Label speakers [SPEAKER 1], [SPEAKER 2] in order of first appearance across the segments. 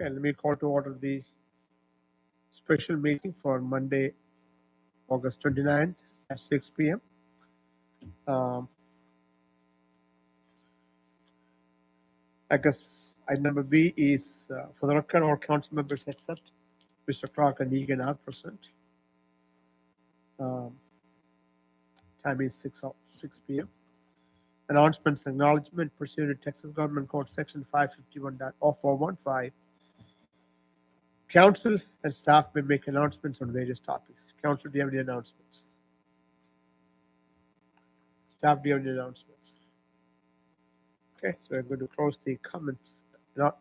[SPEAKER 1] Okay, let me call to order the special meeting for Monday, August 29th at 6 p.m. I guess item number B is for the record, all council members except Mr. Clark and Egan are present. Time is 6 p.m. Announcements and acknowledgement pursuant to Texas Government Code Section 551.0415. Council and staff may make announcements on various topics. Council, do you have any announcements? Staff, do you have any announcements? Okay, so we're going to close the comments,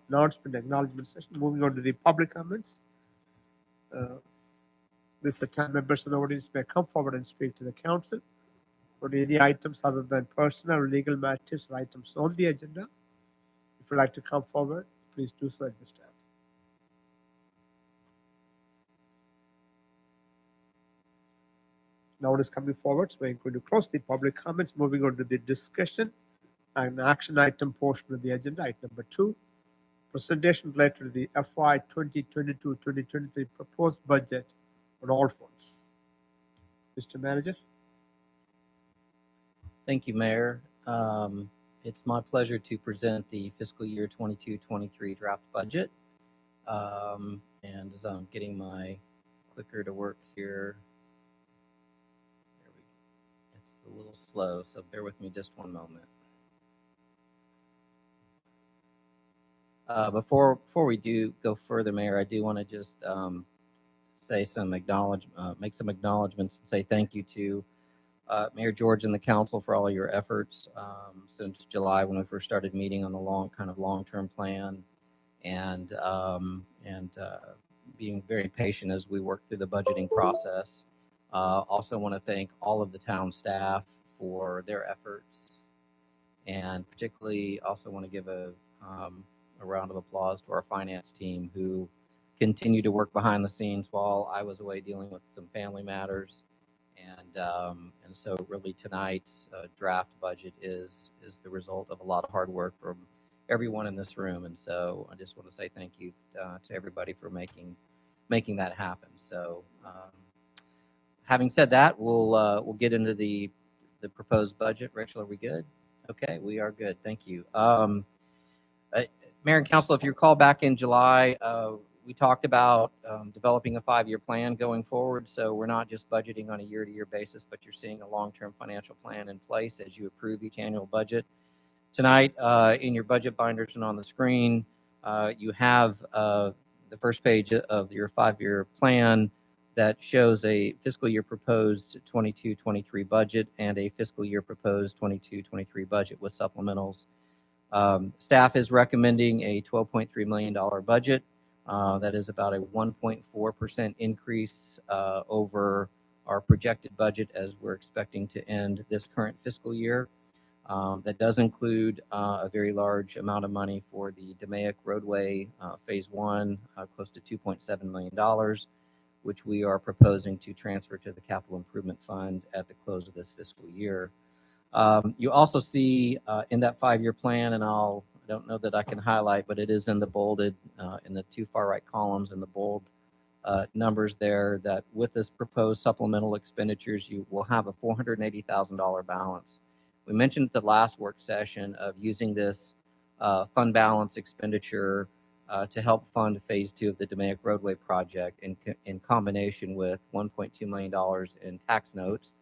[SPEAKER 1] announcement, acknowledgement session. Moving on to the public comments. This is the time members of the audience may come forward and speak to the council on any items other than personal or legal matters or items on the agenda. If you'd like to come forward, please do so at this time. Now it is coming forward, so we're going to close the public comments. Moving on to the discussion and action item portion of the agenda. Item number 2, presentation related to the FY 2022-2023 proposed budget on all fronts. Mr. Manager.
[SPEAKER 2] Thank you, Mayor. It's my pleasure to present the fiscal year 22-23 draft budget. And as I'm getting my clicker to work here, it's a little slow, so bear with me just one moment. Before we do go further, Mayor, I do want to just say some make some acknowledgments and say thank you to Mayor George and the council for all your efforts since July when we first started meeting on the long-term plan, and being very patient as we work through the budgeting process. Also want to thank all of the town staff for their efforts, and particularly also want to give a round of applause to our finance team who continue to work behind the scenes while I was away dealing with some family matters. And so really tonight's draft budget is the result of a lot of hard work from everyone in this room. And so I just want to say thank you to everybody for making that happen. So having said that, we'll get into the proposed budget. Rachel, are we good? Okay, we are good. Thank you. Mayor and Council, if you recall back in July, we talked about developing a 5-year plan going forward. So we're not just budgeting on a year-to-year basis, but you're seeing a long-term financial plan in place as you approve each annual budget. Tonight, in your budget binders and on the screen, you have the first page of your 5-year plan that shows a fiscal year proposed 22-23 budget and a fiscal year proposed 22-23 budget with supplementals. Staff is recommending a $12.3 million budget. That is about a 1.4% increase over our projected budget as we're expecting to end this current fiscal year. That does include a very large amount of money for the DeMaic roadway phase 1, close to $2.7 million, which we are proposing to transfer to the capital improvement fund at the close of this fiscal year. You also see in that 5-year plan, and I don't know that I can highlight, but it is in the bolded, in the 2 far right columns in the bold numbers there, that with this proposed supplemental expenditures, you will have a $480,000 balance. We mentioned at the last work session of using this fund balance expenditure to help fund phase 2 of the DeMaic roadway project in combination with $1.2 million in tax notes,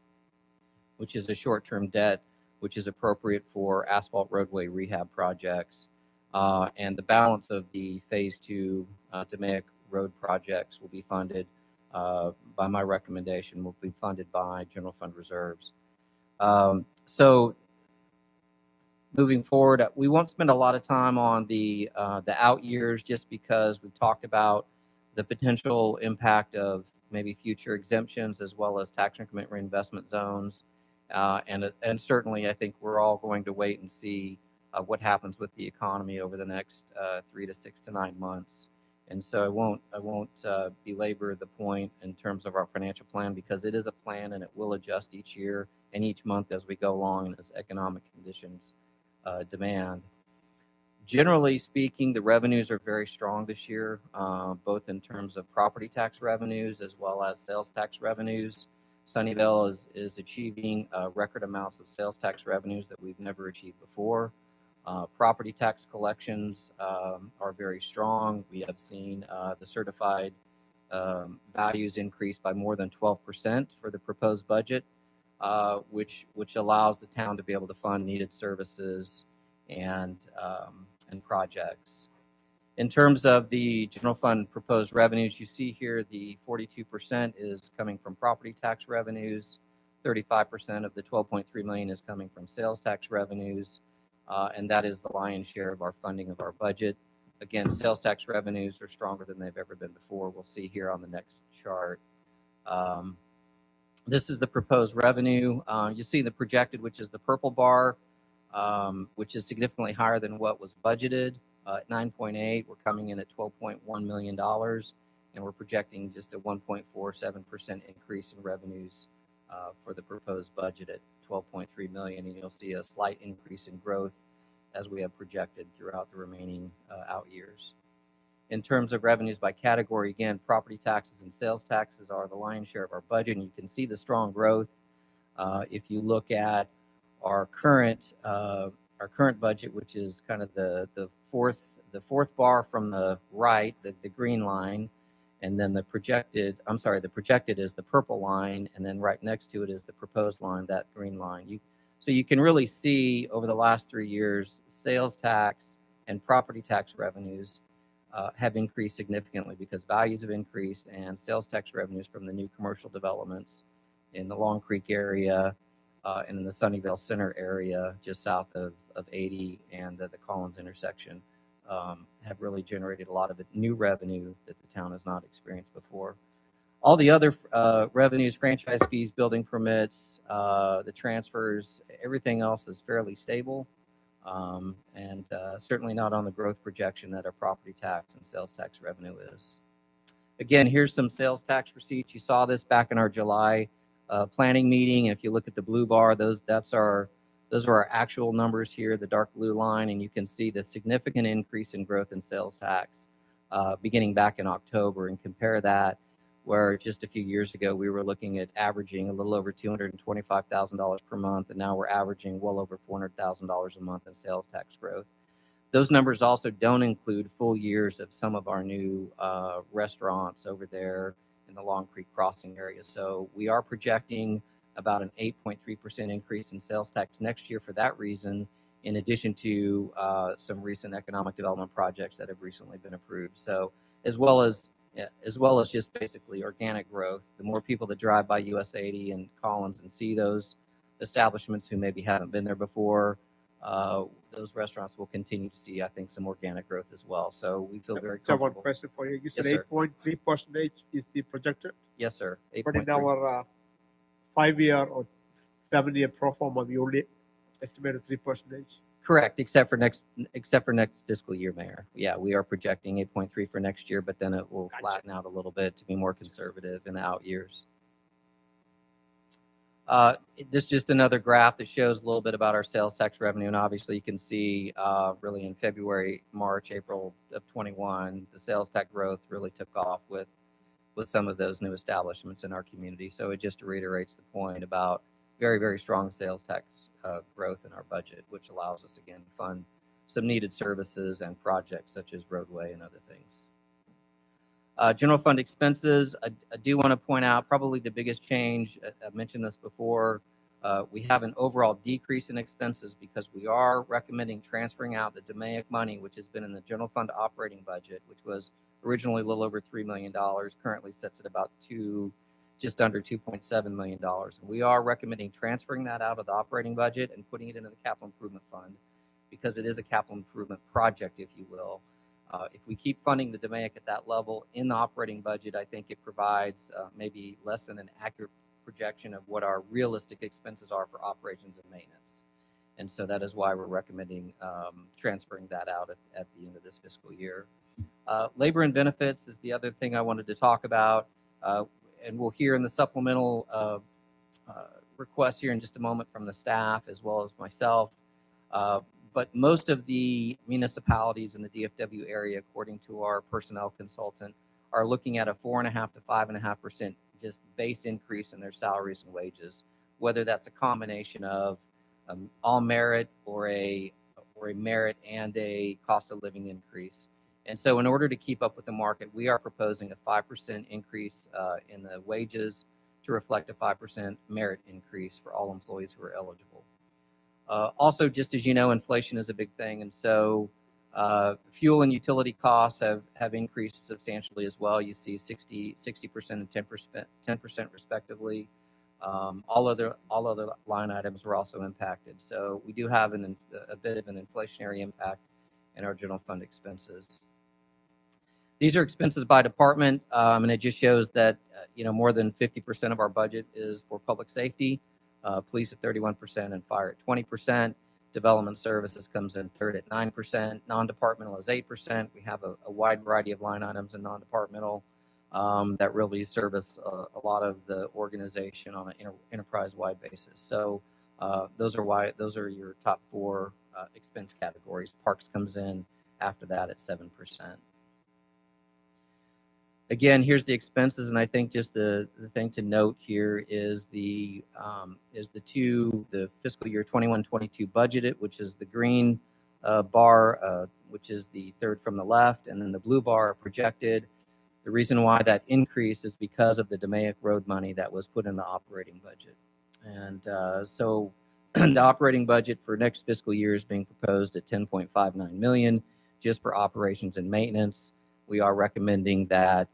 [SPEAKER 2] which is a short-term debt, which is appropriate for asphalt roadway rehab projects. And the balance of the phase 2 DeMaic road projects will be funded by my recommendation, will be funded by general fund reserves. So moving forward, we won't spend a lot of time on the out years just because we've talked about the potential impact of maybe future exemptions as well as tax increment reinvestment zones. And certainly, I think we're all going to wait and see what happens with the economy over the next 3 to 6 to 9 months. And so I won't belabor the point in terms of our financial plan, because it is a plan and it will adjust each year and each month as we go along and as economic conditions demand. Generally speaking, the revenues are very strong this year, both in terms of property tax revenues as well as sales tax revenues. Sunnyvale is achieving record amounts of sales tax revenues that we've never achieved before. Property tax collections are very strong. We have seen the certified values increase by more than 12% for the proposed budget, which allows the town to be able to fund needed services and projects. In terms of the general fund proposed revenues, you see here the 42% is coming from property tax revenues, 35% of the 12.3 million is coming from sales tax revenues, and that is the lion's share of our funding of our budget. Again, sales tax revenues are stronger than they've ever been before. We'll see here on the next chart. This is the proposed revenue. You see the projected, which is the purple bar, which is significantly higher than what was budgeted. At 9.8, we're coming in at $12.1 million, and we're projecting just a 1.47% increase in revenues for the proposed budget at 12.3 million, and you'll see a slight increase in growth as we have projected throughout the remaining out years. In terms of revenues by category, again, property taxes and sales taxes are the lion's share of our budget, and you can see the strong growth. If you look at our current budget, which is kind of the fourth bar from the right, the green line, and then the projected is the purple line, and then right next to it is the proposed line, that green line. So you can really see over the last 3 years, sales tax and property tax revenues have increased significantly because values have increased, and sales tax revenues from the new commercial developments in the Long Creek area and in the Sunnyvale Center area just south of 80 and the Collins intersection have really generated a lot of new revenue that the town has not experienced before. All the other revenues, franchise fees, building permits, the transfers, everything else is fairly stable, and certainly not on the growth projection that our property tax and sales tax revenue is. Again, here's some sales tax receipts. You saw this back in our July planning meeting. If you look at the blue bar, those are our actual numbers here, the dark blue line, and you can see the significant increase in growth in sales tax beginning back in October, and compare that where just a few years ago we were looking at averaging a little over $225,000 per month, and now we're averaging well over $400,000 a month in sales tax growth. Those numbers also don't include full years of some of our new restaurants over there in the Long Creek Crossing area. So we are projecting about an 8.3% increase in sales tax next year for that reason, in addition to some recent economic development projects that have recently been approved. So as well as just basically organic growth, the more people that drive by US 80 and Collins and see those establishments who maybe haven't been there before, those restaurants will continue to see, I think, some organic growth as well. So we feel very comfortable.
[SPEAKER 1] One question for you. You said
[SPEAKER 2] Yes,
[SPEAKER 1] 8.3% is the projected?
[SPEAKER 2] Yes, sir.
[SPEAKER 1] But in our 5-year or 7-year pro forma, we only estimated 3%.
[SPEAKER 2] Correct, except for next fiscal year, Mayor. Yeah, we are projecting 8.3 for next year, but then it will flatten out a little bit to be more conservative in the out years. This is just another graph that shows a little bit about our sales tax revenue, and obviously you can see really in February, March, April of 21, the sales tax growth really took off with some of those new establishments in our community. So it just reiterates the point about very, very strong sales tax growth in our budget, which allows us, again, to fund some needed services and projects such as roadway and other things. General fund expenses, I do want to point out probably the biggest change. I've mentioned this before. We have an overall decrease in expenses because we are recommending transferring out the DMAIC money, which has been in the general fund operating budget, which was originally a little over $3 million, currently sits at about just under $2.7 million. And we are recommending transferring that out of the operating budget and putting it into the capital improvement fund because it is a capital improvement project, if you will. If we keep funding the DMAIC at that level in the operating budget, I think it provides maybe less than an accurate projection of what our realistic expenses are for operations and maintenance. And so that is why we're recommending transferring that out at the end of this fiscal year. Labor and benefits is the other thing I wanted to talk about. And we'll hear in the supplemental request here in just a moment from the staff as well as myself. But most of the municipalities in the DFW area, according to our personnel consultant, are looking at a 4.5% to 5.5% just base increase in their salaries and wages, whether that's a combination of all merit or a merit and a cost of living increase. And so in order to keep up with the market, we are proposing a 5% increase in the wages to reflect a 5% merit increase for all employees who are eligible. Also, just as you know, inflation is a big thing. And so fuel and utility costs have increased substantially as well. You see 60% and 10% respectively. All other line items were also impacted. So we do have a bit of an inflationary impact in our general fund expenses. These are expenses by department, and it just shows that more than 50% of our budget is for public safety, police at 31%, and fire at 20%. Development services comes in third at 9%. Non-departmental is 8%. We have a wide variety of line items in non-departmental that really service a lot of the organization on an enterprise-wide basis. So those are your top four expense categories. Parks comes in after that at 7%. Again, here's the expenses, and I think just the thing to note here is the fiscal year 21-22 budgeted, which is the green bar, which is the third from the left, and then the blue bar projected. The reason why that increase is because of the DMAIC road money that was put in the operating budget. And so the operating budget for next fiscal year is being proposed at $10.59 million just for operations and maintenance. We are recommending that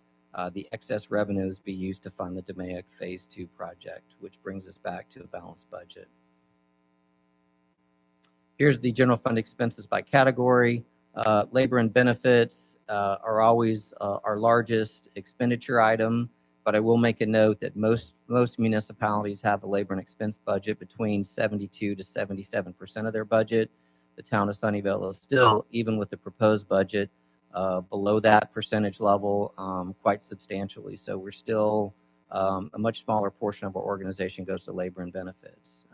[SPEAKER 2] the excess revenues be used to fund the DMAIC Phase 2 project, which brings us back to a balanced budget. Here's the general fund expenses by category. Labor and benefits are always our largest expenditure item, but I will make a note that most municipalities have a labor and expense budget between 72 to 77% of their budget. The town of Sunnyvale is still, even with the proposed budget, below that percentage level quite substantially. So we're still a much smaller portion of our organization goes to labor and benefits.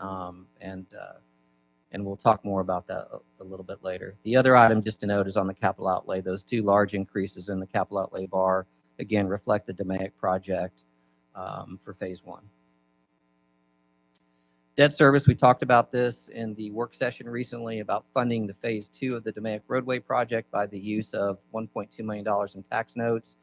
[SPEAKER 2] And we'll talk more about that a little bit later. The other item just to note is on the capital outlay. Those two large increases in the capital outlay bar, again, reflect the DMAIC project for Phase 1. Debt service, we talked about this in the work session recently about funding the Phase 2 of the DMAIC roadway project by the use of $1.2 million in tax notes.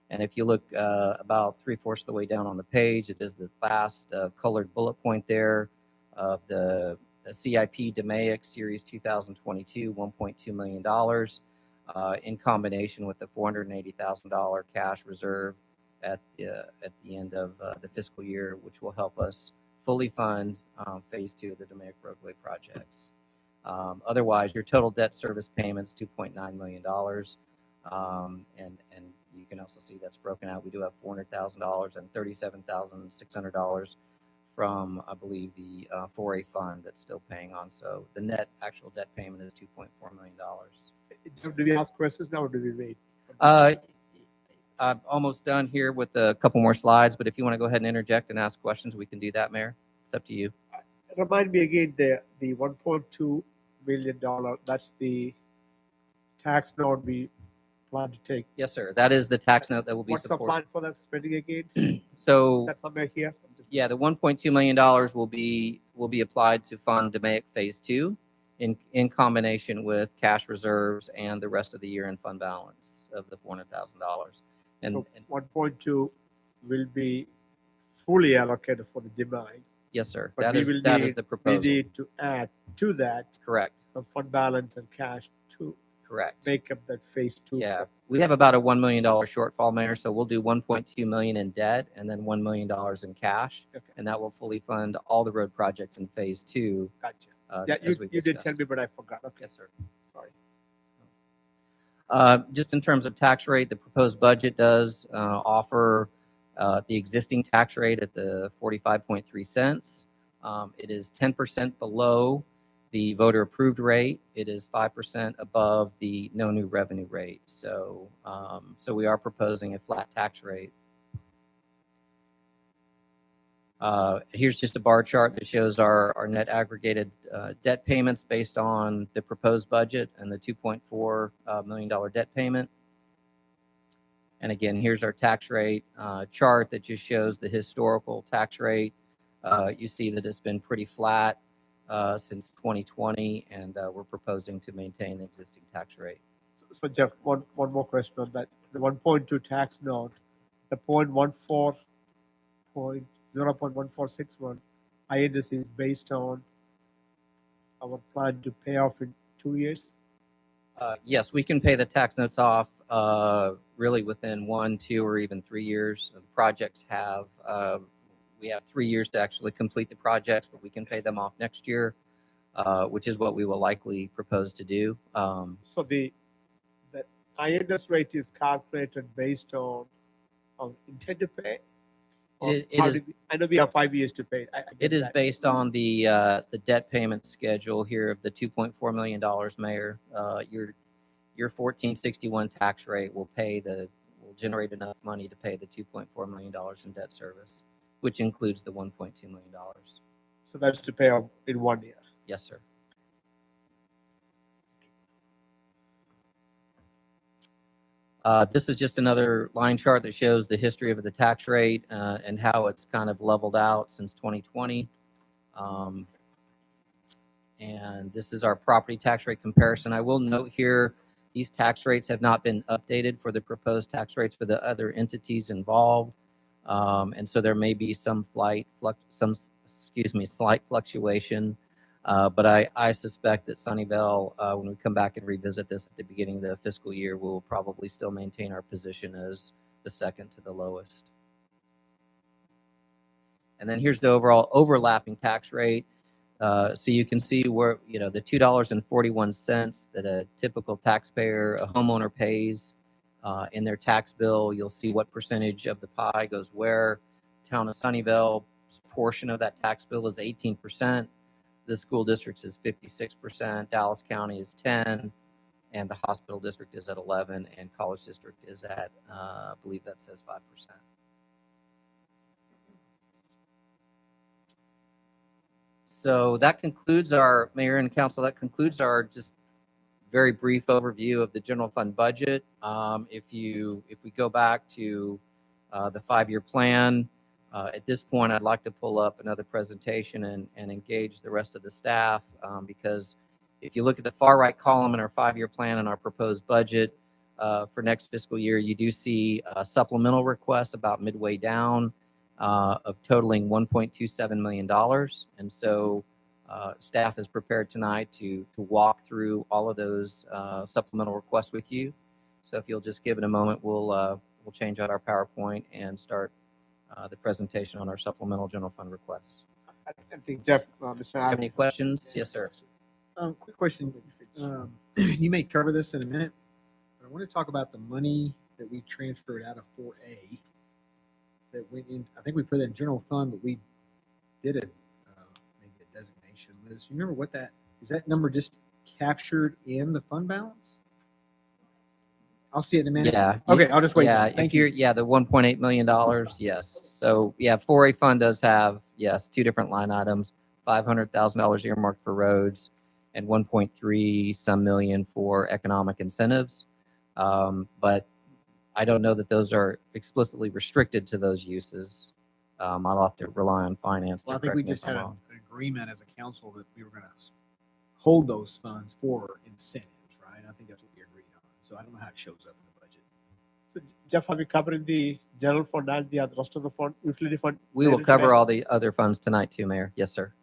[SPEAKER 2] And if you look about 3/4 of the way down on the page, it is the last colored bullet point there of the CIP DMAIC Series 2022, $1.2 million in combination with the $480,000 cash reserve at the end of the fiscal year, which will help us fully fund Phase 2 of the DMAIC roadway projects. Otherwise, your total debt service payments $2.9 million, and you can also see that's broken out. We do have $400,000 and $37,600 from, I believe, the 4A fund that's still paying on. So the net actual debt payment is $2.4 million.
[SPEAKER 1] Do we ask questions now or do we wait?
[SPEAKER 2] I'm almost done here with a couple more slides, but if you want to go ahead and interject and ask questions, we can do that, Mayor. It's up to you.
[SPEAKER 1] Remind me again, the $1.2 million, that's the tax note we plan to take.
[SPEAKER 2] Yes, sir. That is the tax note that will be
[SPEAKER 1] What's the
[SPEAKER 2] supported.
[SPEAKER 1] plan for that spending again?
[SPEAKER 2] So
[SPEAKER 1] Is that somewhere here?
[SPEAKER 2] yeah, the $1.2 million will be applied to fund DMAIC Phase 2 in combination with cash reserves and the rest of the year in fund balance of the $400,000. And
[SPEAKER 1] 1.2 will be fully allocated for the DMAIC.
[SPEAKER 2] yes, sir.
[SPEAKER 1] But
[SPEAKER 2] That is the proposal.
[SPEAKER 1] We need to add to that
[SPEAKER 2] Correct.
[SPEAKER 1] some fund balance and cash to
[SPEAKER 2] Correct.
[SPEAKER 1] make up that Phase 2.
[SPEAKER 2] Yeah, we have about a $1 million shortfall, Mayor. So we'll do $1.2 million in debt and then $1 million in cash,
[SPEAKER 1] Okay.
[SPEAKER 2] and that will fully fund all the road projects in Phase 2.
[SPEAKER 1] Gotcha.
[SPEAKER 2] Yeah,
[SPEAKER 1] You did tell me, but I forgot. Okay.
[SPEAKER 2] Yes, sir.
[SPEAKER 1] Sorry.
[SPEAKER 2] Just in terms of tax rate, the proposed budget does offer the existing tax rate at the 45.3 cents. It is 10% below the voter approved rate. It is 5% above the no new revenue rate. So, so we are proposing a flat tax rate. Here's just a bar chart that shows our net aggregated debt payments based on the proposed budget and the $2.4 million debt payment. And again, here's our tax rate chart that just shows the historical tax rate. You see that it's been pretty flat since 2020, and we're proposing to maintain the existing tax rate.
[SPEAKER 1] So Jeff, one more question on that. The 1.2 tax note, the 0.1461 INS is based on our plan to pay off in 2 years.
[SPEAKER 2] Yes, we can pay the tax notes off really within 1, 2, or even 3 years. The projects have, we have 3 years to actually complete the projects, but we can pay them off next year, which is what we will likely propose to do.
[SPEAKER 1] So the INS rate is calculated based on intent to pay? I know we have 5 years to pay.
[SPEAKER 2] It is based on the debt payment schedule here of the $2.4 million, Mayor. Your 1461 tax rate will generate enough money to pay the $2.4 million in debt service, which includes the $1.2 million.
[SPEAKER 1] So that's to pay off in 1 year.
[SPEAKER 2] Yes, sir. This is just another line chart that shows the history of the tax rate and how it's kind of leveled out since 2020. And this is our property tax rate comparison. I will note here, these tax rates have not been updated for the proposed tax rates for the other entities involved. And so there may be some slight fluctuation. But I suspect that Sunnyvale, when we come back and revisit this at the beginning of the fiscal year, we'll probably still maintain our position as the second to the lowest. And then here's the overall overlapping tax rate. So you can see where, the $2.41 that a typical taxpayer, a homeowner pays in their tax bill. You'll see what percentage of the pie goes where. Town of Sunnyvale's portion of that tax bill is 18%. The school district is 56%, Dallas County is 10%, and the hospital district is at 11%, and college district is at, I believe that says 5%. So that concludes our, Mayor and Council, that concludes our just very brief overview of the general fund budget. If we go back to the 5-year plan, at this point, I'd like to pull up another presentation and engage the rest of the staff because if you look at the far right column in our 5-year plan and our proposed budget for next fiscal year, you do see supplemental requests about midway down of totaling $1.27 million. And so staff is prepared tonight to walk through all of those supplemental requests with you. So if you'll just give it a moment, we'll change out our PowerPoint and start the presentation on our supplemental general fund requests.
[SPEAKER 1] I think Jeff, Mr.
[SPEAKER 2] Have any questions? Yes, sir.
[SPEAKER 3] Quick question. You may cover this in a minute, but I want to talk about the money that we transferred out of 4A that went in. I think we put it in general fund, but we did it maybe a designation. Liz, you remember what that is? That number just captured in the fund balance? I'll see it in a minute.
[SPEAKER 2] Yeah.
[SPEAKER 3] Okay, I'll just wait.
[SPEAKER 2] Yeah,
[SPEAKER 3] Thank you.
[SPEAKER 2] the $1.8 million, yes. So yeah, 4A fund does have, yes, 2 different line items, $500,000 earmarked for roads and 1.3 some million for economic incentives. But I don't know that those are explicitly restricted to those uses. I'll have to rely on finance.
[SPEAKER 3] Well, I think we just had an agreement as a council that we were going to hold those funds for incentives, right? I think that's what we agreed on. So I don't know how it shows up in the budget.
[SPEAKER 1] So Jeff, are we covering the general fund and the rest of the fund, utility fund?
[SPEAKER 2] We will cover all the other funds tonight too, Mayor. Yes, sir.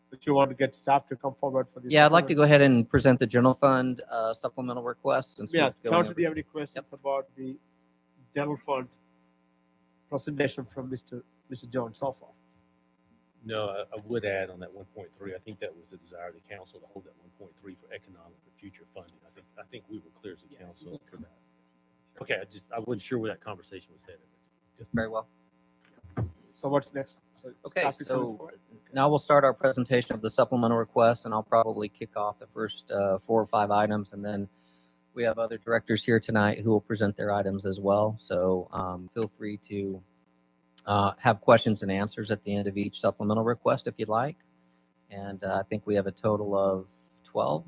[SPEAKER 1] But you want to get staff to come forward for this?
[SPEAKER 2] Yeah, I'd like to go ahead and present the general fund supplemental requests. Since
[SPEAKER 1] Yes,
[SPEAKER 2] we're going
[SPEAKER 1] Council,
[SPEAKER 2] over-
[SPEAKER 1] do you have any questions about the general fund presentation from Mr. Jones so far?
[SPEAKER 4] No, I would add on that 1.3. I think that was the desire of the council to hold that 1.3 for economic for future funding. I think we were clear as a council for that. Okay, I wasn't sure where that conversation was headed.
[SPEAKER 2] Very well.
[SPEAKER 1] So what's next? So
[SPEAKER 2] Okay,
[SPEAKER 1] staff is coming
[SPEAKER 2] so
[SPEAKER 1] forward?
[SPEAKER 2] now we'll start our presentation of the supplemental requests, and I'll probably kick off the first 4 or 5 items, and then we have other directors here tonight who will present their items as well. So feel free to have questions and answers at the end of each supplemental request if you'd like. And I think we have a total of 12,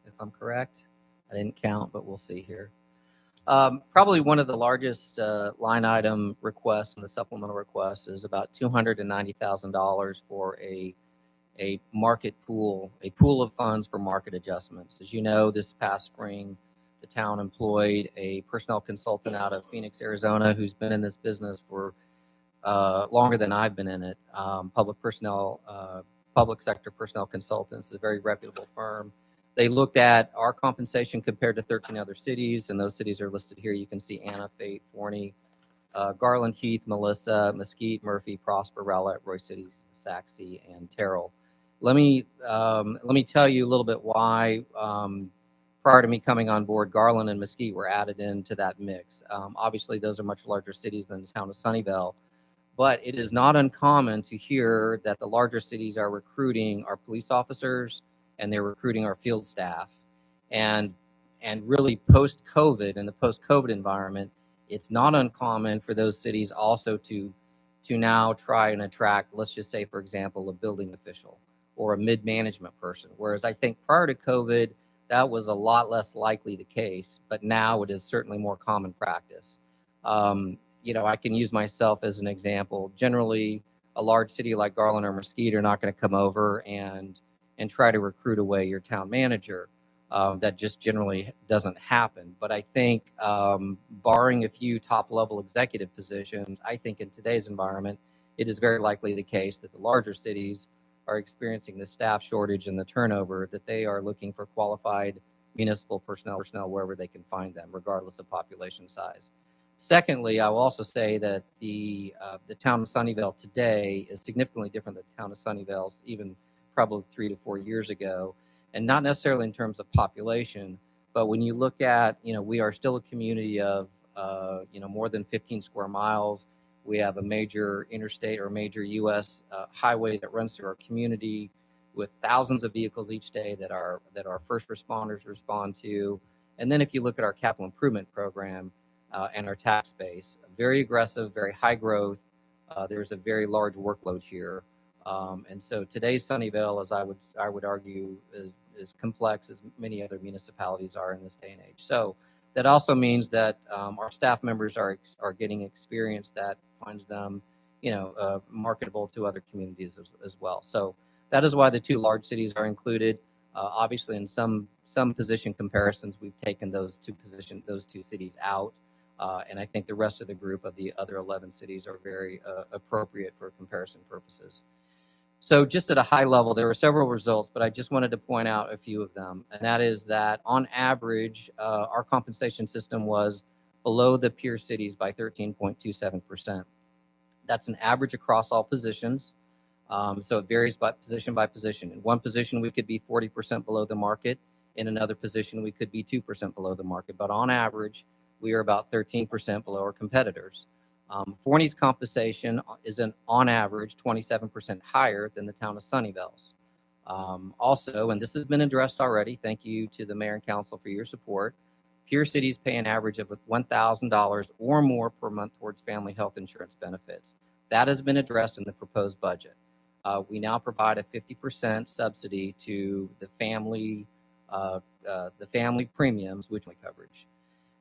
[SPEAKER 2] if I'm correct. I didn't count, but we'll see here. Probably one of the largest line item requests in the supplemental request is about $290,000 for a market pool, a pool of funds for market adjustments. As you know, this past spring, the town employed a personnel consultant out of Phoenix, Arizona, who's been in this business for longer than I've been in it. Public sector personnel consultants, is a very reputable firm. They looked at our compensation compared to 13 other cities, and those cities are listed here. You can see Anna, Fate, Forney, Garland, Heath, Melissa, Mesquite, Murphy, Prosper, Rowlett, Roy City, Saxe, and Terrell. Let me tell you a little bit why. Prior to me coming on board, Garland and Mesquite were added into that mix. Obviously, those are much larger cities than the town of Sunnyvale. But it is not uncommon to hear that the larger cities are recruiting our police officers and they're recruiting our field staff. And really post-COVID, in the post-COVID environment, it's not uncommon for those cities also to now try and attract, let's just say, for example, a building official or a mid-management person. Whereas I think prior to COVID, that was a lot less likely the case, but now it is certainly more common practice. I can use myself as an example. Generally, a large city like Garland or Mesquite are not going to come over and try to recruit away your town manager. That just generally doesn't happen. But I think barring a few top-level executive positions, I think in today's environment, it is very likely the case that the larger cities are experiencing the staff shortage and the turnover, that they are looking for qualified municipal personnel wherever they can find them, regardless of population size. Secondly, I will also say that the town of Sunnyvale today is significantly different than the town of Sunnyvale even probably 3 to 4 years ago, and not necessarily in terms of population, but when you look at, we are still a community of, more than 15 square miles. We have a major interstate or major U.S. Highway that runs through our community with thousands of vehicles each day that our first responders respond to. And then if you look at our capital improvement program, and our tax base, very aggressive, very high growth. There's a very large workload here, and so today's Sunnyvale, as I would argue, is as complex as many other municipalities are in this day and age. So that also means that our staff members are getting experience that finds them, marketable to other communities as well. So that is why the two large cities are included. Obviously, in some position comparisons, we've taken those two cities out. And I think the rest of the group of the other 11 cities are very appropriate for comparison purposes. So just at a high level, there were several results, but I just wanted to point out a few of them. And that is that on average, our compensation system was below the peer cities by 13.27%. That's an average across all positions. So it varies by position. In one position, we could be 40% below the market. In another position, we could be 2% below the market. But on average, we are about 13% below our competitors. Forney's compensation is on average 27% higher than the town of Sunnyvale's. Also, and this has been addressed already, thank you to the mayor and council for your support, peer cities pay an average of $1,000 or more per month towards family health insurance benefits. That has been addressed in the proposed budget. We now provide a 50% subsidy to the family premiums, which coverage.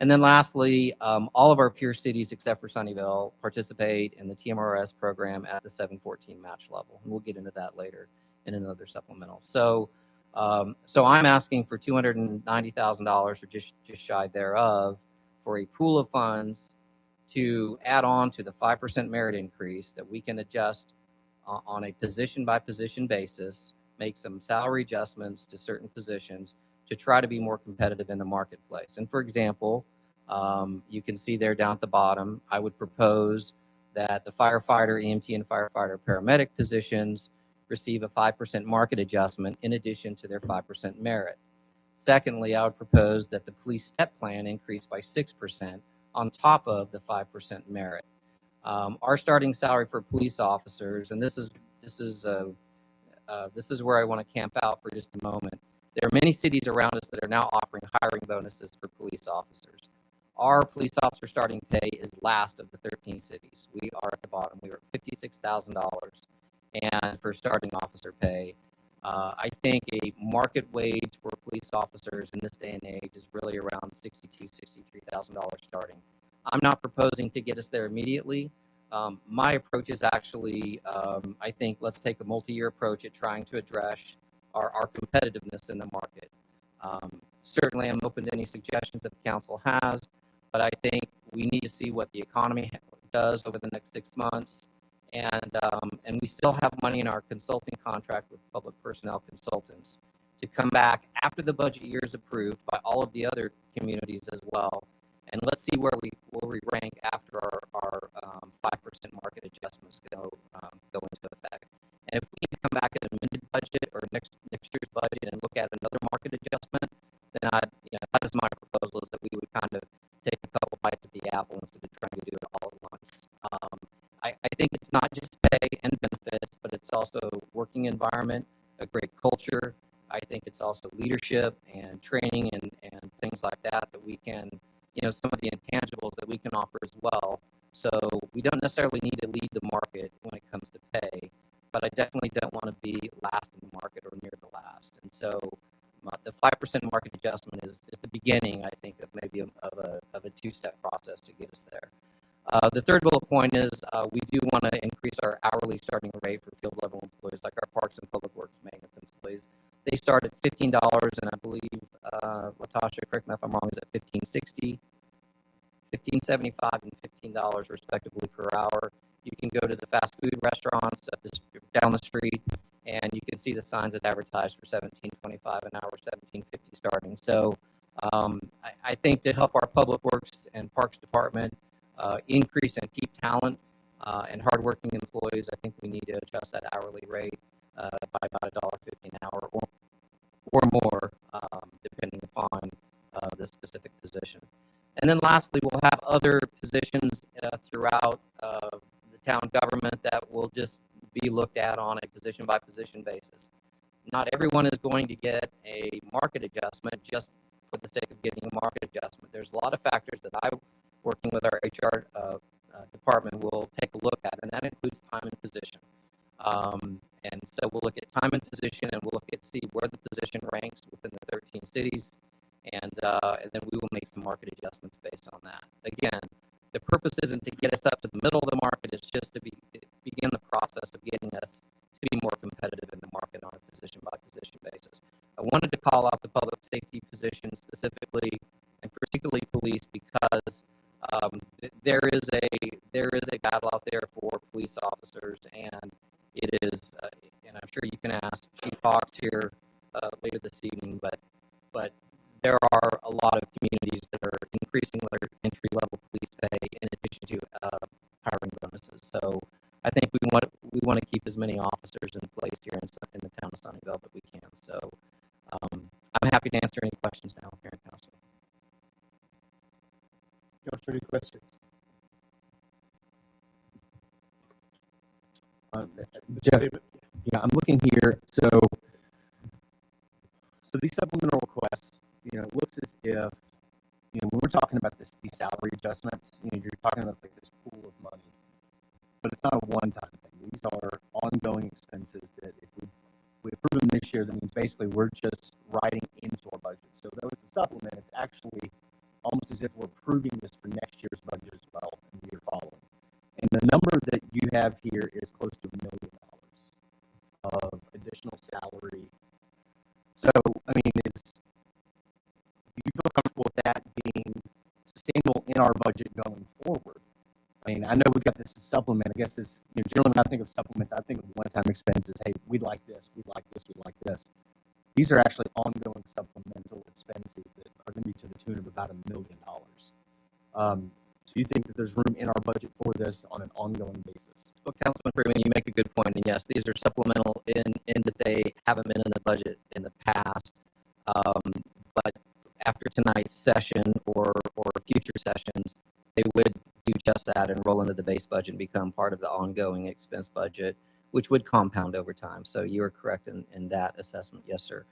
[SPEAKER 2] And then lastly, all of our peer cities except for Sunnyvale participate in the TMRS program at the 714 match level. And we'll get into that later in another supplemental. So I'm asking for $290,000 or just shy thereof for a pool of funds to add on to the 5% merit increase that we can adjust on a position by position basis, make some salary adjustments to certain positions to try to be more competitive in the marketplace. And for example, you can see there down at the bottom, I would propose that the firefighter, EMT, and firefighter paramedic positions receive a 5% market adjustment in addition to their 5% merit. Secondly, I would propose that the police step plan increase by 6% on top of the 5% merit. Our starting salary for police officers, and this is where I want to camp out for just a moment. There are many cities around us that are now offering hiring bonuses for police officers. our police officer starting pay is last of the 13 cities. We are at the bottom. We were at $56,000, and for starting officer pay, I think a market wage for police officers in this day and age is really around $62,000, $63,000 starting. I'm not proposing to get us there immediately. My approach is actually, I think, let's take a multi-year approach at trying to address our competitiveness in the market. Certainly, I'm open to any suggestions that the council has, but I think we need to see what the economy does over the next 6 months. And we still have money in our consulting contract with public personnel consultants to come back after the budget year is approved by all of the other communities as well. And let's see where we rank after our 5% market adjustments go into effect. And if we need to come back at an amended budget or next year's budget and look at another market adjustment, then that is my proposal, is that we would kind of take a couple bites at the apple instead of trying to do it all at once. I think it's not just pay and benefits, but it's also working environment, a great culture. I think it's also leadership and training and things like that we can, some of the intangibles that we can offer as well. So we don't necessarily need to lead the market when it comes to pay, but I definitely don't want to be last in the market or near the last. And so the 5% market adjustment is the beginning, I think, of maybe of a two-step process to get us there. The third bullet point is we do want to increase our hourly starting rate for field level employees, like our parks and public works maintenance employees. They start at $15, and I believe Latasha, correct me if I'm wrong, is at $15.60, $15.75, and $15 respectively per hour. You can go to the fast food restaurants down the street, and you can see the signs that advertise for $17.25 an hour, $17.50 starting. So I think to help our public works and parks department increase and keep talent and hardworking employees, I think we need to adjust that hourly rate by about $1.50 an hour or more, depending upon the specific position. And then lastly, we'll have other positions throughout the town government that will just be looked at on a position by position basis. Not everyone is going to get a market adjustment just for the sake of getting a market adjustment. There's a lot of factors that I, working with our HR department, will take a look at, and that includes time and position. And so we'll look at time and position, and we'll look at see where the position ranks within the 13 cities, and then we will make some market adjustments based on that. Again, the purpose isn't to get us up to the middle of the market; it's just to begin the process of getting us to be more competitive in the market on a position by position basis. I wanted to call out the public safety position specifically, and particularly police, because there is a battle out there for police officers, and it is, and I'm sure you can ask Chief Hawks here later this evening, but there are a lot of communities that are increasing their entry-level police pay in addition to hiring bonuses. So I think we want to keep as many officers in place here in the town of Sunnyvale that we can. So I'm happy to answer any questions now, Parent Council.
[SPEAKER 1] Any questions?
[SPEAKER 5] Jeff, yeah, I'm looking here. So these supplemental requests, it looks as if, when we're talking about these salary adjustments, you're talking about like this pool of money, but it's not a one-time thing. These are ongoing expenses that if we approve them this year, that means basically we're just writing into our budget. So though it's a supplement, it's actually almost as if we're approving this for next year's budget as well and the year following. And the number that you have here is close to $1 million of additional salary. So, I mean, do you feel comfortable with that being sustainable in our budget going forward? I mean, I know we got this supplement. I guess this, generally when I think of supplements, I think of one-time expenses. Hey, we'd like this, we'd like this, we'd like this. These are actually ongoing supplemental expenses that are going to be to the tune of about $1 million. So you think that there's room in our budget for this on an ongoing basis?
[SPEAKER 2] Well, Councilman Freeman, you make a good point, and yes, these are supplemental in that they haven't been in the budget in the past. But after tonight's session or future sessions, they would do just that and roll into the base budget and become part of the ongoing expense budget, which would compound over time. So you are correct in that assessment, yes, sir.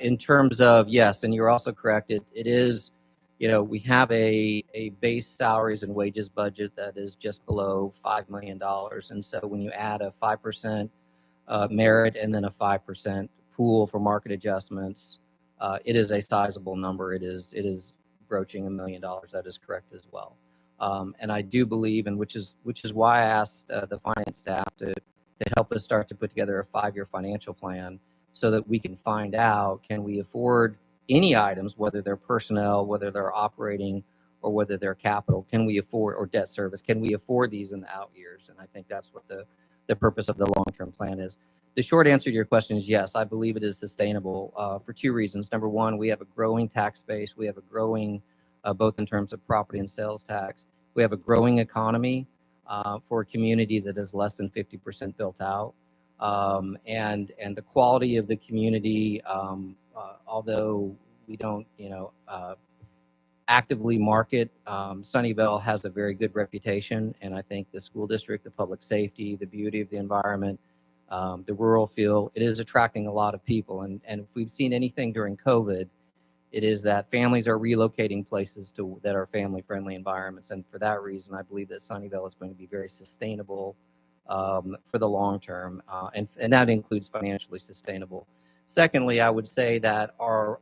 [SPEAKER 2] In terms of, yes, and you're also correct, it is we have a base salaries and wages budget that is just below $5 million. And so when you add a 5% merit and then a 5% pool for market adjustments, it is a sizable number. It is broaching $1 million. That is correct as well. And I do believe, and which is why I asked the finance staff to help us start to put together a 5-year financial plan so that we can find out, can we afford any items, whether they're personnel, whether they're operating, or whether they're capital, can we afford, or debt service, can we afford these in the out years? And I think that's what the purpose of the long-term plan is. The short answer to your question is yes, I believe it is sustainable for 2 reasons. Number one, we have a growing tax base. We have a growing, both in terms of property and sales tax. We have a growing economy for a community that is less than 50% built out. And the quality of the community, although we don't, actively market, Sunnyvale has a very good reputation. And I think the school district, the public safety, the beauty of the environment, the rural feel, it is attracting a lot of people. And if we've seen anything during COVID, it is that families are relocating places that are family-friendly environments. And for that reason, I believe that Sunnyvale is going to be very sustainable for the long term, and that includes financially sustainable. Secondly, I would say that our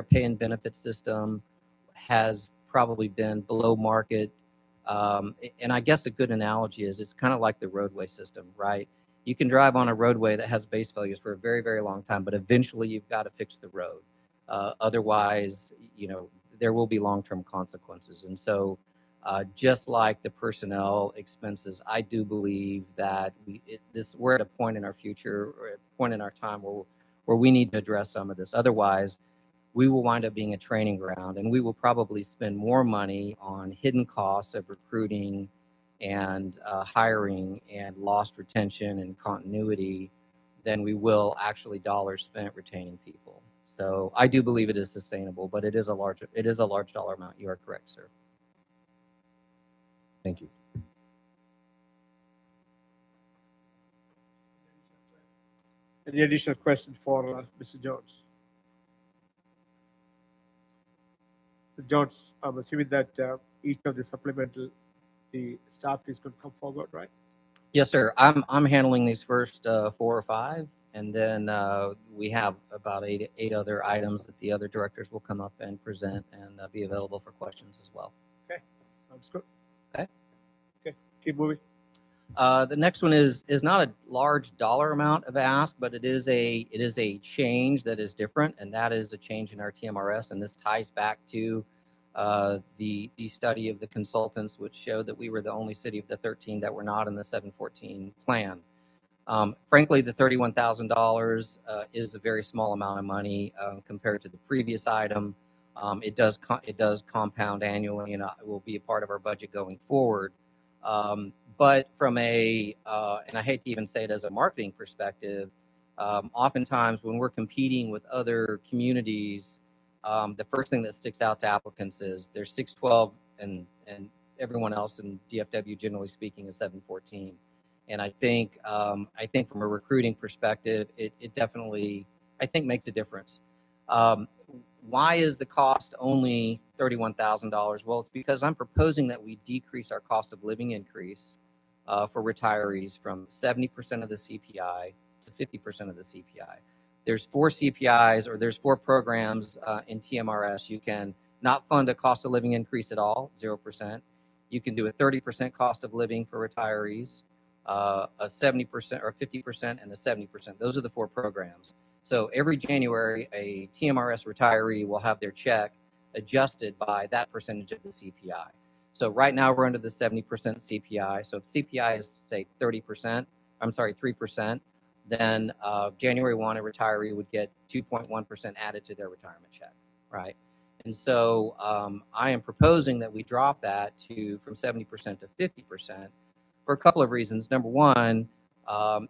[SPEAKER 2] pay and benefit system has probably been below market. And I guess a good analogy is it's kind of like the roadway system, right? You can drive on a roadway that has base failures for a very, very long time, but eventually you've got to fix the road. Otherwise, there will be long-term consequences. And so just like the personnel expenses, I do believe that we're at a point in our future, or a point in our time where we need to address some of this. Otherwise, we will wind up being a training ground, and we will probably spend more money on hidden costs of recruiting and hiring and lost retention and continuity than we will actually dollars spent retaining people. So I do believe it is sustainable, but it is a large dollar amount. You are correct, sir.
[SPEAKER 5] Thank you.
[SPEAKER 1] Any additional question for Mr. Jones? Mr. Jones, I'm assuming that each of the supplemental, the staff is going to come forward, right?
[SPEAKER 2] Yes, sir. I'm handling these first 4 or 5, and then we have about eight other items that the other directors will come up and present and be available for questions as well.
[SPEAKER 1] Okay, sounds good.
[SPEAKER 2] Okay.
[SPEAKER 1] Okay, keep moving.
[SPEAKER 2] The next one is not a large dollar amount of ask, but it is a change that is different, and that is a change in our TMRS, and this ties back to the study of the consultants, which showed that we were the only city of the 13 that were not in the 714 plan. Frankly, the $31,000 is a very small amount of money compared to the previous item. It does compound annually, and it will be a part of our budget going forward. But from and I hate to even say it as a marketing perspective, oftentimes when we're competing with other communities, the first thing that sticks out to applicants is there's 612 and everyone else in DFW, generally speaking, is 714. And I think from a recruiting perspective, it definitely, I think, makes a difference. Why is the cost only $31,000? Well, it's because I'm proposing that we decrease our cost of living increase for retirees from 70% of the CPI to 50% of the CPI. There's 4 CPIs, or there's 4 programs in TMRS. You can not fund a cost of living increase at all, 0%. You can do a 30% cost of living for retirees, a 70% or 50% and a 70%. Those are the 4 programs. So every January, a TMRS retiree will have their check adjusted by that percentage of the CPI. So right now we're under the 70% CPI. So if CPI is, say, 3%, then January 1, a retiree would get 2.1% added to their retirement check, right? And so I am proposing that we drop that from 70% to 50% for a couple of reasons. Number one,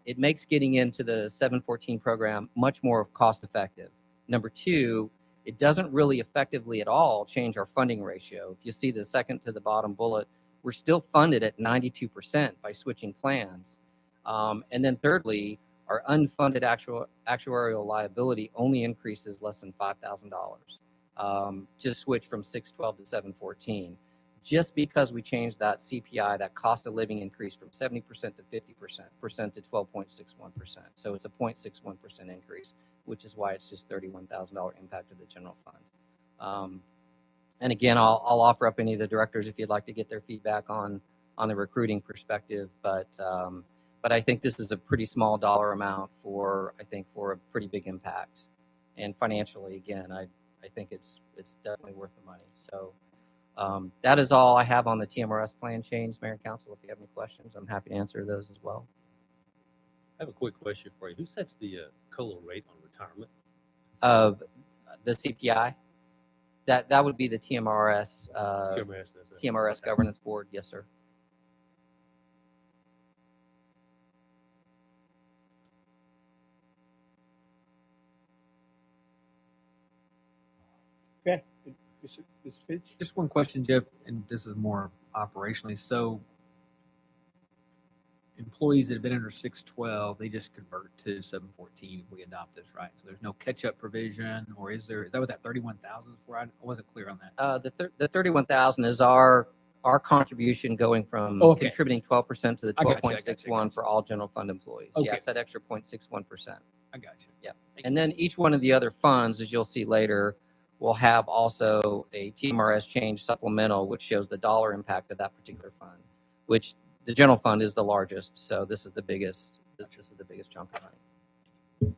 [SPEAKER 2] it makes getting into the 714 program much more cost effective. Number two, it doesn't really effectively at all change our funding ratio. If you see the second to the bottom bullet, we're still funded at 92% by switching plans. And then thirdly, our unfunded actuarial liability only increases less than $5,000. to switch from 612 to 714, just because we changed that CPI, that cost of living increase from 70% to 50% to 12.61%. So it's a 0.61% increase, which is why it's just $31,000 impact to the general fund. And again, I'll offer up any of the directors if you'd like to get their feedback on the recruiting perspective, but I think this is a pretty small dollar amount for a pretty big impact. And financially, again, I think it's definitely worth the money. So that is all I have on the TMRS plan change, Mayor and Council. If you have any questions, I'm happy to answer those as well.
[SPEAKER 4] I have a quick question for you. Who sets the COLA rate on retirement?
[SPEAKER 2] The CPI, that would be the TMRS,
[SPEAKER 4] TMRS does that.
[SPEAKER 2] TMRS
[SPEAKER 4] Okay.
[SPEAKER 2] Governance Board. Yes, sir.
[SPEAKER 1] Okay, Ms. Finch?
[SPEAKER 3] Just one question, Jeff, and this is more operationally. So employees that have been under 612, they just convert to 714 if we adopt this, right? So there's no catch-up provision, or is there? Is that what that 31,000 is for? I wasn't clear on that.
[SPEAKER 2] The 31,000 is our contribution going from
[SPEAKER 3] Oh, okay.
[SPEAKER 2] contributing 12% to the
[SPEAKER 3] I got you.
[SPEAKER 2] 12.61 for all general fund employees.
[SPEAKER 3] Okay.
[SPEAKER 2] Yeah, it's that extra 0.61%.
[SPEAKER 3] I got you.
[SPEAKER 2] Yeah. And then each one of the other funds, as you'll see later, will have also a TMRS change supplemental, which shows the dollar impact of that particular fund, which the general fund is the largest. So this is the biggest. This is the biggest chunk of money.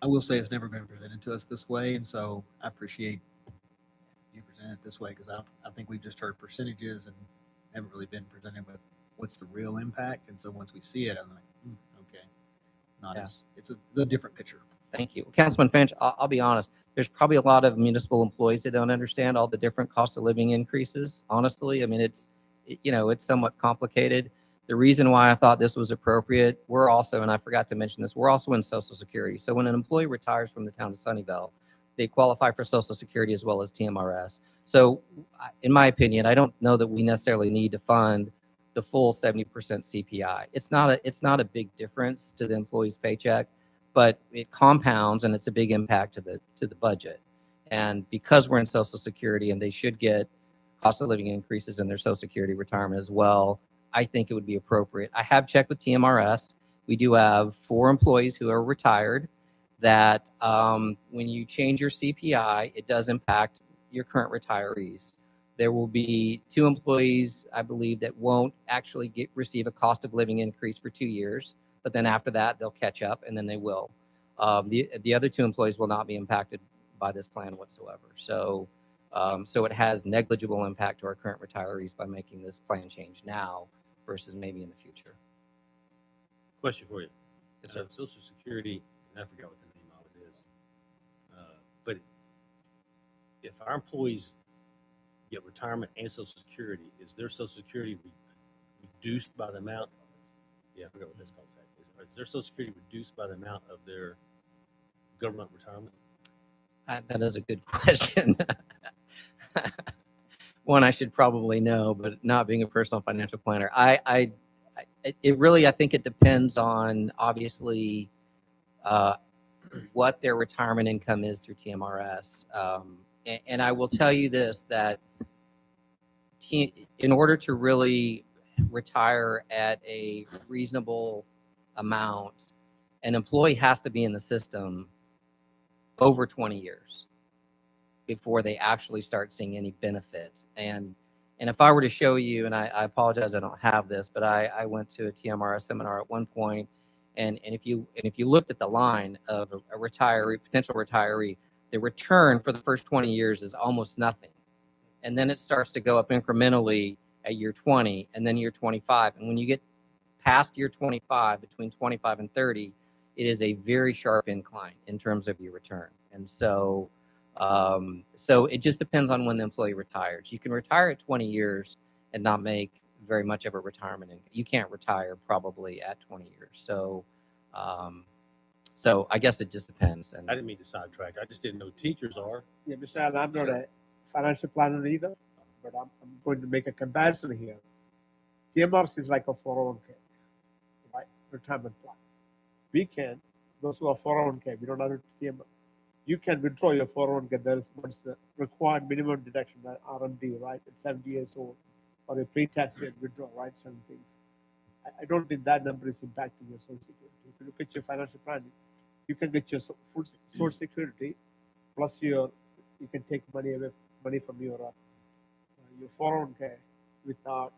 [SPEAKER 3] I will say it's never been presented to us this way, and so I appreciate you present it this way, because I think we've just heard percentages and haven't really been presented with what's the real impact. And so once we see it, I'm like, okay,
[SPEAKER 2] Yeah.
[SPEAKER 3] it's a different picture.
[SPEAKER 2] Thank you. Councilman Finch, I'll be honest. There's probably a lot of municipal employees that don't understand all the different cost of living increases. Honestly, I mean, it's somewhat complicated. The reason why I thought this was appropriate, we're also, and I forgot to mention this, we're also in Social Security. So when an employee retires from the town of Sunnyvale, they qualify for Social Security as well as TMRS. So in my opinion, I don't know that we necessarily need to fund the full 70% CPI. It's not a big difference to the employee's paycheck, but it compounds and it's a big impact to the budget. And because we're in Social Security and they should get cost of living increases in their Social Security retirement as well, I think it would be appropriate. I have checked with TMRS. We do have 4 employees who are retired that when you change your CPI, it does impact your current retirees. There will be 2 employees, I believe, that won't actually receive a cost of living increase for 2 years, but then after that, they'll catch up, and then they will. The other 2 employees will not be impacted by this plan whatsoever. So it has negligible impact to our current retirees by making this plan change now versus maybe in the future.
[SPEAKER 4] Question for you.
[SPEAKER 2] Yes, sir.
[SPEAKER 4] Social Security, and I forgot what the name of it is, but if our employees get retirement and Social Security, is their Social Security reduced by the amount? Yeah, I forgot what that's called. Is their Social Security reduced by the amount of their government retirement?
[SPEAKER 2] That is a good question. One I should probably know, but not being a personal financial planner, it really, I think it depends on obviously what their retirement income is through TMRS. And I will tell you this, that in order to really retire at a reasonable amount, an employee has to be in the system over 20 years before they actually start seeing any benefits. And if I were to show you, and I apologize, I don't have this, but I went to a TMRS seminar at one point, and if you looked at the line of a retiree, potential retiree, the return for the first 20 years is almost nothing. And then it starts to go up incrementally at year 20 and then year 25. And when you get past year 25, between 25 and 30, it is a very sharp incline in terms of your return. And so it just depends on when the employee retires. You can retire at 20 years and not make very much of a retirement income. You can't retire probably at 20 years. So I guess it just depends. And
[SPEAKER 4] I didn't mean to sidetrack. I just didn't know teachers are.
[SPEAKER 1] Yeah, Mr. Allen, I'm not
[SPEAKER 2] Sure.
[SPEAKER 1] a financial planner either, but I'm going to make a comparison here. TMRS is like a 401k, right? Retirement plan. We can, those who are 401k, we don't have a TMRS. you can withdraw your 401k. There's what's the required minimum deduction by R&D, right? At 70 years old, or a pre-tax rate withdrawal, right? Certain things. I don't think that number is impacting your Social Security. If you look at your financial planning, you can get your full Social Security plus you can take money from your 401k without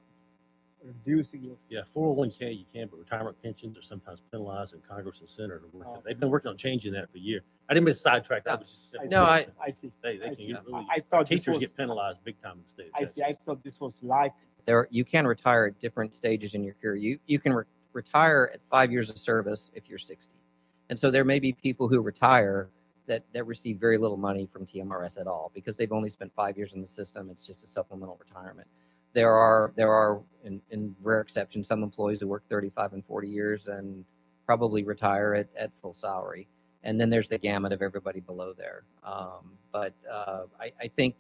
[SPEAKER 1] reducing your.
[SPEAKER 4] Yeah, 401k you can, but retirement pensions are sometimes penalized in Congress and Senate.
[SPEAKER 1] Oh.
[SPEAKER 4] They've been working on changing that for years. I didn't mean to sidetrack. I was just
[SPEAKER 2] No,
[SPEAKER 1] I see.
[SPEAKER 4] they
[SPEAKER 1] I
[SPEAKER 4] can
[SPEAKER 1] see.
[SPEAKER 4] get really.
[SPEAKER 1] I thought this
[SPEAKER 4] teachers
[SPEAKER 1] was-
[SPEAKER 4] get penalized big time in the state of
[SPEAKER 1] I
[SPEAKER 4] Texas.
[SPEAKER 1] see. I thought this was like.
[SPEAKER 2] You can retire at different stages in your career. You can retire at 5 years of service if you're 60. And so there may be people who retire that receive very little money from TMRS at all because they've only spent 5 years in the system. It's just a supplemental retirement. There are in rare exceptions, some employees who work 35 and 40 years and probably retire at full salary. And then there's the gamut of everybody below there. But I think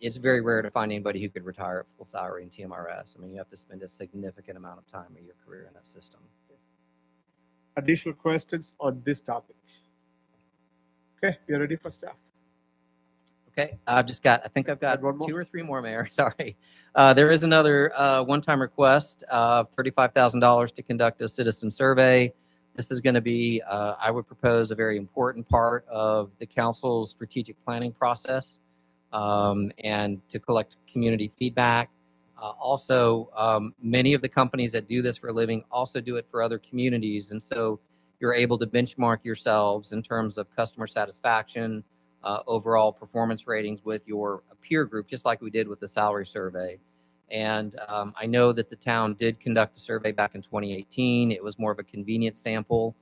[SPEAKER 2] it's very rare to find anybody who could retire at full salary in TMRS. I mean, you have to spend a significant amount of time of your career in that system.
[SPEAKER 1] Additional questions on this topic? Okay, we are ready for staff.
[SPEAKER 2] Okay, I think I've got
[SPEAKER 1] Add one more?
[SPEAKER 2] 2 or 3 more, Mayor. Sorry. There is another one-time request of $35,000 to conduct a citizen survey. This is going to be, I would propose, a very important part of the council's strategic planning process and to collect community feedback. Also, many of the companies that do this for a living also do it for other communities. And so you're able to benchmark yourselves in terms of customer satisfaction, overall performance ratings with your peer group, just like we did with the salary survey. And I know that the town did conduct a survey back in 2018. It was more of a convenient sample.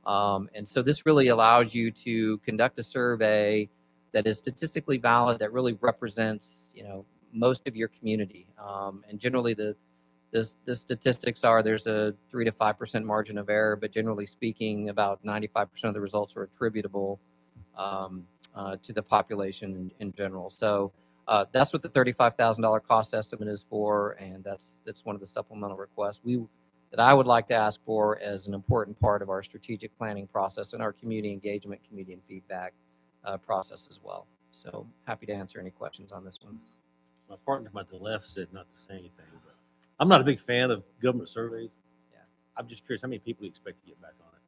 [SPEAKER 2] And so this really allows you to conduct a survey that is statistically valid, that really represents, most of your community. And generally the statistics are there's a 3 to 5% margin of error, but generally speaking, about 95% of the results are attributable to the population in general. So that's what the $35,000 cost estimate is for, and that's one of the supplemental requests that I would like to ask for as an important part of our strategic planning process and our community engagement, community and feedback process as well. So happy to answer any questions on this one.
[SPEAKER 4] My partner to the left said not to say anything, but I'm not a big fan of government surveys.
[SPEAKER 2] Yeah.
[SPEAKER 4] I'm just curious, how many people do you expect to get back on it?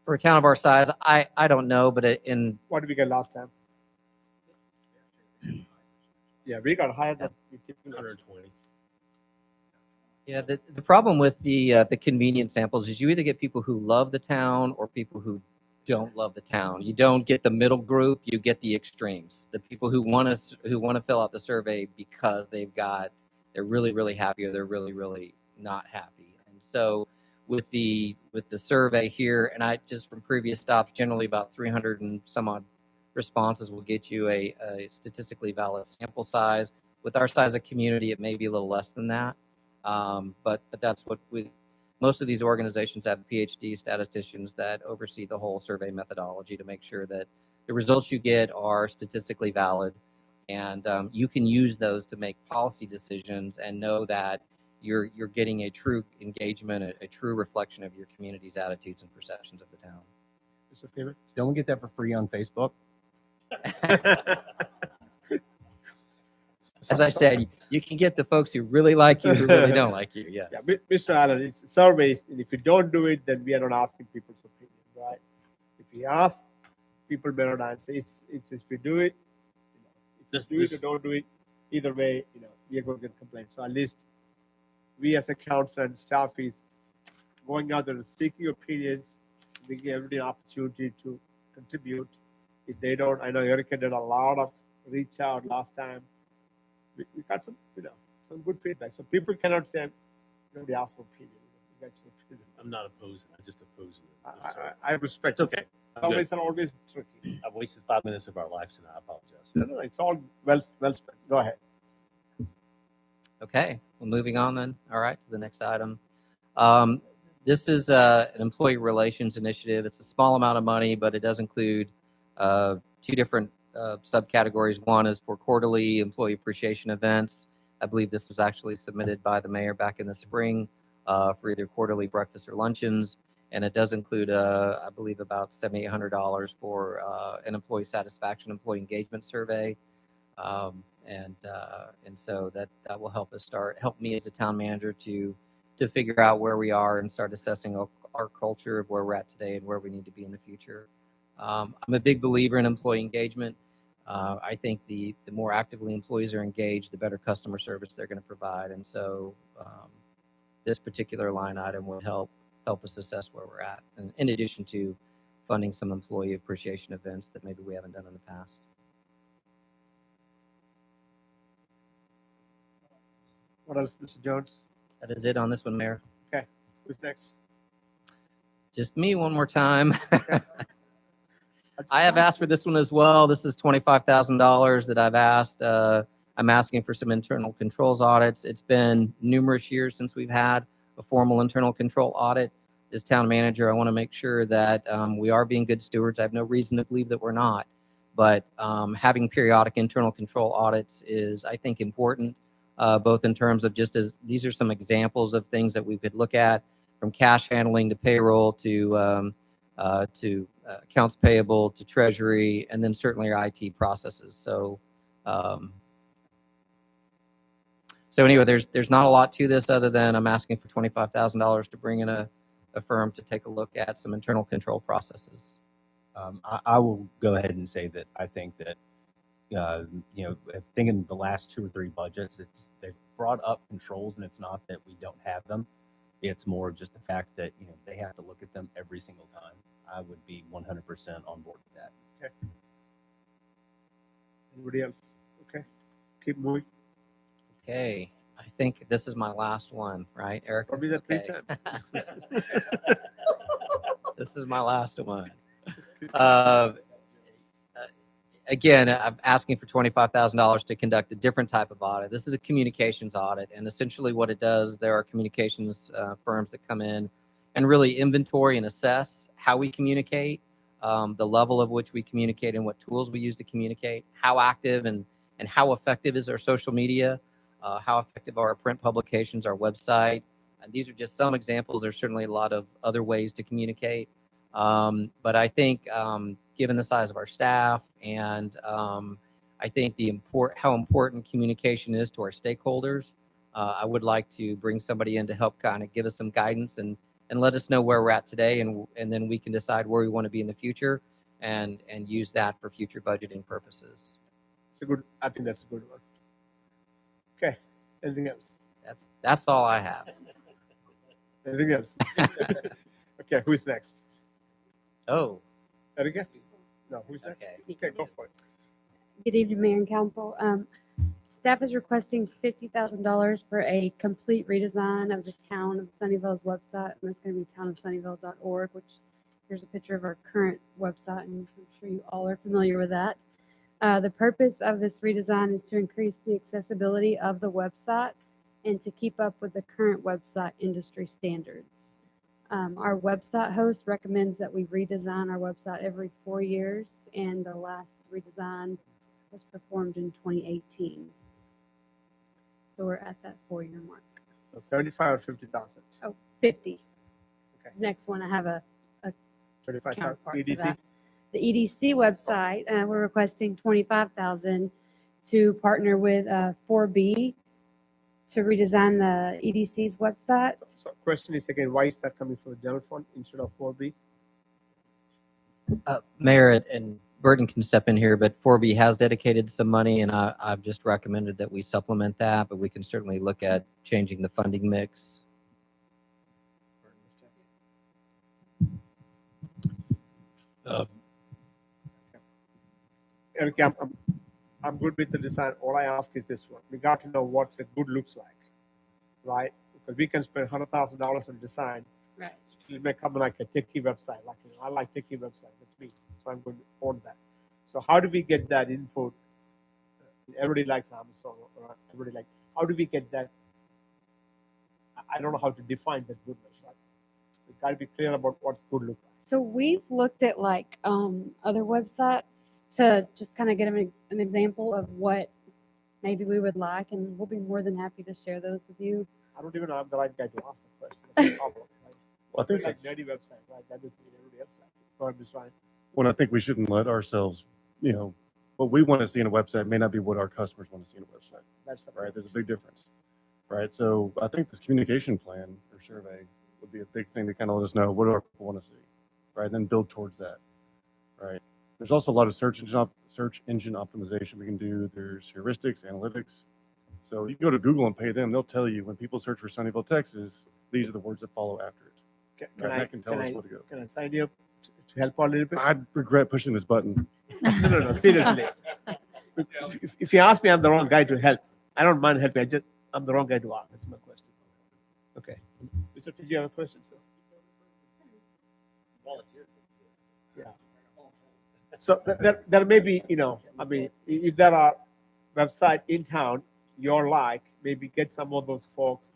[SPEAKER 2] For a town of our size, I don't know, but
[SPEAKER 1] What did we get last time? Yeah, we got higher than we typically.
[SPEAKER 4] 120.
[SPEAKER 2] yeah, the problem with the convenience samples is you either get people who love the town or people who don't love the town. You don't get the middle group, you get the extremes. The people who want to fill out the survey because they're really, really happy, or they're really, really not happy. And so with the survey here, and I just from previous stops, generally about 300 and some odd responses will get you a statistically valid sample size. With our size of community, it may be a little less than that. But that's what most of these organizations have PhD statisticians that oversee the whole survey methodology to make sure that the results you get are statistically valid, and you can use those to make policy decisions and know that you're getting a true engagement, a true reflection of your community's attitudes and perceptions of the town.
[SPEAKER 1] Mr. Freeman?
[SPEAKER 5] Don't we get that for free on Facebook?
[SPEAKER 2] As I said, you can get the folks who really like you, who really don't like you. Yes.
[SPEAKER 1] Yeah, Mr. Allen, it's surveys, and if you don't do it, then we are not asking people's opinion, right? If we ask, people may not answer. It's if we do it, if you do it or don't do it, either way, we are going to get complaints. So at least we as a council and staff is going out there and seeking opinions, giving everybody an opportunity to contribute. If they don't, I know Erica did a lot of reach out last time. We got some good feedback. So people cannot say, nobody asked for opinion. We got your opinion.
[SPEAKER 4] I'm not opposing. I just oppose the survey.
[SPEAKER 1] I respect
[SPEAKER 4] It's okay.
[SPEAKER 1] Surveys are always tricky.
[SPEAKER 4] I've wasted 5 minutes of our life tonight. I apologize.
[SPEAKER 1] No, it's all well spent. Go ahead.
[SPEAKER 2] Okay, well, moving on then. All right, to the next item. This is an employee relations initiative. It's a small amount of money, but it does include 2 different subcategories. One is for quarterly employee appreciation events. I believe this was actually submitted by the mayor back in the spring for either quarterly breakfast or luncheons. And it does include, I believe, about $7,800 for an employee satisfaction, employee engagement survey. And so that will help help me as a town manager to figure out where we are and start assessing our culture of where we're at today and where we need to be in the future. I'm a big believer in employee engagement. I think the more actively employees are engaged, the better customer service they're going to provide. And so this particular line item would help us assess where we're at, and in addition to funding some employee appreciation events that maybe we haven't done in the past.
[SPEAKER 1] What else, Mr. Jones?
[SPEAKER 2] That is it on this one, Mayor.
[SPEAKER 1] Who's next?
[SPEAKER 2] Just me one more time. I have asked for this one as well. This is $25,000 that I've asked. I'm asking for some internal controls audits. It's been numerous years since we've had a formal internal control audit. As town manager, I want to make sure that we are being good stewards. I have no reason to believe that we're not. But having periodic internal control audits is, I think, important, both in terms of just as these are some examples of things that we could look at, from cash handling to payroll to accounts payable to treasury, and then certainly our IT processes. So anyway, there's not a lot to this other than I'm asking for $25,000 to bring in a firm to take a look at some internal control processes.
[SPEAKER 5] I will go ahead and say that I think that, I think in the last 2 or 3 budgets, they've brought up controls, and it's not that we don't have them. It's more just the fact that, they have to look at them every single time. I would be 100% on board with that.
[SPEAKER 1] Okay. Anybody else? Okay. Keep moving.
[SPEAKER 2] Okay, I think this is my last one, right, Eric?
[SPEAKER 1] Probably that 3
[SPEAKER 2] Okay.
[SPEAKER 1] times.
[SPEAKER 2] This is my last one. Again, I'm asking for $25,000 to conduct a different type of audit. This is a communications audit, and essentially what it does, there are communications firms that come in and really inventory and assess how we communicate, the level of which we communicate and what tools we use to communicate, how active and how effective is our social media, how effective are our print publications, our website. And these are just some examples. There's certainly a lot of other ways to communicate. But I think given the size of our staff and I think how important communication is to our stakeholders, I would like to bring somebody in to help kind of give us some guidance and let us know where we're at today, and then we can decide where we want to be in the future and use that for future budgeting purposes.
[SPEAKER 1] I think that's a good one. Okay. Anything else?
[SPEAKER 2] That's all I have.
[SPEAKER 1] Anything else? Okay. Who's next?
[SPEAKER 2] Oh,
[SPEAKER 1] Erika? No. Who's next?
[SPEAKER 2] okay.
[SPEAKER 1] Okay. Go for it.
[SPEAKER 6] Good evening, Mayor and Council. Staff is requesting $50,000 for a complete redesign of the Town of Sunnyvale's website, and that's going to be townofsunnyvale.org, which here's a picture of our current website, and I'm sure you all are familiar with that. The purpose of this redesign is to increase the accessibility of the website and to keep up with the current website industry standards. Our website host recommends that we redesign our website every 4 years, and the last redesign was performed in 2018. So we're at that 4-year mark.
[SPEAKER 1] So 75 or 50,000?
[SPEAKER 6] Oh, 50.
[SPEAKER 1] Okay.
[SPEAKER 6] Next one, I have a
[SPEAKER 1] 25,000
[SPEAKER 6] counterpart for
[SPEAKER 1] EDC?
[SPEAKER 6] that. The EDC website, we're requesting 25,000 to partner with 4B to redesign the EDC's website.
[SPEAKER 1] So question is again, why is that coming from the general fund instead of 4B?
[SPEAKER 2] Mayor and Burton can step in here, but 4B has dedicated some money, and I've just recommended that we supplement that, but we can certainly look at changing the funding mix.
[SPEAKER 1] Erika, I'm good with the design. All I ask is this one. We got to know what the good looks like, right? Because we can spend $100,000 on design.
[SPEAKER 6] Right.
[SPEAKER 1] It may come like a techie website. Like, I like techie website. That's me. So I'm going to own that. So how do we get that input? Everybody likes Amazon, or everybody likes. How do we get that? I don't know how to define that goodness, right? We got to be clear about what's good look like.
[SPEAKER 6] So we've looked at like other websites to just kind of get an example of what maybe we would like, and we'll be more than happy to share those with you.
[SPEAKER 1] I don't even know I'm the right guy to ask the question. That's the problem, right?
[SPEAKER 7] Well, I think
[SPEAKER 1] Like
[SPEAKER 7] that's
[SPEAKER 1] nerdy website, right? That doesn't mean everybody else likes it. Or I'm just trying.
[SPEAKER 7] when I think we shouldn't let ourselves, what we want to see in a website may not be what our customers want to see in a website,
[SPEAKER 1] That's the
[SPEAKER 7] right? There's a big difference, right? So I think this communication plan or survey would be a big thing to kind of let us know what our people want to see, right? Then build towards that, right? There's also a lot of search engine optimization we can do. There's heuristics, analytics. So you go to Google and pay them; they'll tell you when people search for Sunnyvale, Texas, these are the words that follow after it.
[SPEAKER 1] Can
[SPEAKER 7] Right? That can tell us where to go.
[SPEAKER 1] Can I sign you up to help out a little bit?
[SPEAKER 7] I regret pushing this button.
[SPEAKER 1] No, seriously. If you ask me, I'm the wrong guy to help. I don't mind helping. I'm the wrong guy to ask. That's my question. Okay. Mr. Did you have a question, sir? Yeah. So there may be, if there are websites in town you're like, maybe get some of those folks.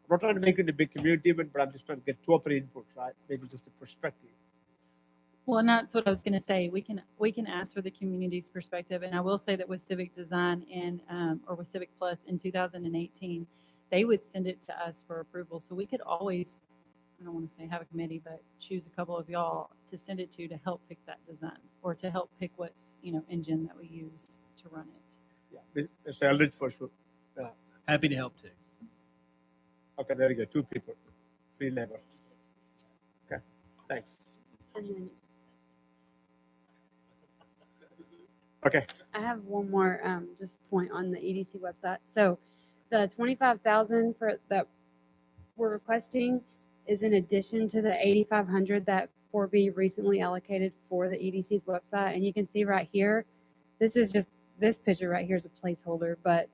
[SPEAKER 1] I'm not trying to make it a big community event, but I'm just trying to get two or three inputs, right? Maybe just a perspective.
[SPEAKER 8] Well, and that's what I was going to say. We can ask for the community's perspective, and I will say that with Civic Design or with Civic Plus in 2018, they would send it to us for approval. So we could always, I don't want to say have a committee, but choose a couple of y'all to send it to help pick that design or to help pick what's engine that we use to run it.
[SPEAKER 1] Yeah, Mr. Eldridge for sure.
[SPEAKER 9] Happy to help too.
[SPEAKER 1] Okay, there you go. Two people, free labor. Okay, thanks.
[SPEAKER 6] And then
[SPEAKER 1] Okay.
[SPEAKER 6] I have one more just point on the EDC website. So the 25,000 for that we're requesting is in addition to the 8,500 that 4B recently allocated for the EDC's website. And you can see right here, this picture right here is a placeholder, but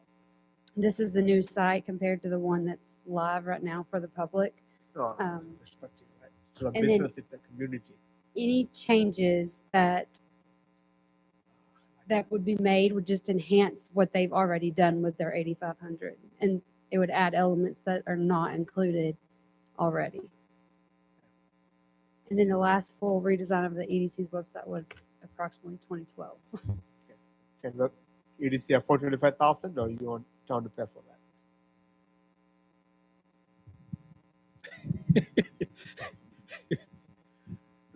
[SPEAKER 6] this is the new site compared to the one that's live right now for the public.
[SPEAKER 1] Perspective, right? So a
[SPEAKER 6] and then-
[SPEAKER 1] business, it's a community.
[SPEAKER 6] Any changes that would be made would just enhance what they've already done with their 8,500, and it would add elements that are not included already. And then the last full redesign of the EDC's website was approximately 2012.
[SPEAKER 1] Can the EDC afford 25,000, or you want town to pay for that?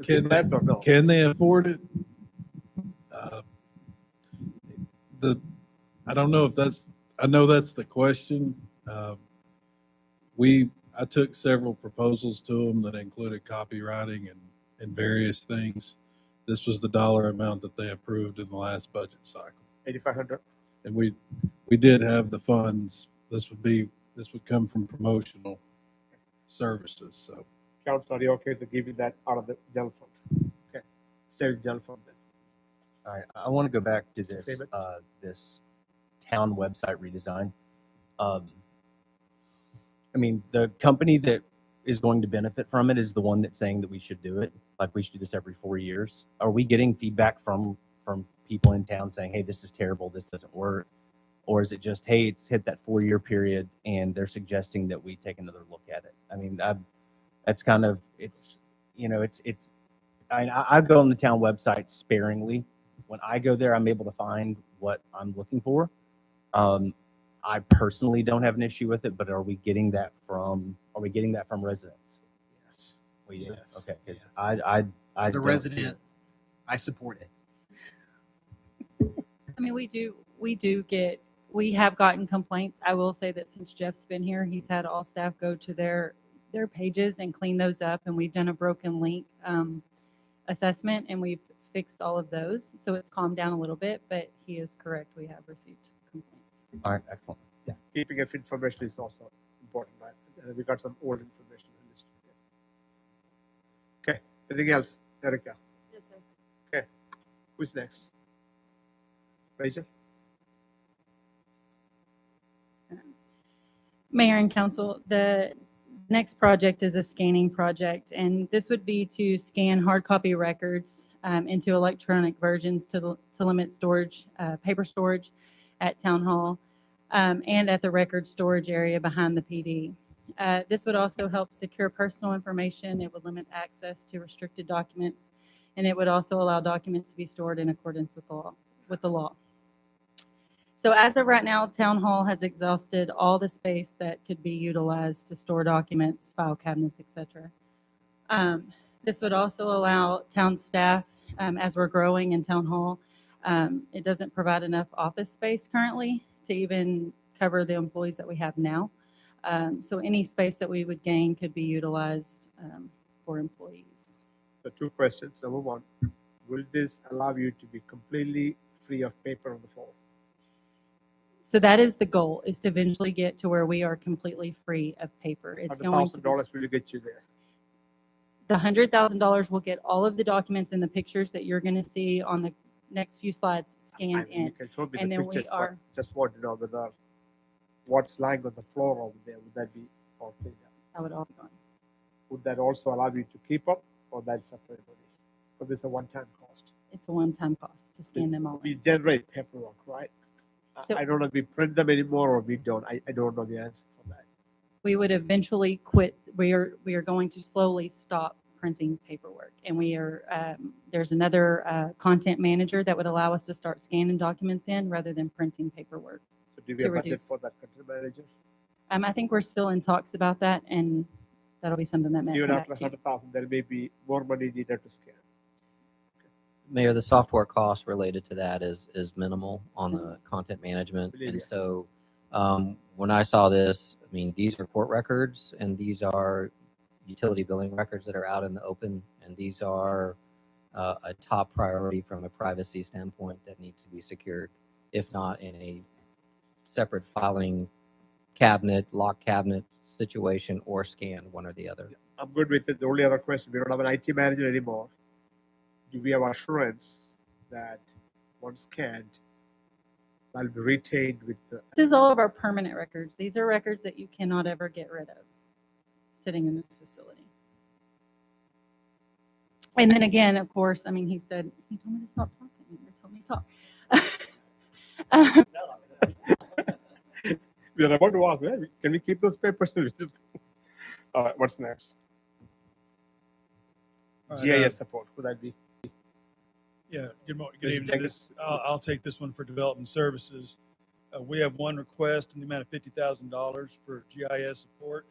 [SPEAKER 10] Can
[SPEAKER 1] Yes or no?
[SPEAKER 10] Can they afford it? I don't know if I know that's the question. I took several proposals to them that included copywriting and various things. This was the dollar amount that they approved in the last budget cycle.
[SPEAKER 1] 8,500.
[SPEAKER 10] And we did have the funds. This would come from promotional services. So
[SPEAKER 1] Council, are you okay to give you that out of the general fund? Okay, stay with general fund then.
[SPEAKER 5] All right, I want to go back to
[SPEAKER 1] Mr.
[SPEAKER 5] this
[SPEAKER 1] Freeman?
[SPEAKER 5] this town website redesign. I mean, the company that is going to benefit from it is the one that's saying that we should do it. Like we should do this every 4 years. Are we getting feedback from people in town saying, "Hey, this is terrible. This doesn't work," or is it just, "Hey, it's hit that 4-year period," and they're suggesting that we take another look at it? I mean, that's kind of I go on the town website sparingly. When I go there, I'm able to find what I'm looking for. I personally don't have an issue with it, but are we getting that from residents?
[SPEAKER 3] Yes.
[SPEAKER 5] We do.
[SPEAKER 3] Yes.
[SPEAKER 5] Okay, because
[SPEAKER 3] Yes.
[SPEAKER 5] I
[SPEAKER 3] As a
[SPEAKER 5] don't-
[SPEAKER 3] resident, I support it.
[SPEAKER 8] I mean, we have gotten complaints. I will say that since Jeff's been here, he's had all staff go to their pages and clean those up, and we've done a broken link assessment, and we've fixed all of those. So it's calmed down a little bit, but he is correct. We have received complaints.
[SPEAKER 5] All right, excellent.
[SPEAKER 1] Keeping of information is also important, right? We got some old information in this. Okay, anything else, Erica?
[SPEAKER 6] Yes, sir.
[SPEAKER 1] Who's next? Rachel?
[SPEAKER 8] Mayor and council, the next project is a scanning project, and this would be to scan hard copy records into electronic versions to limit storage, paper storage at Town Hall and at the record storage area behind the PD. This would also help secure personal information. It would limit access to restricted documents, and it would also allow documents to be stored in accordance with the law. So as of right now, Town Hall has exhausted all the space that could be utilized to store documents, file cabinets, etc. This would also allow town staff, as we're growing in town hall, it doesn't provide enough office space currently to even cover the employees that we have now. So any space that we would gain could be utilized for employees.
[SPEAKER 1] The two questions. Number one, will this allow you to be completely free of paper on the floor?
[SPEAKER 8] So that is the goal, is to eventually get to where we are completely free of paper. It's going to be,
[SPEAKER 1] $100,000 will get you there.
[SPEAKER 8] the $100,000 will get all of the documents and the pictures that you're going to see on the next few slides
[SPEAKER 1] I
[SPEAKER 8] scanned
[SPEAKER 1] mean, you
[SPEAKER 8] in.
[SPEAKER 1] can show me
[SPEAKER 8] And
[SPEAKER 1] the
[SPEAKER 8] then we
[SPEAKER 1] pictures, but
[SPEAKER 8] are-
[SPEAKER 1] just want to know whether what's lying on the floor over there, would that be all cleaned up?
[SPEAKER 8] That would all be gone.
[SPEAKER 1] Would that also allow you to keep up, or that's separate money? Or this is a one-time cost?
[SPEAKER 8] It's a one-time cost to scan them all.
[SPEAKER 1] We generate paperwork, right?
[SPEAKER 8] So-
[SPEAKER 1] I don't know if we print them anymore or we don't. I don't know the answer for that.
[SPEAKER 8] We would eventually quit. We are going to slowly stop printing paperwork. And we are, there's another content manager that would allow us to start scanning documents in rather than printing paperwork.
[SPEAKER 1] So do we
[SPEAKER 8] To
[SPEAKER 1] have budget
[SPEAKER 8] reduce.
[SPEAKER 1] for that content manager?
[SPEAKER 8] I think we're still in talks about that, and that'll be something that may
[SPEAKER 1] Even
[SPEAKER 8] come
[SPEAKER 1] after
[SPEAKER 8] back to you.
[SPEAKER 1] 100,000, there may be more money needed to scan.
[SPEAKER 2] Mayor, the software cost related to that is minimal on the content management.
[SPEAKER 1] Believe
[SPEAKER 2] And
[SPEAKER 1] you.
[SPEAKER 2] so when I saw this, I mean, these are court records and these are utility billing records that are out in the open. And these are a top priority from a privacy standpoint that need to be secured, if not in a separate filing cabinet, lock cabinet situation, or scanned, one or the other.
[SPEAKER 1] I'm good with it. The only other question, we don't have an IT manager anymore. Do we have assurance that once scanned, that'll be retained with the,
[SPEAKER 8] This is all of our permanent records. These are records that you cannot ever get rid of sitting in this facility. And then again, of course, I mean, he said, he told me to stop talking. He told me to talk.
[SPEAKER 1] we are about to ask, hey, can we keep those papers? All right, what's next?
[SPEAKER 11] All right,
[SPEAKER 1] GIS support, would that be?
[SPEAKER 11] Yeah, good
[SPEAKER 1] Mr.
[SPEAKER 11] evening.
[SPEAKER 1] Jenkins?
[SPEAKER 11] I'll take this one for development services. We have one request in the amount of $50,000 for GIS support.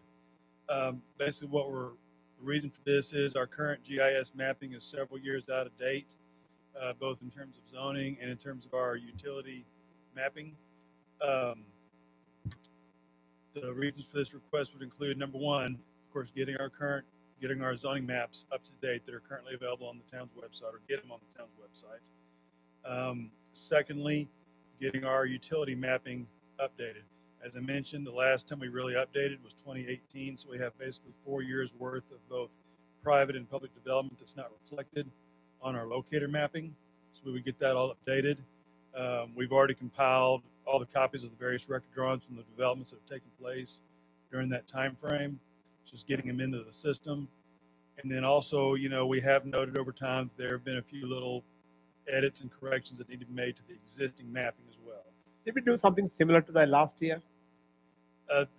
[SPEAKER 11] Basically, the reason for this is our current GIS mapping is several years out of date, both in terms of zoning and in terms of our utility mapping. The reasons for this request would include, number one, of course, getting our zoning maps up to date that are currently available on the town's website, or get them on the town's website. Secondly, getting our utility mapping updated. As I mentioned, the last time we really updated was 2018, so we have basically 4 years worth of both private and public development that's not reflected on our locator mapping. So we would get that all updated. We've already compiled all the copies of the various record drawings from the developments that have taken place during that time frame, just getting them into the system. And then also, we have noted over time there have been a few little edits and corrections that need to be made to the existing mapping as well.
[SPEAKER 1] Did we do something similar to that last year?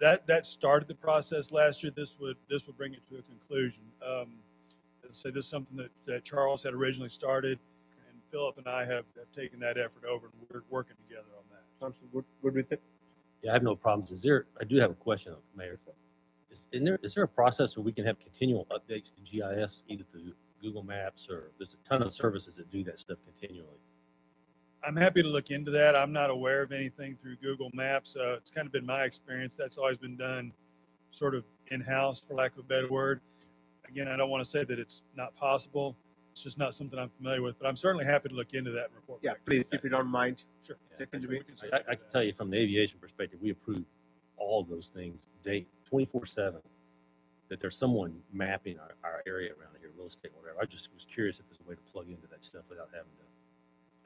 [SPEAKER 11] That started the process last year. This would bring it to a conclusion. As I say, this is something that Charles had originally started, and Philip and I have taken that effort over, and we're working together on that.
[SPEAKER 1] Council, good with it?
[SPEAKER 4] Yeah, I have no problems. I do have a question, Mayor. Is there a process where we can have continual updates to GIS, either through Google Maps, or there's a ton of services that do that stuff continually?
[SPEAKER 11] I'm happy to look into that. I'm not aware of anything through Google Maps. It's kind of been my experience. That's always been done sort of in-house, for lack of a better word. Again, I don't want to say that it's not possible. It's just not something I'm familiar with, but I'm certainly happy to look into that and report
[SPEAKER 1] Yeah,
[SPEAKER 11] back.
[SPEAKER 1] please, if you don't mind.
[SPEAKER 11] Sure.
[SPEAKER 1] Second
[SPEAKER 11] Sure,
[SPEAKER 1] week.
[SPEAKER 11] we can certainly
[SPEAKER 4] I
[SPEAKER 11] do
[SPEAKER 4] can
[SPEAKER 11] that.
[SPEAKER 4] tell you from the aviation perspective, we approve all of those things 24/7, that there's someone mapping our area around here, real estate, whatever. I just was curious if there's a way to plug into that stuff without having to.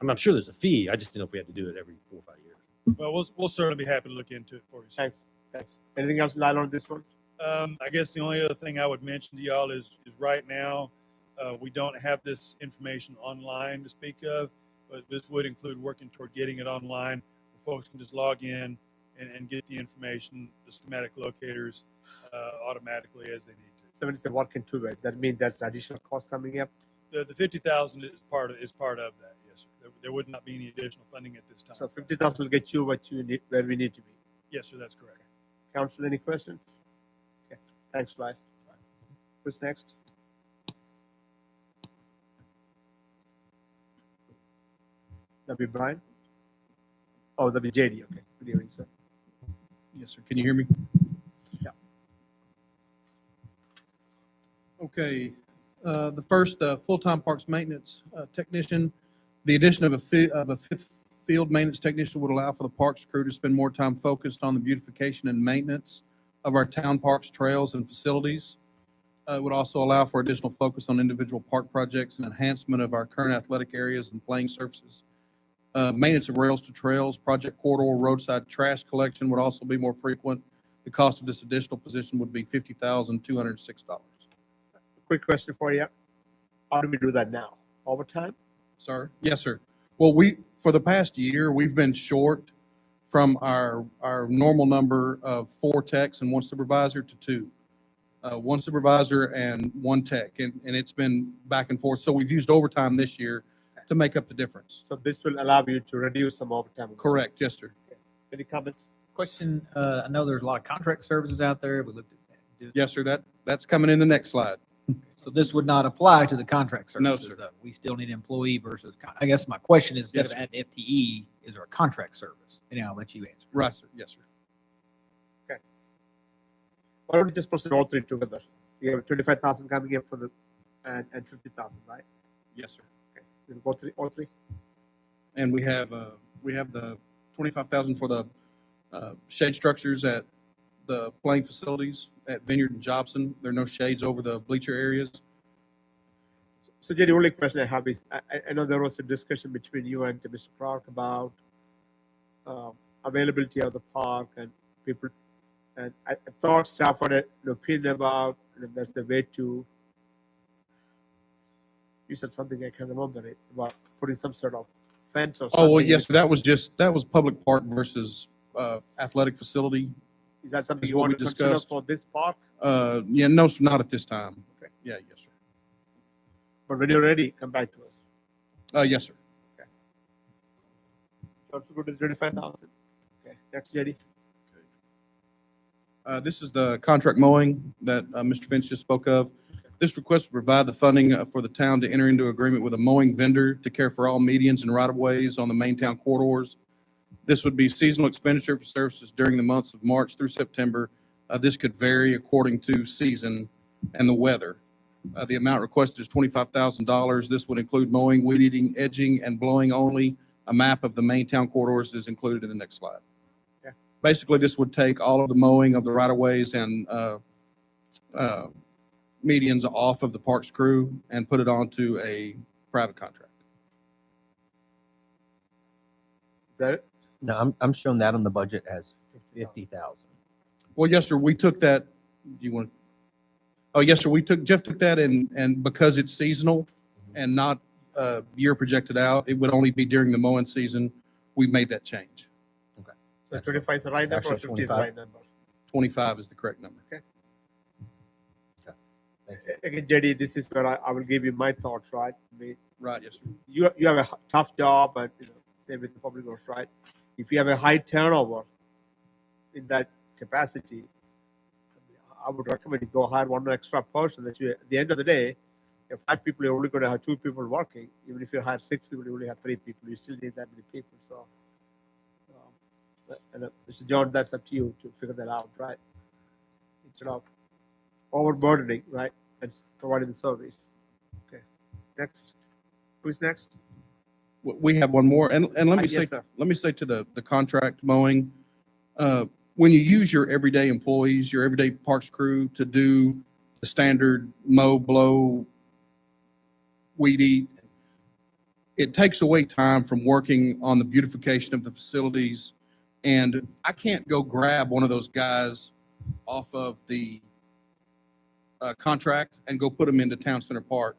[SPEAKER 4] I'm sure there's a fee. I just didn't know if we had to do it every 4 or 5 years.
[SPEAKER 11] Well, we'll certainly be happy to look into it for you. sir.
[SPEAKER 1] Thanks. Anything else, Lyle, on this one?
[SPEAKER 11] I guess the only other thing I would mention to y'all is right now, we don't have this information online to speak of, but this would include working toward getting it online, where folks can just log in and get the information, the schematic locators, automatically as they need to.
[SPEAKER 1] So when it's a working two ways, that means that's additional cost coming up?
[SPEAKER 11] The 50,000 is part of that. Yes, sir. There would not be any additional funding at this time.
[SPEAKER 1] So 50,000 will get you what you need, where we need to be.
[SPEAKER 11] Yes, sir, that's correct.
[SPEAKER 1] Council, any questions? Okay, thanks, Lyle. Who's next? That'd be Brian? Oh, that'd be JD, okay. Good evening, sir.
[SPEAKER 12] Yes, sir. Can you hear me?
[SPEAKER 1] Yeah.
[SPEAKER 12] Okay. The first full-time parks maintenance technician, the addition of a fifth field maintenance technician would allow for the parks crew to spend more time focused on the beautification and maintenance of our town parks, trails, and facilities. It would also allow for additional focus on individual park projects and enhancement of our current athletic areas and playing surfaces. Maintenance of rails to trails, project corridor, roadside trash collection would also be more frequent. The cost of this additional position would be $50,206.
[SPEAKER 1] Quick question for you. How do we do that now? Overtime?
[SPEAKER 12] Sir? Yes, sir. Well, for the past year, we've been short from our normal number of 4 techs and 1 supervisor to 2. 1 supervisor and 1 tech, and it's been back and forth. So we've used overtime this year to make up the difference.
[SPEAKER 1] So this will allow you to reduce some overtime.
[SPEAKER 12] Correct. Yes, sir.
[SPEAKER 1] Any comments?
[SPEAKER 9] Question, I know there's a lot of contract services out there. We looked at that.
[SPEAKER 12] Yes, sir. That's coming in the next slide.
[SPEAKER 9] So this would not apply to the contract
[SPEAKER 12] No,
[SPEAKER 9] services.
[SPEAKER 12] sir.
[SPEAKER 9] though. We still need employee versus, I guess my question is,
[SPEAKER 12] Yes,
[SPEAKER 9] instead of adding FTE, is there a contract service? And I'll let you answer.
[SPEAKER 12] Right, sir. Yes, sir.
[SPEAKER 1] Why don't we just proceed all 3 together? You have 25,000 coming in for the, and 50,000, right?
[SPEAKER 12] Yes, sir.
[SPEAKER 1] Okay. We'll go all 3?
[SPEAKER 12] And we have the 25,000 for the shade structures at the playing facilities at Vineyard and Jobson. There are no shades over the bleacher areas.
[SPEAKER 1] So, Jay, the only question I have is, I know there was a discussion between you and Mr. Clark about availability of the park and people, and I thought staff had an opinion about, and that's the way to, you said something, I can't remember it, about putting some sort of fence or something.
[SPEAKER 12] Oh, well, yes, that was public park versus athletic facility.
[SPEAKER 1] Is that something
[SPEAKER 12] is
[SPEAKER 1] you
[SPEAKER 12] what
[SPEAKER 1] want
[SPEAKER 12] we
[SPEAKER 1] to consider
[SPEAKER 12] discussed.
[SPEAKER 1] for this park?
[SPEAKER 12] Yeah, no, sir, not at this time.
[SPEAKER 1] Okay.
[SPEAKER 12] Yeah, yes, sir.
[SPEAKER 1] But when you're ready, come back to us.
[SPEAKER 12] Yes, sir.
[SPEAKER 1] Also go to 35,000. Okay, next, JD.
[SPEAKER 12] This is the contract mowing that Mr. Finch just spoke of. This request will provide the funding for the town to enter into agreement with a mowing vendor to care for all medians and right-of-ways on the main town corridors. This would be seasonal expenditure for services during the months of March through September. This could vary according to season and the weather. The amount requested is $25,000. This would include mowing, weed eating, edging, and blowing only. A map of the main town corridors is included in the next slide. Basically, this would take all of the mowing of the right-of-ways and medians off of the parks crew and put it onto a private contract.
[SPEAKER 1] Is that it?
[SPEAKER 2] No, I'm showing that on the budget as 50,000.
[SPEAKER 12] Well, yes, sir, we took that, yes, sir, Jeff took that and because it's seasonal and not year projected out, it would only be during the mowing season, we made that change.
[SPEAKER 1] So 25 is the right number or
[SPEAKER 2] Actually,
[SPEAKER 1] 50 is the
[SPEAKER 2] 25.
[SPEAKER 1] right number?
[SPEAKER 12] 25 is the correct number.
[SPEAKER 1] Again, JD, this is where I will give you my thoughts, right? I mean,
[SPEAKER 12] Right, yes, sir.
[SPEAKER 1] you have a tough job, and same with the public works, right? If you have a high turnover in that capacity, I would recommend you go hire 1 extra person. That you, at the end of the day, if 5 people, you're only going to have 2 people working. Even if you hire 6 people, you only have 3 people. You still need that many people. So, and Mr. John, that's up to you to figure that out, right? Instead of overburdening, right, and providing the service. Okay, next. Who's next?
[SPEAKER 12] We have one more, and let me
[SPEAKER 1] Yes,
[SPEAKER 12] say,
[SPEAKER 1] sir.
[SPEAKER 12] let me say to the contract mowing, when you use your everyday employees, your everyday parks crew to do the standard mow, blow, weed eat, it takes away time from working on the beautification of the facilities. And I can't go grab one of those guys off of the contract and go put them into Town Center Park.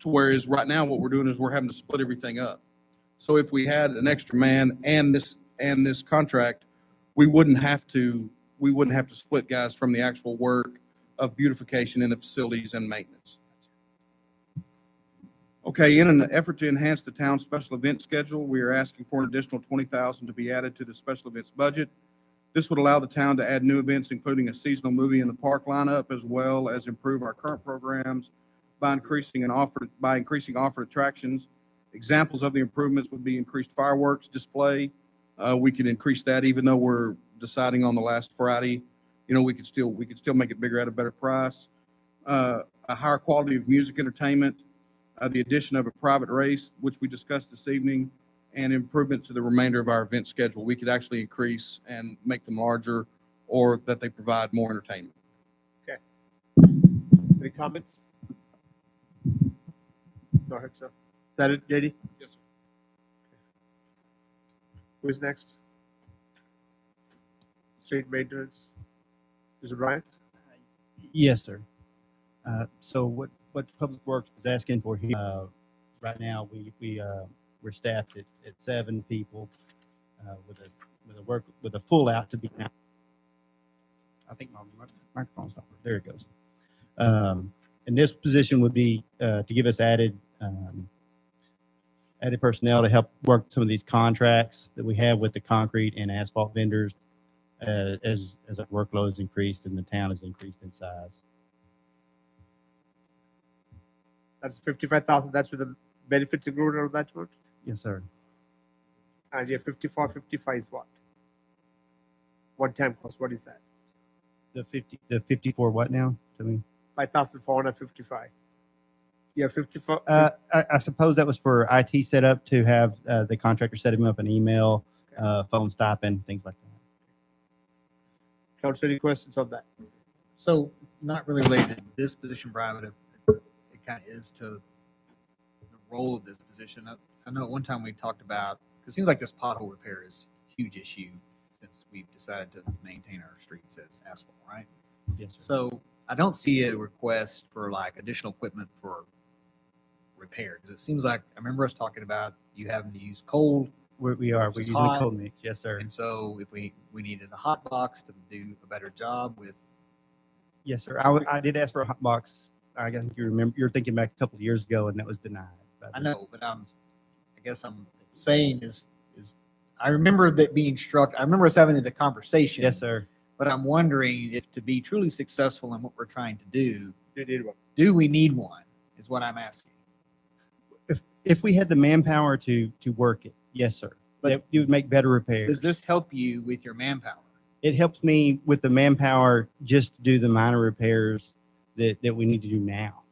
[SPEAKER 12] To whereas right now what we're doing is we're having to split everything up. So if we had an extra man and this contract, we wouldn't have to split guys from the actual work of beautification in the facilities and maintenance. Okay, in an effort to enhance the town's special event schedule, we are asking for an additional $20,000 to be added to the special events budget. This would allow the town to add new events, including a seasonal movie in the park lineup, as well as improve our current programs by increasing offered attractions Examples of the improvements would be increased fireworks display. We could increase that even though we're deciding on the last Friday. You know, we could still make it bigger at a better price. A higher quality of music entertainment, the addition of a private race, which we discussed this evening, and improvements to the remainder of our event schedule. We could actually increase and make them larger, or that they provide more entertainment.
[SPEAKER 1] Any comments? Go ahead, sir. Is that it, JD?
[SPEAKER 12] Yes, sir.
[SPEAKER 1] Who is next? Street maintenance. Is it Brian?
[SPEAKER 13] Yes, sir. So what Public Works is asking for here, right now, we're staffed at 7 people, with a full out to be now. I think my microphone's not, there it goes. And this position would be, to give us added personnel to help work some of these contracts that we have with the concrete and asphalt vendors, as our workload has increased and the town has increased in size.
[SPEAKER 1] That's 55,000. That's with the benefits included on that one.
[SPEAKER 13] Yes, sir.
[SPEAKER 1] And yeah, 55 is what? One-time cost. What is that?
[SPEAKER 13] The 54 what now? To me,
[SPEAKER 1] 5,455. Yeah, 54.
[SPEAKER 13] I suppose that was for IT setup to have the contractor set him up an email, phone stipend, things like that.
[SPEAKER 1] Council, any questions on that?
[SPEAKER 9] So not really related to this position, Brian, but it kind of is to the role of this position. I know at one time we talked about, because it seems like this pothole repair is a huge issue since we've decided to maintain our streets as asphalt, right?
[SPEAKER 13] Yes, sir.
[SPEAKER 9] So I don't see a request for like additional equipment for repair, because it seems like, I remember us talking about you having to use cold.
[SPEAKER 13] We're using a cold mix. Yes, sir.
[SPEAKER 9] And so if we needed a hot box to do a better job with.
[SPEAKER 13] Yes, sir. I did ask for a hot box. I think you remember, you're thinking back a couple of years ago, and that was denied.
[SPEAKER 9] I know, but I guess I'm saying is I remember that being struck. I remember us having the conversation.
[SPEAKER 13] Yes, sir.
[SPEAKER 9] But I'm wondering if to be truly successful in what we're trying to do,
[SPEAKER 1] Do
[SPEAKER 9] we need one? Is what I'm asking.
[SPEAKER 13] If we had the manpower to work it, yes, sir. But you would make better repairs.
[SPEAKER 9] Does this help you with your manpower?
[SPEAKER 13] It helps me with the manpower just to do the minor repairs that we need to do now.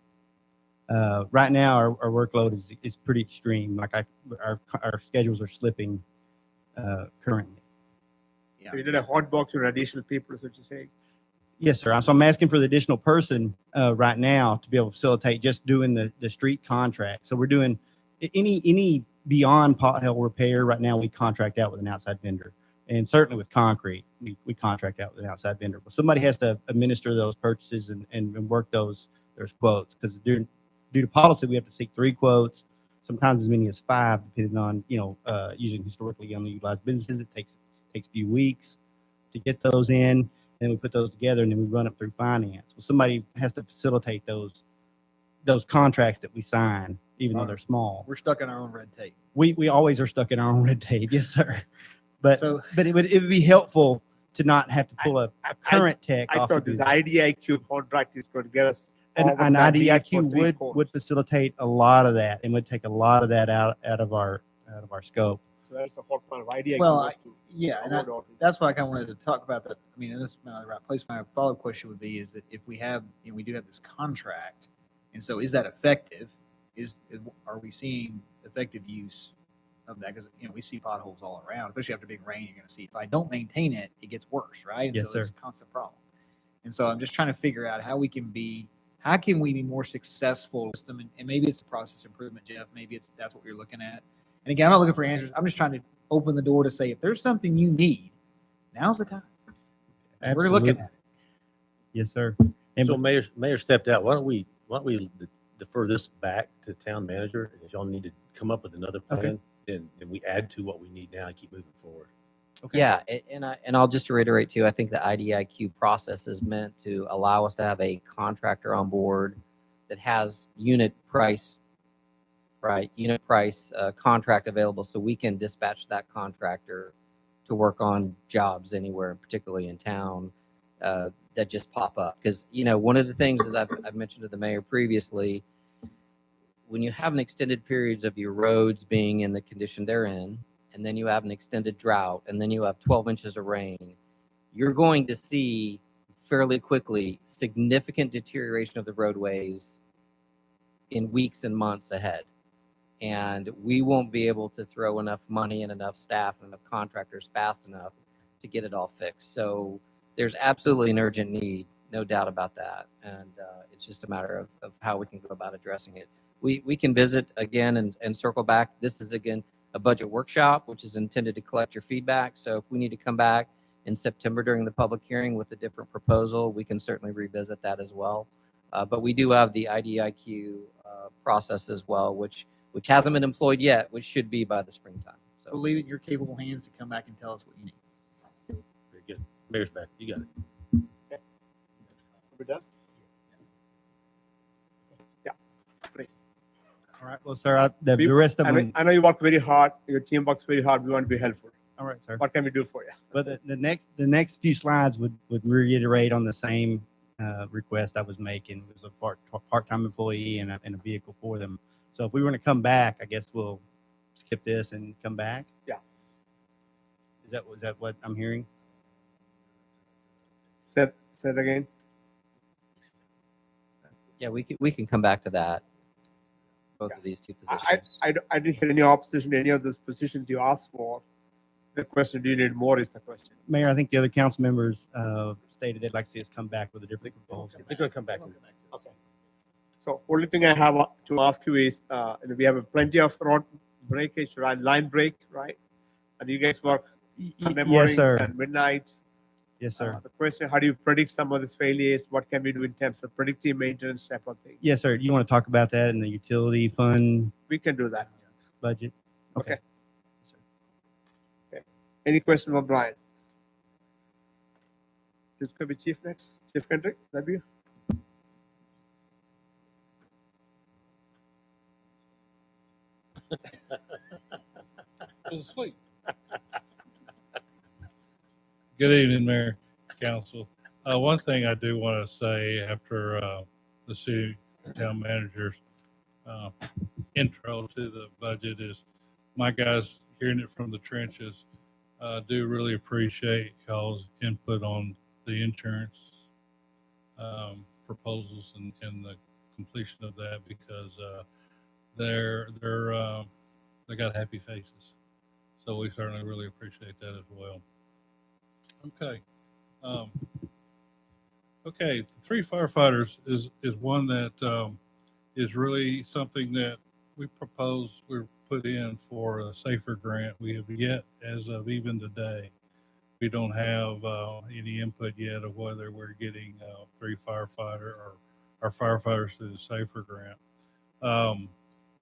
[SPEAKER 13] Right now, our workload is pretty extreme. Like our schedules are slipping currently.
[SPEAKER 1] So you did a hot box with additional people, is what you're saying?
[SPEAKER 13] Yes, sir. So I'm asking for the additional person right now to be able to facilitate just doing the street contract. So we're doing any beyond pothole repair right now. We contract out with an outside vendor, and certainly with concrete, we contract out with an outside vendor. But somebody has to administer those purchases and work those quotes, because due to policy, we have to seek 3 quotes, sometimes as many as 5, depending on using historically underutilized businesses. It takes a few weeks to get those in. Then we put those together, and then we run them through finance. Well, somebody has to facilitate those contracts that we sign, even though they're small.
[SPEAKER 9] We're stuck in our own red tape.
[SPEAKER 13] We always are stuck in our own red tape, yes, sir. But
[SPEAKER 9] So-
[SPEAKER 13] it would be helpful to not have to pull a current tech
[SPEAKER 1] I
[SPEAKER 13] off.
[SPEAKER 1] thought this IDIQ contract is going to get us.
[SPEAKER 13] An
[SPEAKER 1] all of that need for
[SPEAKER 13] IDIQ
[SPEAKER 1] 3 quotes.
[SPEAKER 13] would facilitate a lot of that, and would take a lot of that out of our scope.
[SPEAKER 1] So that's the whole point of IDIQ.
[SPEAKER 9] Well,
[SPEAKER 1] was to
[SPEAKER 9] and
[SPEAKER 1] avoid all this.
[SPEAKER 9] that's why I kind of wanted to talk about that. I mean, and this is not the right place. My follow-up question would be: is that if we have, we do have this contract, and so is that effective? Are we seeing effective use of that? Because we see potholes all around, especially after big rain. You're going to see if I don't maintain it, it gets worse, right? And
[SPEAKER 13] Yes,
[SPEAKER 9] so it's
[SPEAKER 13] sir.
[SPEAKER 9] a constant problem. And so I'm just trying to figure out how can we be more successful? And maybe it's a process improvement, Jeff. Maybe that's what you're looking at. And again, I'm not looking for answers. I'm just trying to open the door to say, if there's something you need, now's the time. And we're looking at it.
[SPEAKER 13] Yes, sir.
[SPEAKER 4] So mayor stepped out. Why don't we defer this back to town manager? And if y'all need to come up with another plan, then we add to what we need now and keep moving forward.
[SPEAKER 2] Okay. Yeah, and I'll just reiterate too. I think the IDIQ process is meant to allow us to have a contractor on board that has unit price contract available, so we can dispatch that contractor to work on jobs anywhere, particularly in town, that just pop up. Because one of the things, as I've mentioned to the mayor previously, when you have an extended periods of your roads being in the condition they're in, and then you have an extended drought, and then you have 12 inches of rain, you're going to see fairly quickly significant deterioration of the roadways in weeks and months ahead. And we won't be able to throw enough money and enough staff and enough contractors fast enough to get it all fixed. So there's absolutely an urgent need, no doubt about that. And it's just a matter of how we can go about addressing it. We can visit again and circle back. This is, again, a budget workshop, which is intended to collect your feedback. So if we need to come back in September during the public hearing with a different proposal, we can certainly revisit that as well. But we do have the IDIQ process as well, which hasn't been employed yet, which should be by the springtime. So
[SPEAKER 9] We'll leave it in your capable hands to come back and tell us what you need.
[SPEAKER 4] Very good. Mayor's back. You got it.
[SPEAKER 1] We done? Yeah, please.
[SPEAKER 13] All right, well, sir, the rest of them.
[SPEAKER 1] I know you work very hard. Your team works very hard. We want to be helpful.
[SPEAKER 13] All right, sir.
[SPEAKER 1] What can we do for you?
[SPEAKER 13] But the next few slides would reiterate on the same request I was making. It was a part-time employee and a vehicle for them. So if we were to come back, I guess we'll skip this and come back.
[SPEAKER 1] Yeah.
[SPEAKER 13] Is that what I'm hearing?
[SPEAKER 1] Say it again.
[SPEAKER 2] yeah, we can come back to that. Both of these two positions.
[SPEAKER 1] I didn't hear any opposition to any of those positions you asked for. The question, do you need more, is the question.
[SPEAKER 13] Mayor, I think the other council members stated they'd like to see us come back with a different proposal.
[SPEAKER 4] They're going to come back.
[SPEAKER 1] Okay. So only thing I have to ask you is, we have plenty of road breakage, right? Line break, right? And you guys work Sunday mornings and midnights.
[SPEAKER 13] Yes, sir.
[SPEAKER 1] The question, how do you predict some of these failures? What can we do in terms of predictive maintenance type of things?
[SPEAKER 13] Yes, sir. You want to talk about that in the utility fund
[SPEAKER 1] We can do that.
[SPEAKER 13] budget?
[SPEAKER 1] Okay. Okay. Any question for Brian? This could be Chief next. Chief Kendrick, that be you?
[SPEAKER 10] Was asleep. Good evening, Mayor, Council. One thing I do want to say after the city town manager's intro to the budget is, my guys, hearing it from the trenches, do really appreciate y'all's input on the insurance proposals and the completion of that, because they got happy faces. So we certainly really appreciate that as well. Okay. Okay, the 3 firefighters is one that is really something that we put in for a safer grant. We have yet, as of even today, we don't have any input yet of whether we're getting 3 firefighter or our firefighters through the safer grant.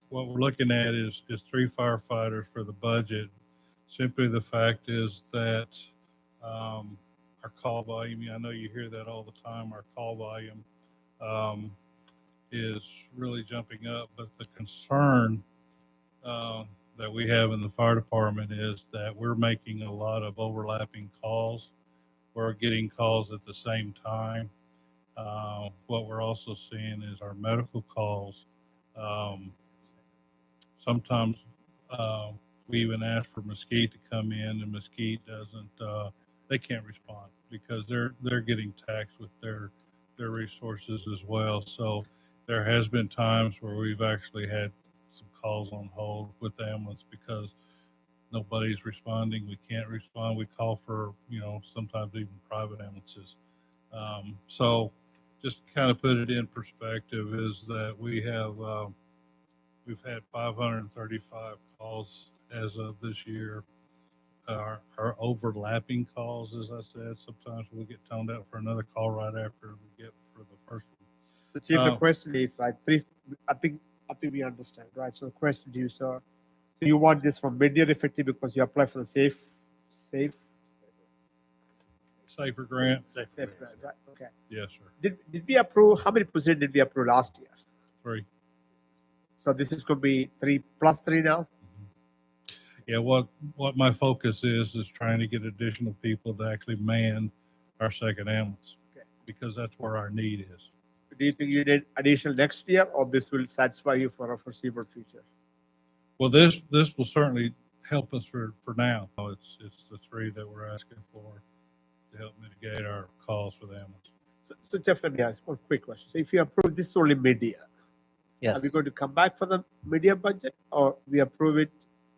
[SPEAKER 10] What we're looking at is 3 firefighters for the budget. Simply the fact is that our call volume, I know you hear that all the time, our call volume is really jumping up, but the concern that we have in the fire department is that we're making a lot of overlapping calls. We're getting calls at the same time. What we're also seeing is our medical calls. Sometimes we even ask for Mesquite to come in, and Mesquite doesn't. They can't respond because they're getting taxed with their resources as well. So there has been times where we've actually had some calls on hold with the ambulance because nobody's responding. We can't respond. We call for, sometimes even private ambulances. So just to kind of put it in perspective is that we've had 535 calls as of this year. Our overlapping calls, as I said, sometimes we get toned out for another call right after we get for the first one.
[SPEAKER 1] So Chief, the question is, right, I think we understand, right? So the question to you, sir, so you want this from mid-year effective because you apply for the safer
[SPEAKER 10] grant.
[SPEAKER 1] Safe grant, right? Okay.
[SPEAKER 10] Yes, sir.
[SPEAKER 1] Did we approve, how many positions did we approve last year?
[SPEAKER 10] 3.
[SPEAKER 1] So this is going to be 3 plus 3 now?
[SPEAKER 10] Yeah, what my focus is trying to get additional people to actually man our second ambulance,
[SPEAKER 1] Okay.
[SPEAKER 10] because that's where our need is.
[SPEAKER 1] do you think you need additional next year, or this will satisfy you for a foreseeable future?
[SPEAKER 10] Well, this will certainly help us for now. It's the three that we're asking for to help mitigate our calls for the ambulance.
[SPEAKER 1] So Jeff, let me ask one quick question. So if you approve this only mid-year,
[SPEAKER 2] Yes.
[SPEAKER 1] are we going to come back for the mid-year budget, or we approve it?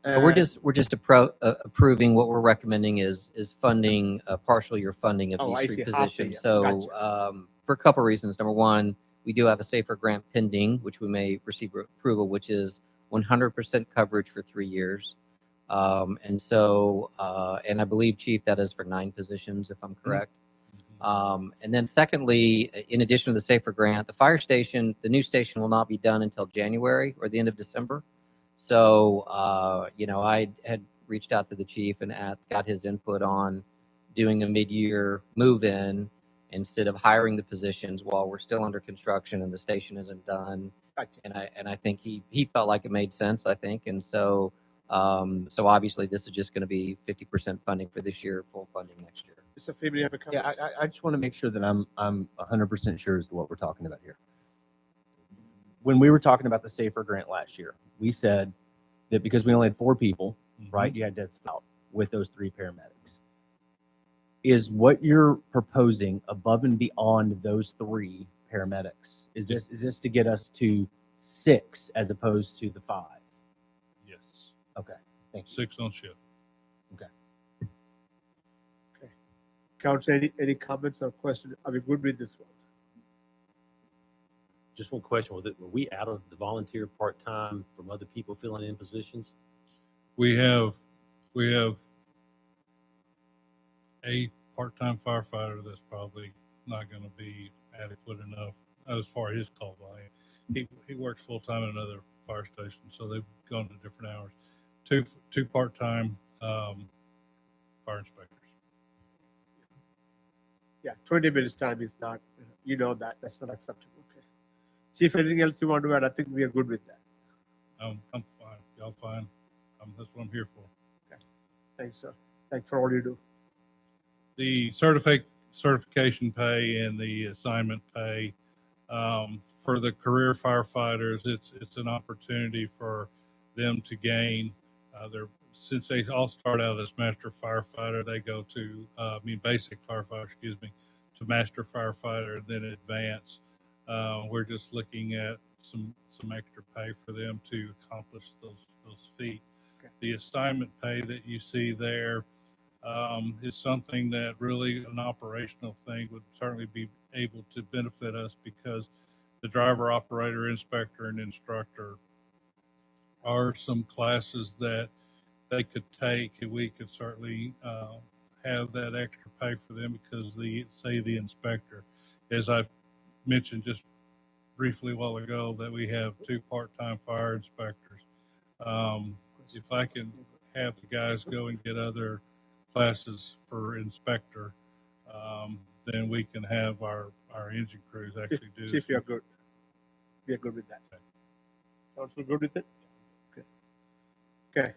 [SPEAKER 2] But we're just approving what we're recommending is funding, partial year funding of
[SPEAKER 1] Oh,
[SPEAKER 2] these
[SPEAKER 1] I
[SPEAKER 2] three
[SPEAKER 1] see, half the year.
[SPEAKER 2] positions. So
[SPEAKER 1] Gotcha.
[SPEAKER 2] for a couple of reasons. Number one, we do have a safer grant pending, which we may receive approval, which is 100% coverage for 3 years. And so, and I believe, Chief, that is for 9 positions, if I'm correct. And then secondly, in addition to the safer grant, the fire station, the new station will not be done until January or the end of December. So, you know, I had reached out to the chief and got his input on doing a mid-year move-in instead of hiring the positions while we're still under construction and the station isn't done.
[SPEAKER 1] Gotcha.
[SPEAKER 2] And I think he felt like it made sense, I think. And so, so obviously this is just going to be 50% funding for this year, full funding next year.
[SPEAKER 1] Mr. Faber, you have a comment?
[SPEAKER 5] Yeah, I just want to make sure that I'm 100% sure as to what we're talking about here. When we were talking about the safer grant last year, we said that because we only had 4 people, right, you had to fill out with those 3 paramedics. Is what you're proposing above and beyond those 3 paramedics? Is this to get us to 6 as opposed to the 5?
[SPEAKER 10] Yes.
[SPEAKER 5] Okay, thank you.
[SPEAKER 10] 6 on shift.
[SPEAKER 1] Council, any comments or questions? Are we good with this one?
[SPEAKER 4] Just one question, were we out of the volunteer part-time from other people filling in positions?
[SPEAKER 10] We have a part-time firefighter that's probably not going to be adequate enough as far as his call volume. He works full-time at another fire station, so they've gone to different hours. Two part-time fire inspectors.
[SPEAKER 1] Yeah, 20 minutes time is not, you know that, that's not acceptable. Okay. Chief, anything else you want to add? I think we are good with that.
[SPEAKER 10] I'm fine. Y'all fine. That's what I'm here for.
[SPEAKER 1] Okay. Thanks, sir. Thanks for all you do.
[SPEAKER 10] The certification pay and the assignment pay for the career firefighters, it's an opportunity for them to gain since they all start out as master firefighter, they go to basic firefighter, to master firefighter and then advance. We're just looking at some extra pay for them to accomplish those feats. Okay. The assignment pay that you see there is something that really an operational thing would certainly be able to benefit us because the driver, operator, inspector, and instructor are some classes that they could take, and we could certainly have that extra pay for them because the inspector, as I mentioned just briefly a while ago, that we have 2 part-time fire inspectors. If I can have the guys go and get other classes for inspector, then we can have our engine crews actually do.
[SPEAKER 1] Chief, you're good. We are good with that. Also good with it? Okay. Okay.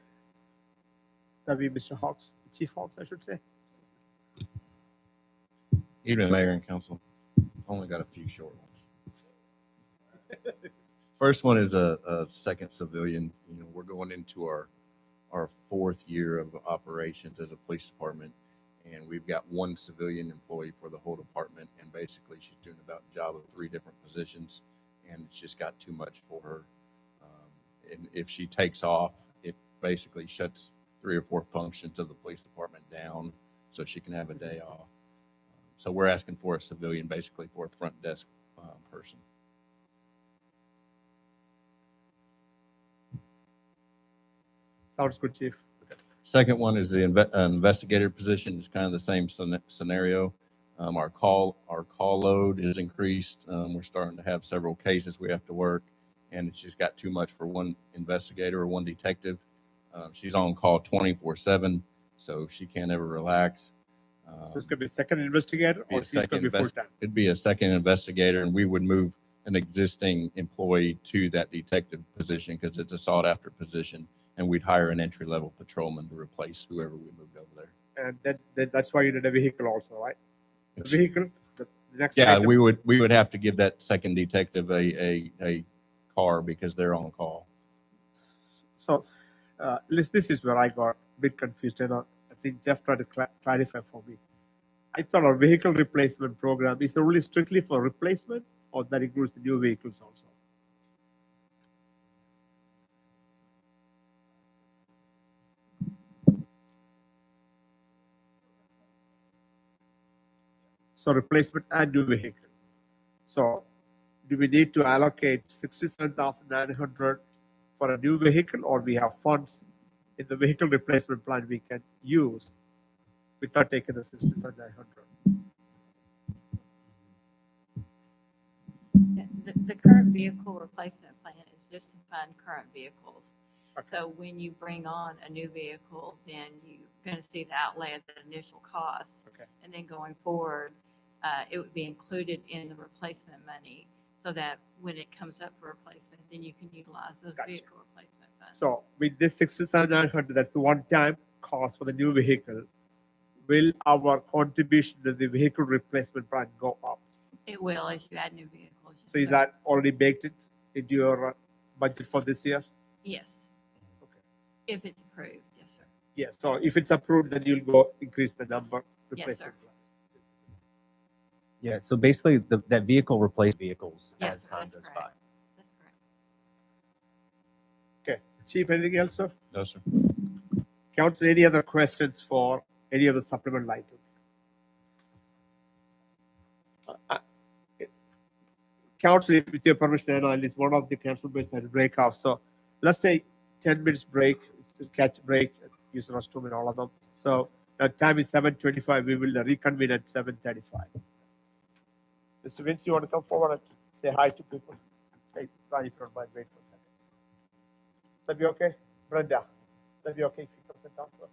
[SPEAKER 1] That'll be Mr. Hawks, Chief Hawks, I should say.
[SPEAKER 14] Evening, Mayor and Council. Only got a few short ones. First one is a second civilian. You know, we're going into our 4th year of operations as a police department, and we've got 1 civilian employee for the whole department, and basically she's doing about a job of 3 different positions, and it's just got too much for her. And if she takes off, it basically shuts 3 or 4 functions of the police department down so she can have a day off. So we're asking for a civilian, basically for a front desk person.
[SPEAKER 1] Sounds good, Chief.
[SPEAKER 14] Second one is the investigator position. It's kind of the same scenario. Our call load is increased. We're starting to have several cases we have to work, and it's just got too much for 1 investigator or 1 detective. She's on call 24/7, so she can't ever relax.
[SPEAKER 1] This could be a second investigator, or she's going to be full-time?
[SPEAKER 14] It'd be a second investigator, and we would move an existing employee to that detective position because it's a sought-after position, and we'd hire an entry-level patrolman to replace whoever we moved over there.
[SPEAKER 1] And then that's why you need a vehicle also, right? The vehicle, The next
[SPEAKER 14] Yeah,
[SPEAKER 1] item-
[SPEAKER 14] we would have to give that second detective a car because they're on call.
[SPEAKER 1] So, this is where I got a bit confused. I think Jeff tried to clarify for me. I thought our vehicle replacement program is only strictly for replacement, or that includes the new vehicles also? So replacement and new vehicle. So do we need to allocate 67,900 for a new vehicle, or we have funds in the vehicle replacement plan we can use without taking the 67,900?
[SPEAKER 15] The current vehicle replacement plan is just to fund current vehicles.
[SPEAKER 1] Okay.
[SPEAKER 15] So when you bring on a new vehicle, then you're going to see the outlay of the initial cost.
[SPEAKER 1] Okay.
[SPEAKER 15] And then going forward, it would be included in the replacement money so that when it comes up for replacement, then you can utilize those
[SPEAKER 1] Gotcha.
[SPEAKER 15] vehicle replacement funds.
[SPEAKER 1] So with this 67,900, that's the one-time cost for the new vehicle. Will our contribution to the vehicle replacement plan go up?
[SPEAKER 15] It will as you add new vehicles.
[SPEAKER 1] So is that already baked into your budget for this year?
[SPEAKER 15] Yes.
[SPEAKER 1] Okay.
[SPEAKER 15] If it's approved, yes, sir.
[SPEAKER 1] Yeah, so if it's approved, then you'll go increase the number.
[SPEAKER 15] Yes,
[SPEAKER 1] replacement
[SPEAKER 15] sir.
[SPEAKER 1] plan.
[SPEAKER 5] Yeah, so basically that vehicle replace vehicles
[SPEAKER 15] Yes,
[SPEAKER 5] as
[SPEAKER 15] sir,
[SPEAKER 5] time
[SPEAKER 15] that's
[SPEAKER 5] goes by.
[SPEAKER 15] correct. That's correct.
[SPEAKER 1] Okay, Chief, anything else, sir?
[SPEAKER 14] No, sir.
[SPEAKER 1] Council, any other questions for any of the supplemental items? Council, with your permission, I'll list one of the council members that break off. So let's take 10 minutes break, catch break, use the restroom and all of them. So the time is 7:25. We will reconvene at 7:35. Mr. Vince, you want to come forward and say hi to people? Hey, Ronnie, if you don't mind, wait for a second. That be okay? Brenda, that be okay if you come and talk to us?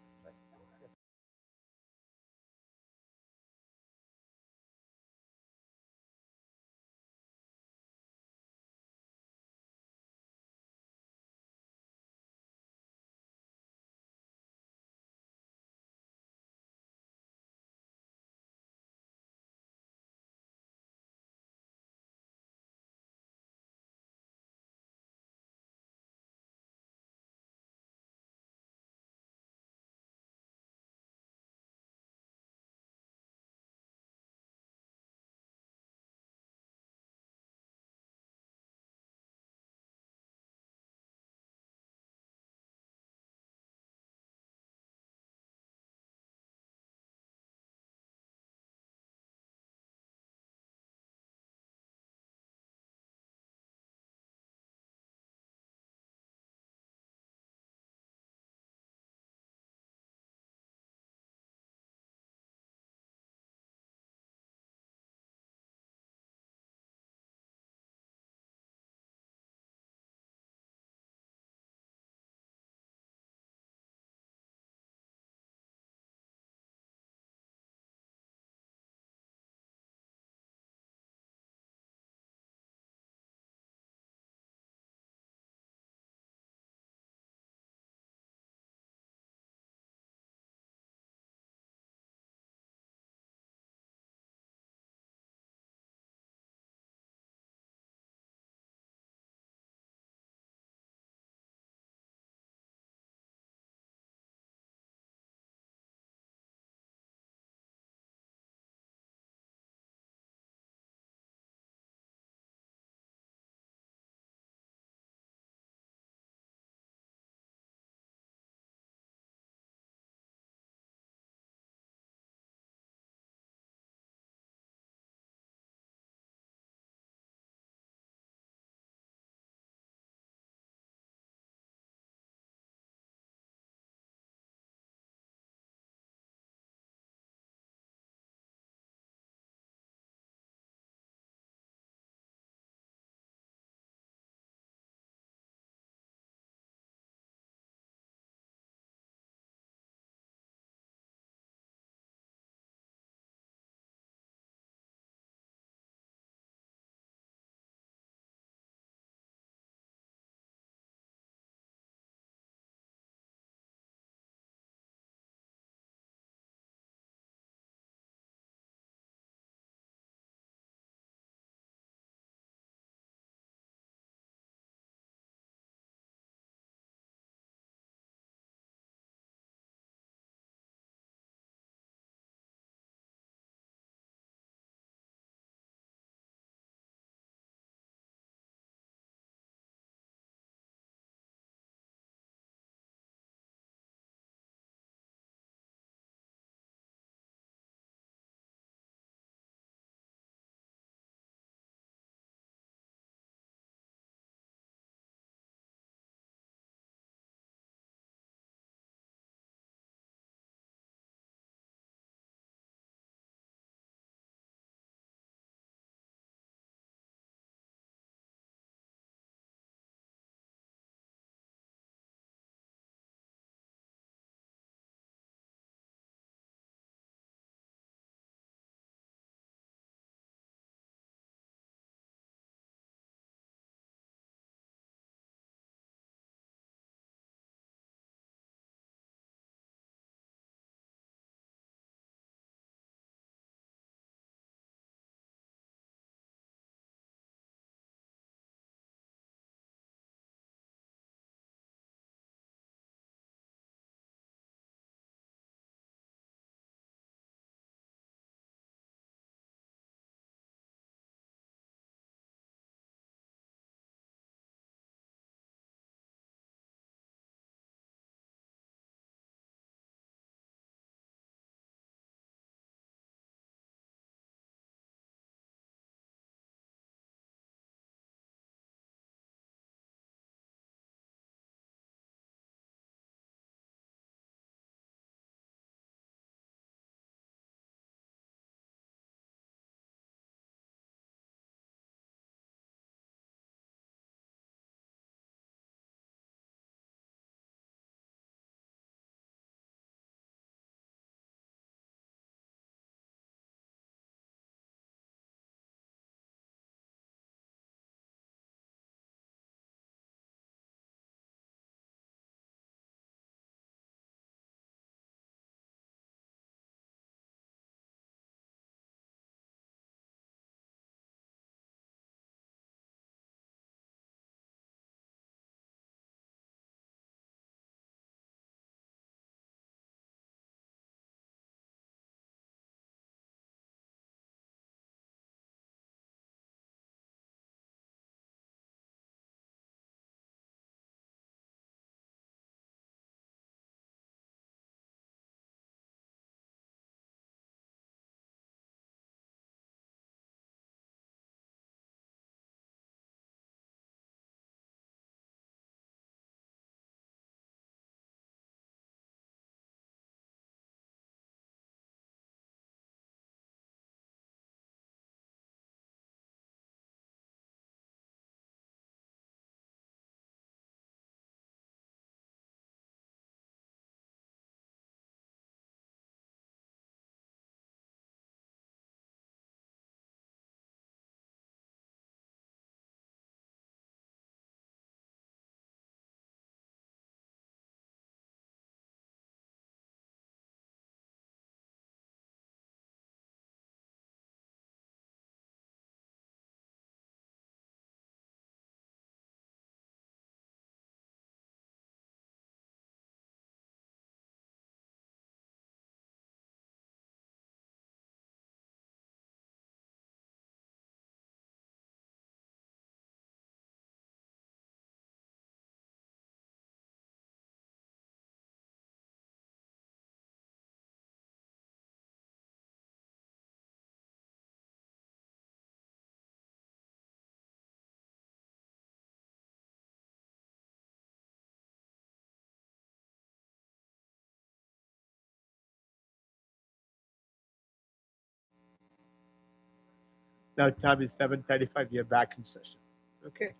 [SPEAKER 1] Now time is 7:35. We are back in session. Okay.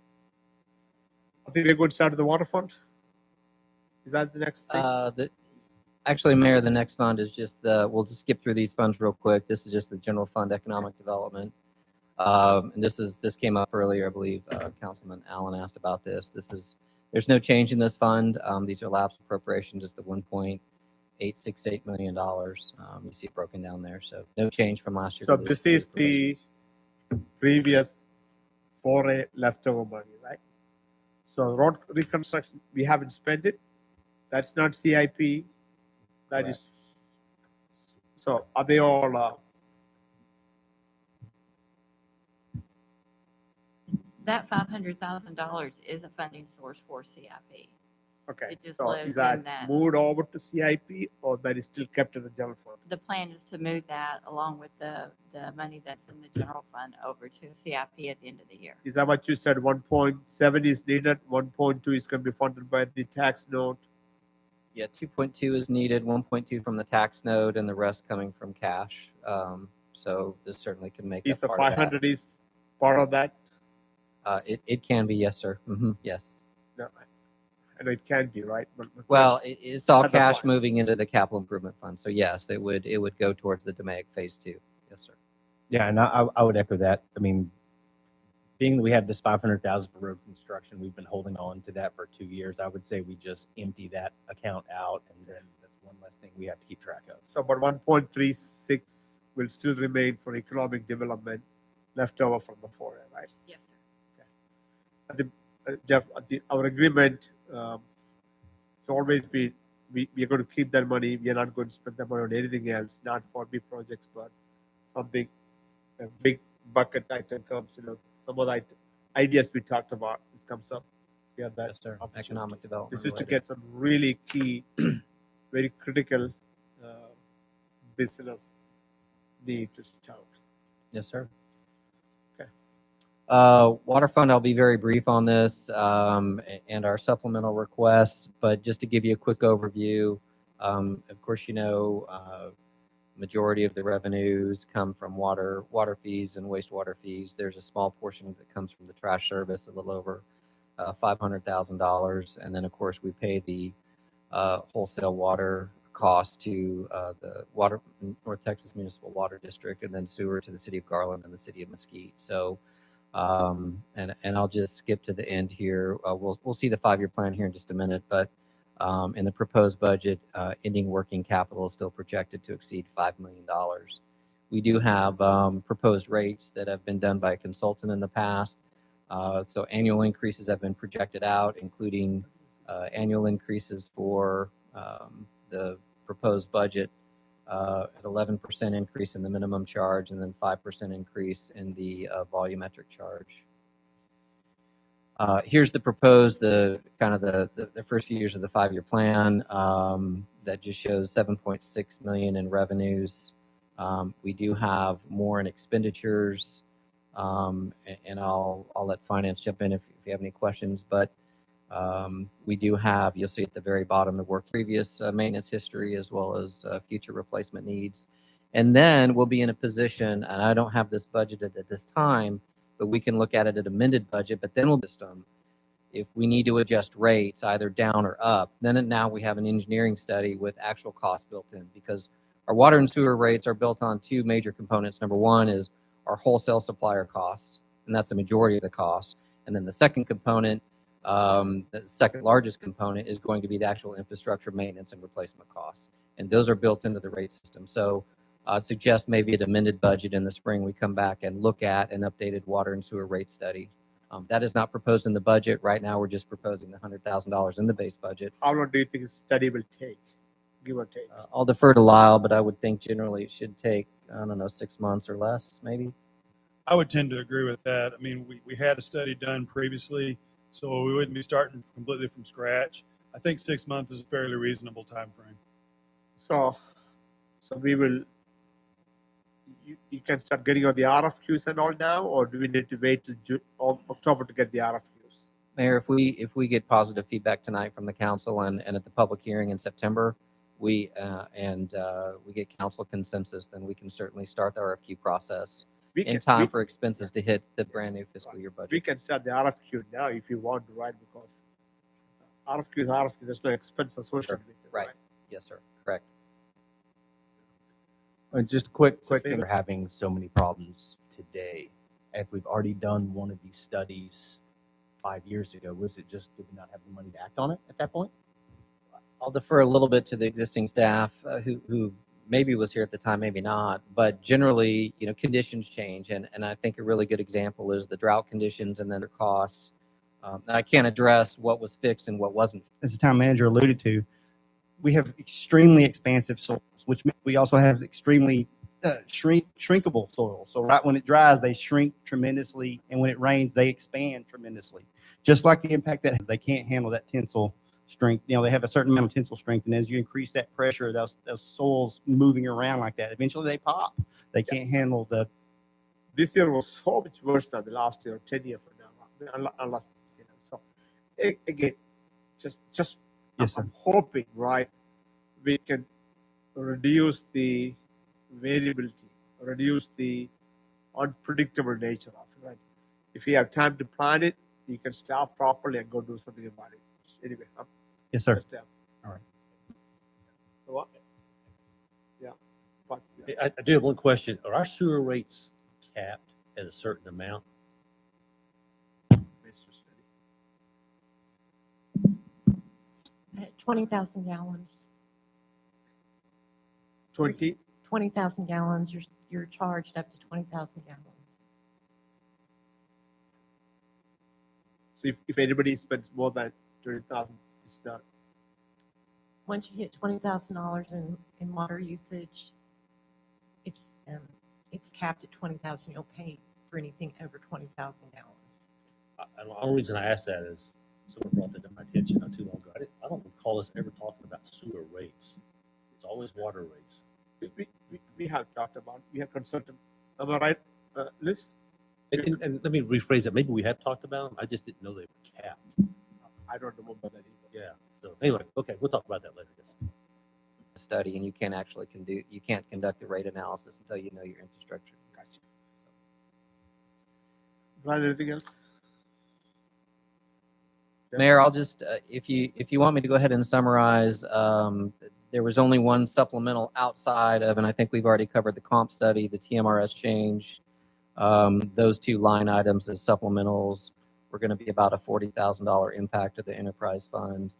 [SPEAKER 1] I think we're going to start with the waterfront. Is that the next thing?
[SPEAKER 2] Actually, Mayor, the next fund is just we'll just skip through these funds real quick. This is just the general fund economic development. And this came up earlier, I believe, Councilman Allen asked about this. There's no change in this fund. These are lapsed appropriations, just the $1.868 million. You see it broken down there. So no change from last year.
[SPEAKER 1] So this is the previous 4A leftover money, right? So road reconstruction, we haven't spent it. That's not CIP. That is. So are they all?
[SPEAKER 15] That $500,000 is a funding source for CIP.
[SPEAKER 1] Okay.
[SPEAKER 15] It just
[SPEAKER 1] so
[SPEAKER 15] lives
[SPEAKER 1] is that
[SPEAKER 15] in that.
[SPEAKER 1] moved over to CIP or that is still kept in the general fund?
[SPEAKER 15] The plan is to move that along with the money that's in the general fund over to CIP at the end of the year.
[SPEAKER 1] Is that what you said? 1.7 is needed. 1.2 is going to be funded by the tax note.
[SPEAKER 2] Yeah, 2.2 is needed, 1.2 from the tax note, and the rest coming from cash. So this certainly can make
[SPEAKER 1] Is
[SPEAKER 2] up
[SPEAKER 1] the
[SPEAKER 2] part of that.
[SPEAKER 1] 500 is part of that?
[SPEAKER 2] It can be, yes, sir. Yes.
[SPEAKER 1] No, I know it can be, right? But
[SPEAKER 2] Well, it's all
[SPEAKER 1] Not the
[SPEAKER 2] cash
[SPEAKER 1] plan.
[SPEAKER 2] moving into the capital improvement fund. So yes, it would go towards the DMAIC phase 2. Yes, sir.
[SPEAKER 5] Yeah, and I would echo that. I mean, being that we have this 500,000 for road construction, we've been holding on to that for 2 years. I would say we just empty that account out, and then that's one less thing we have to keep track of.
[SPEAKER 1] So about 1.36 will still remain for economic development left over from the 4A, right?
[SPEAKER 15] Yes, sir.
[SPEAKER 1] Jeff, our agreement, it's always been, we are going to keep that money. We are not going to spend that money on anything else, not for big projects, but something, a big bucket item comes, some of the ideas we talked about, this comes up. We have that.
[SPEAKER 2] Yes, sir.
[SPEAKER 1] opportunity.
[SPEAKER 2] Economic development.
[SPEAKER 1] This is to
[SPEAKER 2] related.
[SPEAKER 1] get some really key, very critical business need to start.
[SPEAKER 2] Yes, sir.
[SPEAKER 1] Okay.
[SPEAKER 2] Water fund, I'll be very brief on this and our supplemental requests, but just to give you a quick overview, of course, majority of the revenues come from water fees and wastewater fees. There's a small portion that comes from the trash service, a little over $500,000. And then, of course, we pay the wholesale water cost to the North Texas Municipal Water District, and then sewer to the city of Garland and the city of Mesquite. So, and I'll just skip to the end here. We'll see the 5-year plan here in just a minute, but in the proposed budget, ending working capital is still projected to exceed $5 million. We do have proposed rates that have been done by a consultant in the past. So annual increases have been projected out, including annual increases for the proposed budget at 11% increase in the minimum charge, and then 5% increase in the volumetric charge. Here's the proposed, the first few years of the 5-year plan that just shows 7.6 million in revenues. We do have more in expenditures, and I'll let finance jump in if you have any questions, but we do have, you'll see at the very bottom, the work previous maintenance history as well as future replacement needs. And then we'll be in a position, and I don't have this budgeted at this time, but we can look at it at amended budget, but then we'll just, if we need to adjust rates either down or up, then now we have an engineering study with actual costs built in, because our water and sewer rates are built on 2 major components. Number one is our wholesale supplier costs, and that's the majority of the costs. And then the second component, the second largest component, is going to be the actual infrastructure maintenance and replacement costs. And those are built into the rate system. So I'd suggest maybe an amended budget in the spring, we come back and look at an updated water and sewer rate study. That is not proposed in the budget. Right now, we're just proposing the $100,000 in the base budget.
[SPEAKER 1] How long do you think the study will take, give or take?
[SPEAKER 2] I'll defer to Lyle, but I would think generally it should take, 6 months or less, maybe.
[SPEAKER 11] I would tend to agree with that. I mean, we had a study done previously, so we wouldn't be starting completely from scratch. I think 6 months is a fairly reasonable time frame.
[SPEAKER 1] So we will, you can start getting on the RFQs and all now, or do we need to wait till October to get the RFQs?
[SPEAKER 2] Mayor, if we get positive feedback tonight from the council and at the public hearing in September, we get council consensus, then we can certainly start the RFQ process.
[SPEAKER 1] We
[SPEAKER 2] in
[SPEAKER 1] can-
[SPEAKER 2] time
[SPEAKER 1] we-
[SPEAKER 2] for expenses to hit the brand new fiscal year
[SPEAKER 1] We
[SPEAKER 2] budget.
[SPEAKER 1] can start the RFQ now if you want to, right? Because RFQ is RFQ, there's no expense associated with it,
[SPEAKER 2] Right.
[SPEAKER 1] right?
[SPEAKER 2] Yes, sir. Correct.
[SPEAKER 5] Just quick
[SPEAKER 1] So
[SPEAKER 5] thing. We're having so many problems today. If we've already done one of these studies 5 years ago, was it just, did we not have the money to act on it at that point?
[SPEAKER 2] I'll defer a little bit to the existing staff who maybe was here at the time, maybe not. But generally, conditions change, and I think a really good example is the drought conditions and then their costs. I can't address what was fixed and what wasn't.
[SPEAKER 13] As the town manager alluded to, we have extremely expansive soils, which means we also have extremely shrinkable soils. So right when it dries, they shrink tremendously, and when it rains, they expand tremendously. Just like the impact that has, they can't handle that tensile strength. They have a certain amount of tensile strength, and as you increase that pressure, those soils moving around like that, eventually they pop. They can't handle the.
[SPEAKER 1] This year was so much worse than the last year, 10 years from now. Unless, so again, just
[SPEAKER 13] Yes, sir.
[SPEAKER 1] I'm hoping, right, we can reduce the variability, reduce the unpredictable nature of it, right? If you have time to plan it, you can start properly and go do something about it. Anyway,
[SPEAKER 13] Yes, sir.
[SPEAKER 1] just,
[SPEAKER 13] All right.
[SPEAKER 1] So what? Yeah. But,
[SPEAKER 4] I do have one question. Are our sewer rates capped at a certain amount?
[SPEAKER 16] At 20,000 gallons.
[SPEAKER 1] 20?
[SPEAKER 16] 20,000 gallons, you're charged up to 20,000 gallons.
[SPEAKER 1] So if anybody spends more than 20,000, it's done.
[SPEAKER 16] Once you hit $20,000 in water usage, it's capped at 20,000. You'll pay for anything over 20,000 gallons.
[SPEAKER 4] The only reason I asked that is someone brought that to my attention not too long ago. I don't recall us ever talking about sewer rates. It's always water rates.
[SPEAKER 1] We have talked about, we have consulted, am I right, Liz?
[SPEAKER 4] And let me rephrase it. Maybe we have talked about them. I just didn't know they were capped.
[SPEAKER 1] I don't remember that either.
[SPEAKER 4] Yeah. So anyway, okay, we'll talk about that later. Yes.
[SPEAKER 2] Study, and you can't actually you can't conduct the rate analysis until you know your infrastructure.
[SPEAKER 1] Gotcha. Brian, anything else?
[SPEAKER 2] Mayor, I'll just if you want me to go ahead and summarize, there was only one supplemental outside of, and I think we've already covered the comp study, the TMRS change. Those two line items as supplementals were going to be about a $40,000 impact to the enterprise fund.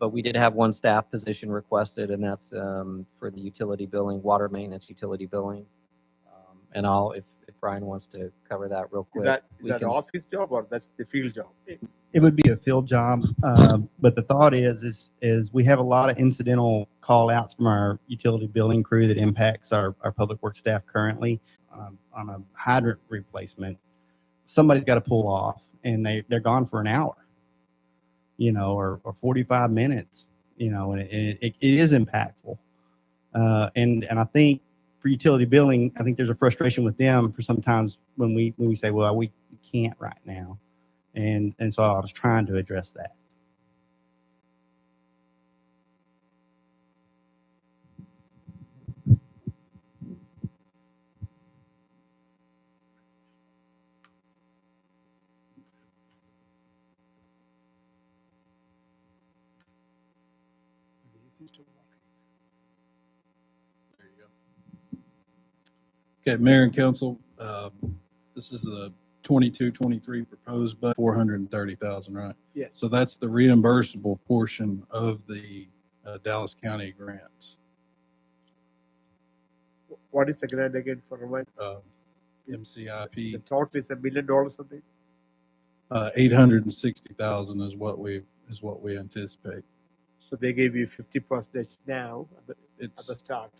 [SPEAKER 2] But we did have one staff position requested, and that's for the utility billing, water maintenance utility billing. And if Brian wants to cover that real quick.
[SPEAKER 1] Is that an office job or that's the field job?
[SPEAKER 13] It would be a field job, but the thought is we have a lot of incidental call outs from our utility billing crew that impacts our public works staff currently. On a hydrant replacement, somebody's got to pull off, and they're gone for an hour, or 45 minutes, and it is impactful. And I think for utility billing, I think there's a frustration with them for sometimes when we say, well, we can't right now. And so I was trying to address that.
[SPEAKER 10] Okay, Mayor and Council, this is the 22-23 proposed, but 430,000, right?
[SPEAKER 1] Yes.
[SPEAKER 10] So that's the reimbursable portion of the Dallas County grants.
[SPEAKER 1] What is the grant again for what? The
[SPEAKER 10] MCIP,
[SPEAKER 1] total is $1 million something?
[SPEAKER 10] 860,000 is what we anticipate.
[SPEAKER 1] So they gave you 50% now at
[SPEAKER 10] It's,
[SPEAKER 1] the start.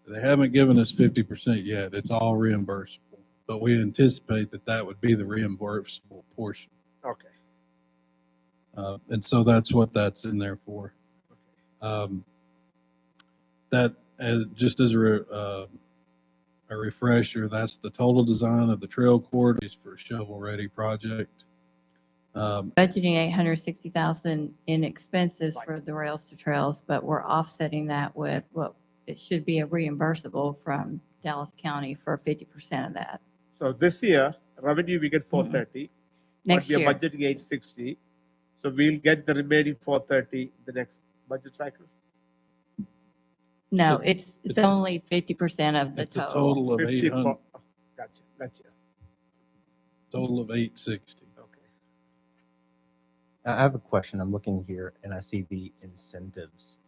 [SPEAKER 10] they haven't given us 50% yet. It's all reimbursable, but we anticipate that would be the reimbursable portion.
[SPEAKER 1] Okay.
[SPEAKER 10] And so that's what that's in there for. That just as a refresher, that's the total design of the trail corridors for a shovel-ready project.
[SPEAKER 15] Budgeting $860,000 in expenses for the rails to trails, but we're offsetting that with what it should be a reimbursable from Dallas County for 50% of that.
[SPEAKER 1] So this year, revenue we get 430.
[SPEAKER 15] Next
[SPEAKER 1] But we are
[SPEAKER 15] year.
[SPEAKER 1] budgeting 860. So we'll get the remaining 430 the next budget cycle.
[SPEAKER 15] No, it's
[SPEAKER 10] it's-
[SPEAKER 15] only 50% of the
[SPEAKER 10] It's a
[SPEAKER 15] total.
[SPEAKER 10] total of
[SPEAKER 1] 50
[SPEAKER 10] 800,
[SPEAKER 1] for- Gotcha, gotcha.
[SPEAKER 10] total of 860.
[SPEAKER 1] Okay.
[SPEAKER 5] I have a question. I'm looking here and I see the incentives.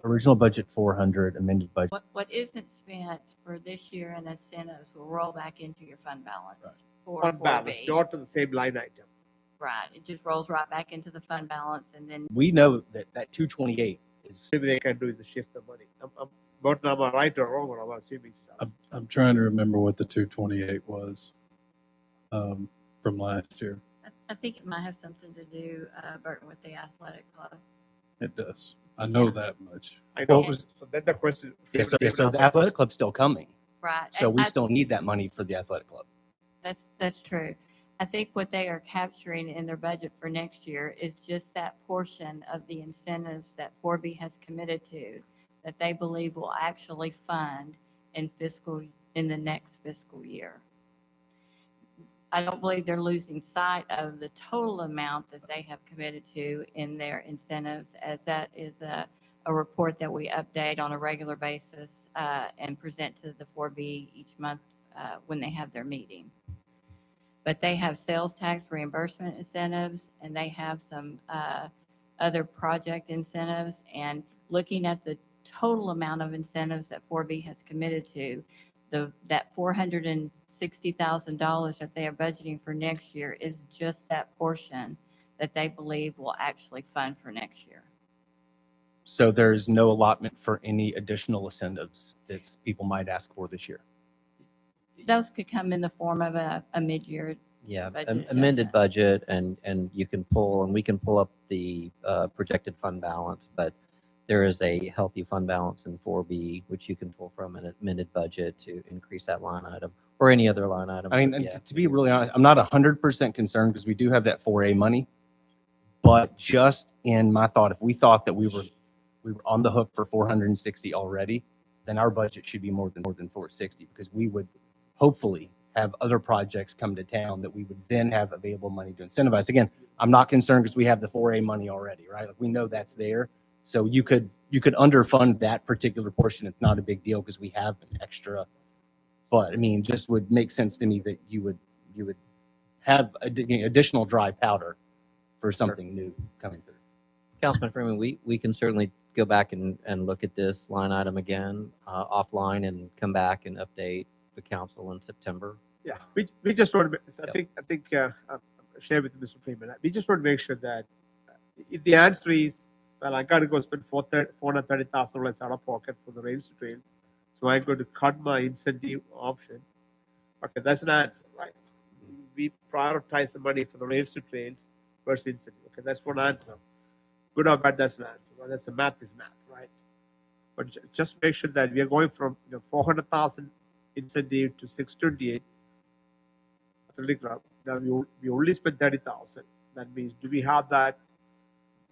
[SPEAKER 5] Original budget 400, amended budget.
[SPEAKER 15] What isn't spent for this year in incentives will roll back into your fund balance. For
[SPEAKER 1] Fund balance,
[SPEAKER 15] 4B.
[SPEAKER 1] not to the same line item.
[SPEAKER 15] Right, it just rolls right back into the fund balance and then
[SPEAKER 5] We know that 228 is,
[SPEAKER 1] Maybe they can do is shift the money. But am I right or wrong, or am I assuming so?
[SPEAKER 10] I'm trying to remember what the 228 was from last year.
[SPEAKER 15] I think it might have something to do, Burton, with the athletic club.
[SPEAKER 10] It does. I know that much.
[SPEAKER 1] I know,
[SPEAKER 15] Well,
[SPEAKER 1] so then the question.
[SPEAKER 5] so the athletic club's still coming.
[SPEAKER 15] Right.
[SPEAKER 5] So
[SPEAKER 15] and
[SPEAKER 5] we
[SPEAKER 15] I-
[SPEAKER 5] still need that money for the athletic club.
[SPEAKER 15] That's true. I think what they are capturing in their budget for next year is just that portion of the incentives that 4B has committed to that they believe will actually fund in the next fiscal year. I don't believe they're losing sight of the total amount that they have committed to in their incentives, as that is a report that we update on a regular basis and present to the 4B each month when they have their meeting. But they have sales tax reimbursement incentives, and they have some other project incentives. And looking at the total amount of incentives that 4B has committed to, that $460,000 that they are budgeting for next year is just that portion that they believe will actually fund for next year.
[SPEAKER 5] So there's no allotment for any additional incentives that people might ask for this year.
[SPEAKER 15] Those could come in the form of a mid-year.
[SPEAKER 2] Yeah,
[SPEAKER 15] Budget
[SPEAKER 2] amended
[SPEAKER 15] adjustment.
[SPEAKER 2] budget, and you can pull, and we can pull up the projected fund balance, but there is a healthy fund balance in 4B, which you can pull from an amended budget to increase that line item, or any other line item.
[SPEAKER 5] I mean,
[SPEAKER 2] but
[SPEAKER 5] and
[SPEAKER 2] yeah.
[SPEAKER 5] to be really honest, I'm not 100% concerned because we do have that 4A money. But just in my thought, if we thought that we were on the hook for 460 already, then our budget should be more than 460 because we would hopefully have other projects come to town that we would then have available money to incentivize. Again, I'm not concerned because we have the 4A money already, right? Like we know that's there. So you could underfund that particular portion. It's not a big deal because we have an extra. But I mean, just would make sense to me that you would have additional dry powder for something new coming through.
[SPEAKER 2] Councilman Freeman, we can certainly go back and look at this line item again offline and come back and update the council in September.
[SPEAKER 1] Yeah, we just want to, I think, share with Mr. Freeman, we just want to make sure that if the answer is, well, I got to go spend $430,000 out of pocket for the rails to trails, so I'm going to cut my incentive option. Okay, that's an answer, right? We prioritize the money for the rails to trails versus incentive. Okay, that's one answer. Good or bad, that's an answer. Well, that's the math is math, right? But just make sure that we are going from 400,000 incentive to 628. Now we only spent 30,000. That means, do we have that?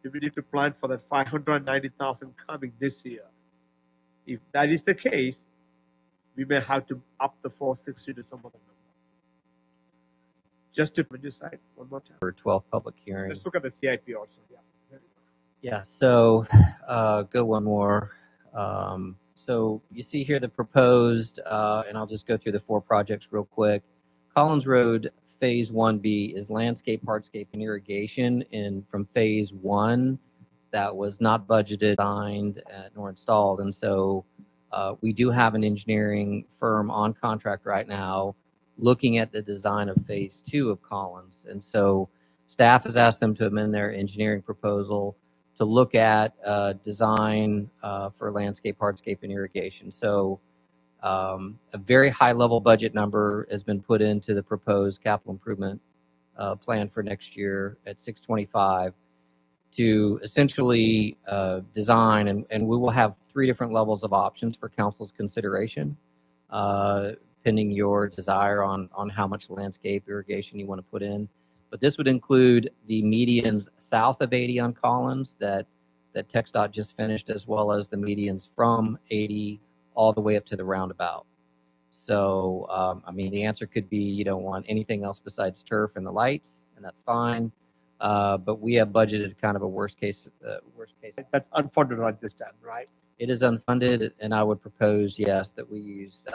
[SPEAKER 1] Do we need to plan for that 590,000 coming this year? If that is the case, we may have to up the 460 to some other number. Just to decide one more time.
[SPEAKER 2] For 12th public hearing.
[SPEAKER 1] Let's look at the CIP also. Yeah.
[SPEAKER 2] Yeah, so go one more. So you see here the proposed, and I'll just go through the 4 projects real quick. Collins Road Phase 1B is landscape, hardscape, and irrigation from Phase 1 that was not budgeted, signed, nor installed. And so we do have an engineering firm on contract right now looking at the design of Phase 2 of Collins. And so staff has asked them to amend their engineering proposal to look at design for landscape, hardscape, and irrigation. So a very high level budget number has been put into the proposed capital improvement plan for next year at 625 to essentially design, and we will have 3 different levels of options for council's consideration, pending your desire on how much landscape irrigation you want to put in. But this would include the medians south of 80 on Collins that that TxDOT just finished, as well as the medians from 80 all the way up to the roundabout. So, I mean, the answer could be you don't want anything else besides turf and the lights, and that's fine. But we have budgeted kind of a worst case.
[SPEAKER 1] That's unfunded right this time, right?
[SPEAKER 2] It is unfunded, and I would propose, yes, that we used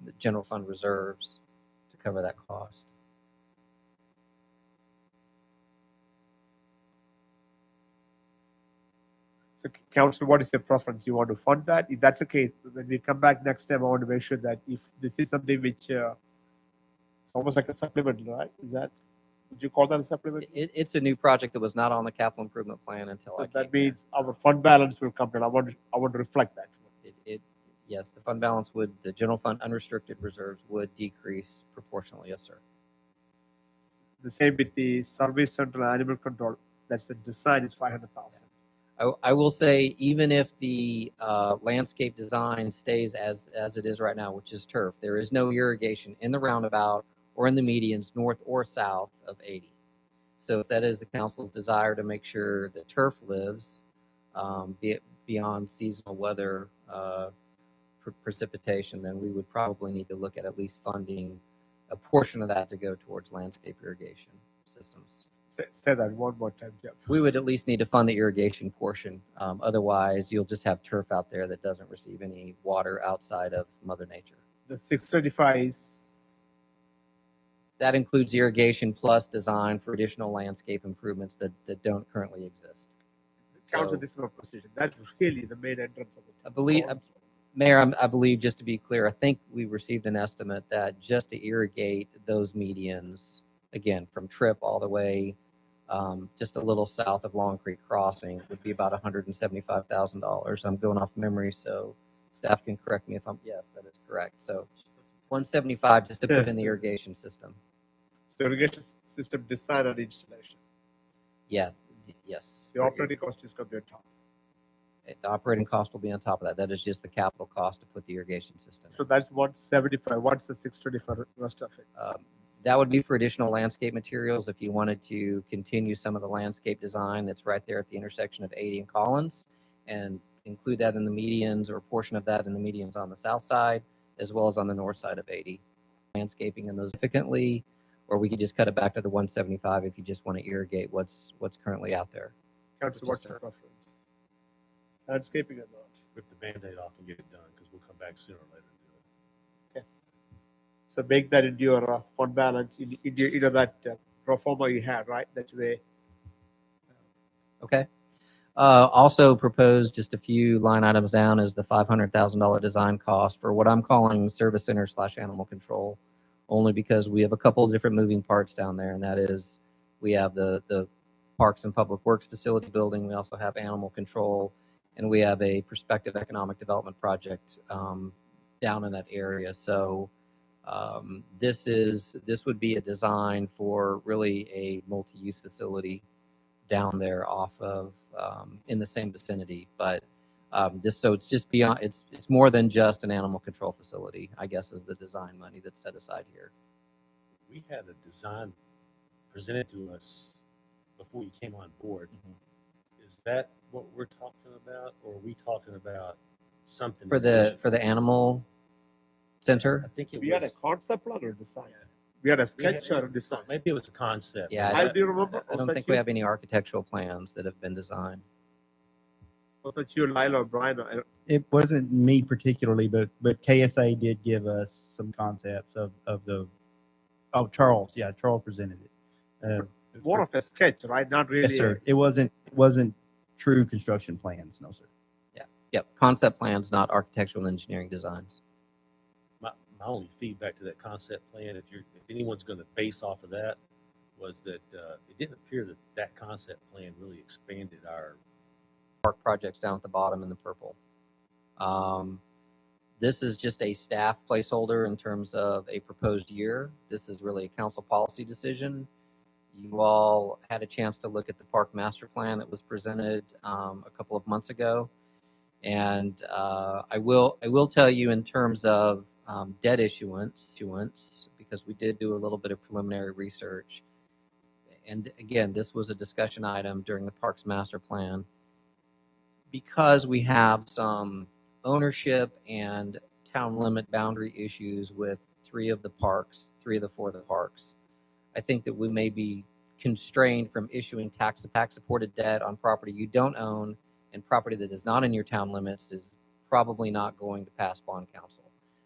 [SPEAKER 2] the general fund reserves to cover that cost.
[SPEAKER 1] So, Council, what is your preference? You want to fund that? If that's the case, when we come back next time, I want to make sure that if this is something which it's almost like a supplement, right? Is that, would you call that a supplement?
[SPEAKER 2] It's a new project that was not on the capital improvement plan until
[SPEAKER 1] So
[SPEAKER 2] I came
[SPEAKER 1] that means our fund balance will come down. I want to reflect that.
[SPEAKER 2] Yes, the fund balance would, the general fund unrestricted reserves would decrease proportionally. Yes, sir.
[SPEAKER 1] The same with the service center animal control. That's the design is 500,000.
[SPEAKER 2] I will say, even if the landscape design stays as it is right now, which is turf, there is no irrigation in the roundabout or in the medians north or south of 80. So if that is the council's desire to make sure that turf lives beyond seasonal weather precipitation, then we would probably need to look at least funding a portion of that to go towards landscape irrigation systems.
[SPEAKER 1] Say that one more time, Jeff.
[SPEAKER 2] We would at least need to fund the irrigation portion. Otherwise, you'll just have turf out there that doesn't receive any water outside of Mother Nature.
[SPEAKER 1] The 635 is.
[SPEAKER 2] That includes irrigation plus design for additional landscape improvements that don't currently exist.
[SPEAKER 1] Council decimal precision. That's really the main entrance of the.
[SPEAKER 2] I believe, Mayor, I believe, just to be clear, I think we received an estimate that just to irrigate those medians, again, from Trip all the way just a little south of Long Creek Crossing, would be about $175,000. I'm going off memory, so staff can correct me if I'm, yes, that is correct. So 175 just to put in the irrigation system.
[SPEAKER 1] So irrigation system design and installation.
[SPEAKER 2] Yeah, yes.
[SPEAKER 1] The operating cost is going to be on top.
[SPEAKER 2] The operating cost will be on top of that. That is just the capital cost to put the irrigation system in.
[SPEAKER 1] So that's 175. What's the 625 rest of it?
[SPEAKER 2] That would be for additional landscape materials if you wanted to continue some of the landscape design that's right there at the intersection of 80 and Collins, and include that in the medians, or a portion of that in the medians on the south side, as well as on the north side of 80. Landscaping in those significantly, or we could just cut it back to the 175 if you just want to irrigate what's currently out there.
[SPEAKER 1] Council, what's your preference? Landscaping or not?
[SPEAKER 4] Rip the Band-Aid off and get it done, because we'll come back sooner or later and do it.
[SPEAKER 1] Okay. So make that into your fund balance, into that pro forma you had, right? That way.
[SPEAKER 2] Okay. Also proposed just a few line items down is the $500,000 design cost for what I'm calling service center / animal control, only because we have a couple of different moving parts down there, and that is we have the Parks and Public Works facility building. We also have animal control, and we have a prospective economic development project down in that area. So this would be a design for really a multi-use facility down there off of in the same vicinity, but so it's just beyond, it's more than just an animal control facility, I guess, is the design money that's set aside here.
[SPEAKER 4] We had a design presented to us before you came on board. Is that what we're talking about, or are we talking about something
[SPEAKER 2] For the animal center?
[SPEAKER 4] I think
[SPEAKER 1] We had a concept plan or design. We had a sketch or a design.
[SPEAKER 4] Maybe it was a concept.
[SPEAKER 2] Yeah,
[SPEAKER 1] Do you remember?
[SPEAKER 2] I don't think we have any architectural plans that have been designed.
[SPEAKER 1] Was that you, Lyle, or Brian?
[SPEAKER 13] It wasn't me particularly, but KSA did give us some concepts of Charles. Yeah, Charles presented it.
[SPEAKER 1] More of a sketch, right? Not really.
[SPEAKER 13] Yes, sir. It wasn't true construction plans. No, sir.
[SPEAKER 2] Yep, concept plans, not architectural and engineering designs.
[SPEAKER 4] My only feedback to that concept plan, if anyone's going to base off of that, was that it didn't appear that concept plan really expanded our
[SPEAKER 2] park projects down at the bottom in the purple. This is just a staff placeholder in terms of a proposed year. This is really a council policy decision. You all had a chance to look at the park master plan that was presented a couple of months ago. And I will tell you, in terms of debt issuance, because we did do a little bit of preliminary research. And again, this was a discussion item during the parks master plan. because we have some ownership and town limit boundary issues with three of the four of the parks, I think that we may be constrained from issuing tax-supported debt on property you don't own, and property that is not in your town limits is probably not going to pass bond council,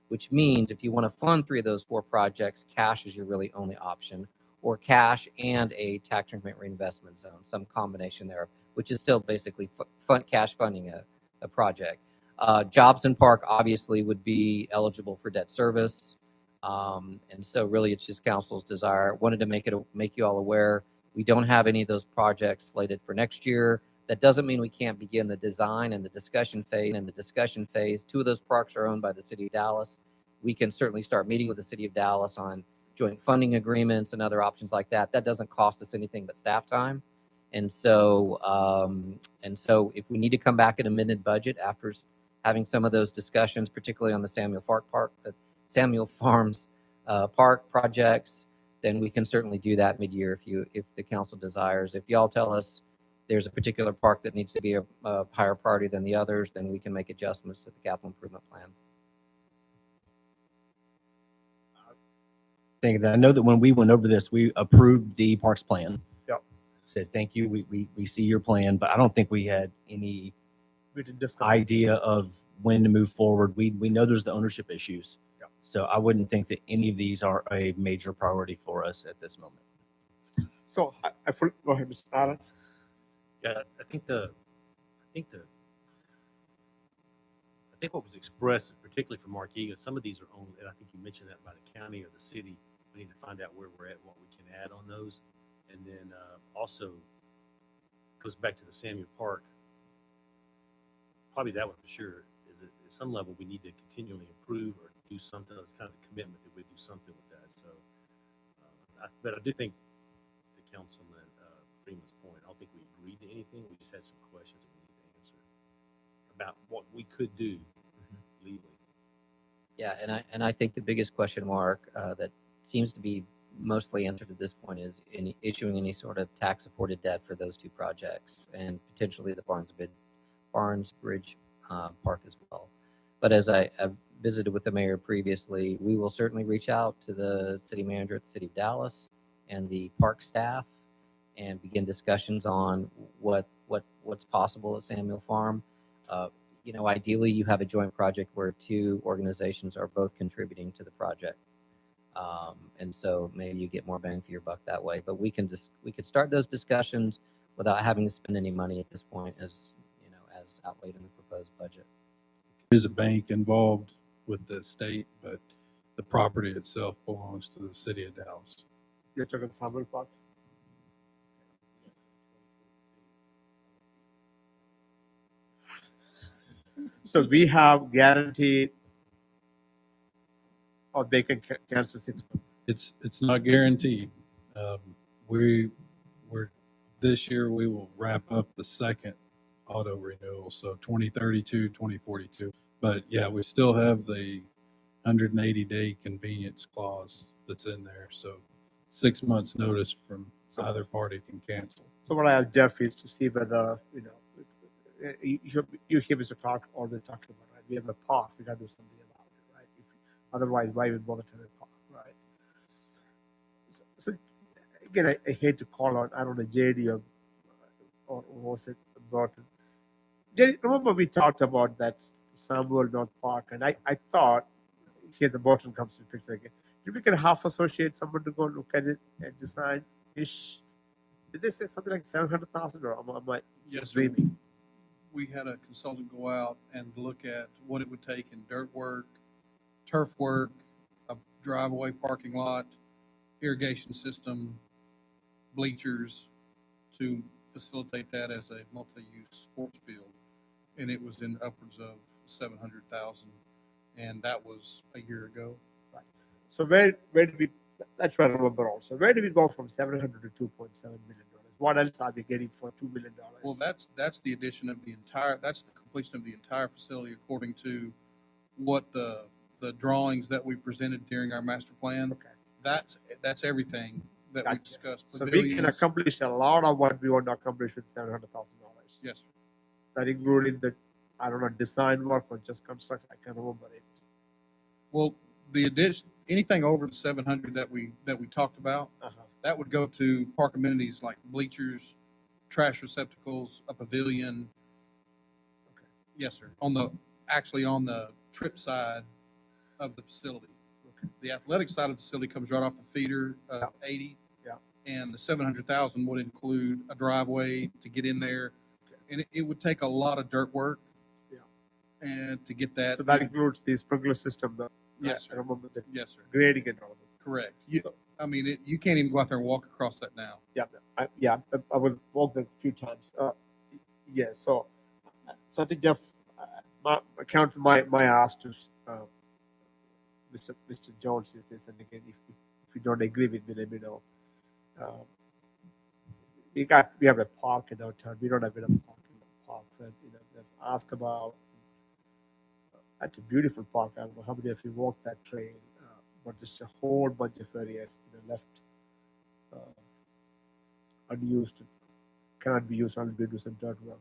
[SPEAKER 2] which means if you want to fund three of those four projects, cash is your really only option, or cash and a tax increment reinvestment zone, some combination there, which is still basically cash funding a project. Jobson Park obviously would be eligible for debt service. And so really it's just council's desire. Wanted to make you all aware, we don't have any of those projects slated for next year. That doesn't mean we can't begin the design and the discussion phase. Two of those parks are owned by the city of Dallas. We can certainly start meeting with the city of Dallas on joint funding agreements and other options like that. That doesn't cost us anything but staff time. And so if we need to come back at amended budget after having some of those discussions, particularly on the Samuel Farms Park projects, then we can certainly do that mid-year if the council desires. If y'all tell us there's a particular park that needs to be a higher priority than the others, then we can make adjustments to the capital improvement plan.
[SPEAKER 5] I know that when we went over this, we approved the parks plan.
[SPEAKER 1] Yep.
[SPEAKER 5] Said, thank you, we see your plan, but I don't think we had any
[SPEAKER 1] We didn't discuss
[SPEAKER 5] idea of when to move forward. We know there's the ownership issues.
[SPEAKER 1] Yep.
[SPEAKER 5] So I wouldn't think that any of these are a major priority for us at this moment.
[SPEAKER 1] So go ahead, Mr. Allen.
[SPEAKER 4] Yeah, I think what was expressed, particularly for Marquega, some of these are owned, and I think you mentioned that by the county or the city. We need to find out where we're at, what we can add on those. And then also goes back to the Samuel Park. Probably that one for sure is at some level we need to continually improve or do something. It's kind of a commitment that we do something with that. So, but I do think the Councilman Freeman's point, I don't think we agreed to anything. We just had some questions that we need to answer about what we could do legally.
[SPEAKER 2] Yeah, and I think the biggest question mark that seems to be mostly answered at this point is issuing any sort of tax-supported debt for those two projects and potentially the Barnes Bridge Park as well. But as I've visited with the mayor previously, we will certainly reach out to the city manager at the city of Dallas and the park staff and begin discussions on what's possible at Samuel Farm. Ideally you have a joint project where two organizations are both contributing to the project. And so maybe you get more bang for your buck that way, but we could start those discussions without having to spend any money at this point as outlaid in the proposed budget.
[SPEAKER 10] There's a bank involved with the state, but the property itself belongs to the city of Dallas.
[SPEAKER 1] You're talking Samuel Park? So we have guaranteed or they can cancel 6 months.
[SPEAKER 10] It's not guaranteed. We're this year we will wrap up the second auto renewal, so 2032, 2042. But yeah, we still have the 180-day convenience clause that's in there. So 6 months notice from either party can cancel.
[SPEAKER 1] So what I asked Jeff is to see whether, you hear Mr. Clark always talking about, right? We have a park, we gotta do something about it, right? Otherwise, why would bother to have a park, right? So again, I hate to call on, I don't know, JD or was it Burton? JD, remember we talked about that Samuel North Park, and I thought, here the Burton comes to the picture again. Did we get a half associate, someone to go look at it and design-ish? Did they say something like 700,000 or am I
[SPEAKER 12] Yes,
[SPEAKER 1] dreaming?
[SPEAKER 12] We had a consultant go out and look at what it would take in dirt work, turf work, a driveway parking lot, irrigation system, bleachers to facilitate that as a multi-use sports field. And it was in upwards of 700,000. And that was a year ago.
[SPEAKER 1] Right. So where did we, that's what I remember also. Where did we go from 700 to $2.7 million? What else are we getting for $2 million?
[SPEAKER 12] Well, that's the addition of that's the completion of the entire facility according to what the drawings that we presented during our master plan.
[SPEAKER 1] Okay.
[SPEAKER 12] That's everything that we discussed.
[SPEAKER 1] So we can accomplish a lot of what we want to accomplish with $700,000.
[SPEAKER 12] Yes, sir.
[SPEAKER 1] that including the, I don't know, design work or just construction? I can't remember it.
[SPEAKER 12] Well, the addition, anything over the 700 that we talked about, that would go to park amenities like bleachers, trash receptacles, a pavilion.
[SPEAKER 1] Okay.
[SPEAKER 12] Yes, sir. Actually on the trip side of the facility.
[SPEAKER 1] Okay.
[SPEAKER 12] The athletic side of the facility comes right off the feeder of 80.
[SPEAKER 1] Yeah.
[SPEAKER 12] And the 700,000 would include a driveway to get in there. And it would take a lot of dirt work.
[SPEAKER 1] Yeah.
[SPEAKER 12] And to get that.
[SPEAKER 1] So that includes the sprinkler system, the,
[SPEAKER 12] Yes,
[SPEAKER 1] I
[SPEAKER 12] sir.
[SPEAKER 1] remember the
[SPEAKER 12] Yes, sir.
[SPEAKER 1] grading and all of it.
[SPEAKER 12] Correct. You can't even go out there and walk across that now.
[SPEAKER 1] Yeah, I was walked a few times. Yeah, so I think Jeff, my council, my ask to Mr. Jones is this, and again, if you don't agree with me, let me know. We have a park in our town. We don't have enough parks, and let's ask about. That's a beautiful park. I don't know how many of you walked that trail, but just a whole bunch of areas left unused, cannot be used, only to do some dirt work.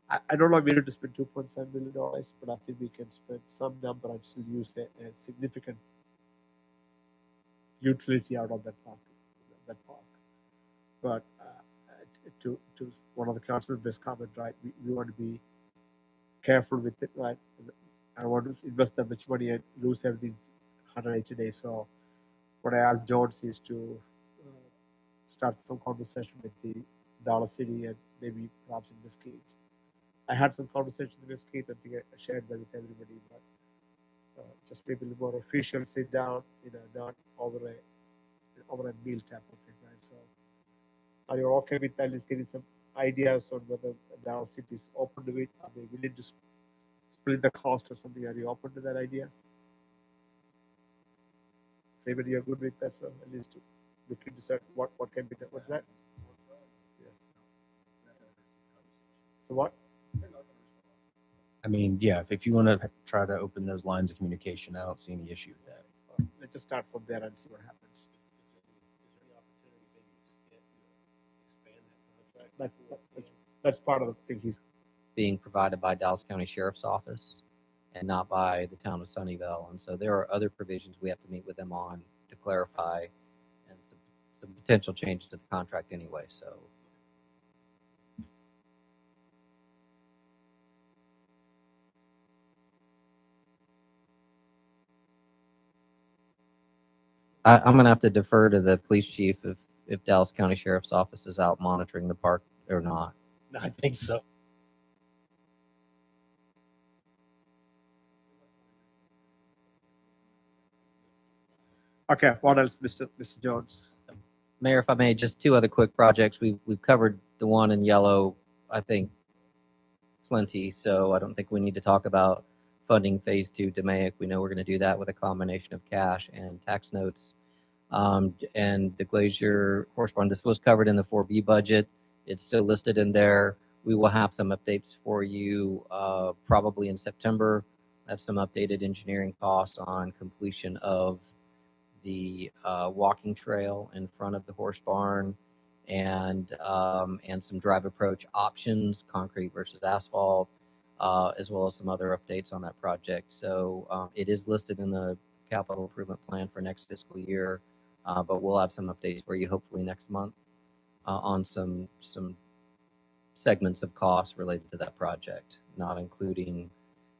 [SPEAKER 1] I don't know if we need to spend $2.7 million, but I think we can spend some number and still use a significant utility out of that park. But to one of the council's best comment, right? We want to be careful with it, right? I don't want to invest that much money and lose everything 180 days. So what I asked Jones is to start some conversation with the Dollar City and maybe perhaps in Mesquite. I had some conversations in Mesquite. I think I shared that with everybody, but just maybe a little more official sit down, not over a meal type of thing, right? So are you okay with at least getting some ideas on whether Dallas City is open to it? Are they willing to split the cost or something? Are you open to that ideas? If anybody are good with that, so at least we can decide what can be done. What's that? So what?
[SPEAKER 5] I mean, yeah, if you want to try to open those lines of communication, I don't see any issue with that.
[SPEAKER 1] Let's just start from there and see what happens.
[SPEAKER 4] Is there any opportunity maybe to expand that contract?
[SPEAKER 1] That's part of the thing he's
[SPEAKER 2] being provided by Dallas County Sheriff's Office and not by the town of Sunnyvale. And so there are other provisions we have to meet with them on to clarify and some potential changes to the contract anyway. So I'm going to have to defer to the police chief if Dallas County Sheriff's Office is out monitoring the park or not.
[SPEAKER 4] No, I think so.
[SPEAKER 1] okay. What else, Mr. Jones?
[SPEAKER 2] Mayor, if I may, just two other quick projects. We've covered the one in yellow, I think, plenty. So I don't think we need to talk about funding phase 2 DMAIC. We know we're going to do that with a combination of cash and tax notes. And the Glacier Horse Barn, this was covered in the 4B budget. It's still listed in there. We will have some updates for you probably in September. I have some updated engineering costs on completion of the walking trail in front of the horse barn and some drive approach options, concrete versus asphalt, as well as some other updates on that project. So it is listed in the capital improvement plan for next fiscal year, but we'll have some updates for you hopefully next month on some segments of costs related to that project, not including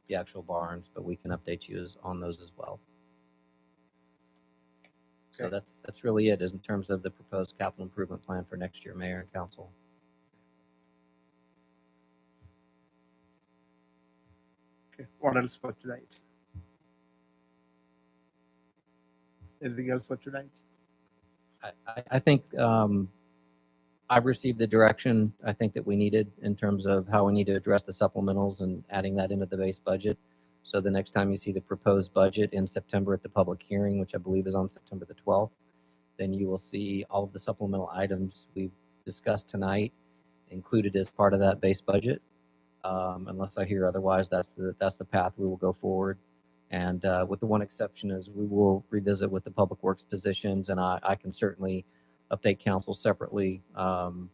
[SPEAKER 2] the actual barns, but we can update you on those as well. So that's really it in terms of the proposed capital improvement plan for next year, Mayor and Council.
[SPEAKER 1] Okay. What else for tonight? Anything else for tonight?
[SPEAKER 2] I think I've received the direction I think that we needed in terms of how we need to address the supplementals and adding that into the base budget. So the next time you see the proposed budget in September at the public hearing, which I believe is on September the 12th, then you will see all of the supplemental items we've discussed tonight included as part of that base budget. Unless I hear otherwise, that's the path we will go forward. And with the one exception is we will revisit with the public works positions, and I can certainly update council separately on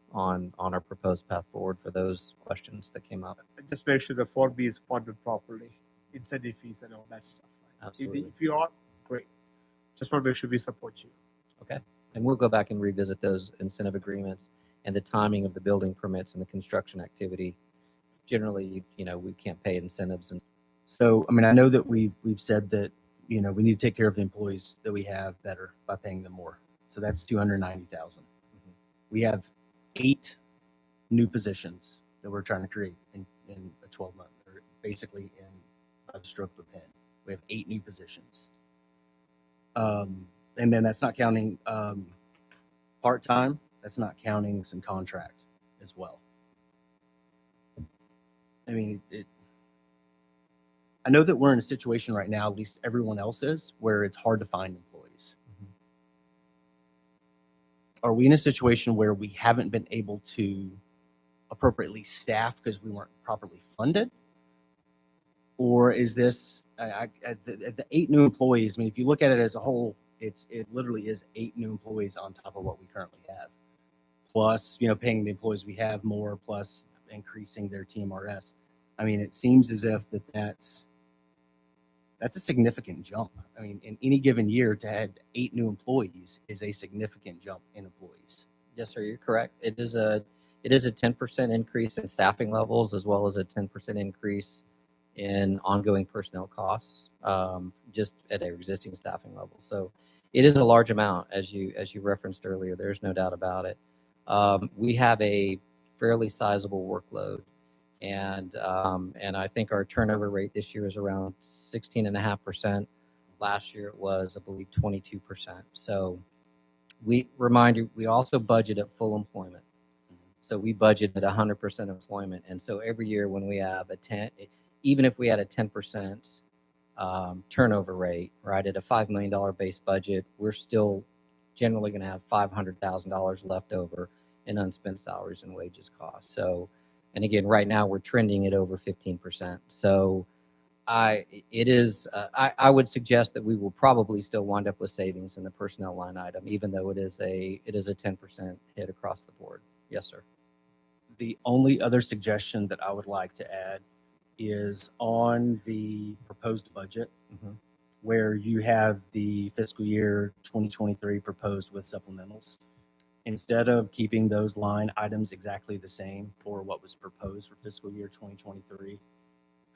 [SPEAKER 2] our proposed path forward for those questions that came up.
[SPEAKER 1] Just make sure the 4B is funded properly, incentive fees and all that stuff. Right?
[SPEAKER 2] Absolutely.
[SPEAKER 1] If you are, great. Just want to make sure we support you.
[SPEAKER 2] Okay. And we'll go back and revisit those incentive agreements and the timing of the building permits and the construction activity. Generally, we can't pay incentives. And
[SPEAKER 5] So, I mean, I know that we've said that, we need to take care of the employees that we have better by paying them more. So that's 290,000. We have 8 new positions that we're trying to create in a 12-month, or basically by the stroke of a pen. We have 8 new positions. And then that's not counting part-time. That's not counting some contract as well. I mean, I know that we're in a situation right now, at least everyone else is, where it's hard to find employees. Are we in a situation where we haven't been able to appropriately staff because we weren't properly funded? Or is this the 8 new employees? I mean, if you look at it as a whole, it literally is 8 new employees on top of what we currently have, plus paying the employees we have more, plus increasing their TMRS. I mean, it seems as if that's a significant jump. I mean, in any given year, to add 8 new employees is a significant jump in employees.
[SPEAKER 2] yes, sir, you're correct. It is a 10% increase in staffing levels, as well as a 10% increase in ongoing personnel costs, just at our existing staffing level. So it is a large amount, as you referenced earlier. There's no doubt about it. We have a fairly sizable workload, and I think our turnover rate this year is around 16.5%. Last year it was, I believe, 22%. So we also budget at full employment. So we budget at 100% employment, and so every year when we have even if we had a 10% turnover rate, right, at a $5 million base budget, we're still generally going to have $500,000 left over in unspent salaries and wages costs. So, and again, right now we're trending at over 15%. So I would suggest that we will probably still wind up with savings in the personnel line item, even though it is a 10% hit across the board. Yes, sir.
[SPEAKER 5] The only other suggestion that I would like to add is on the proposed budget, where you have the fiscal year 2023 proposed with supplementals. Instead of keeping those line items exactly the same for what was proposed for fiscal year 2023,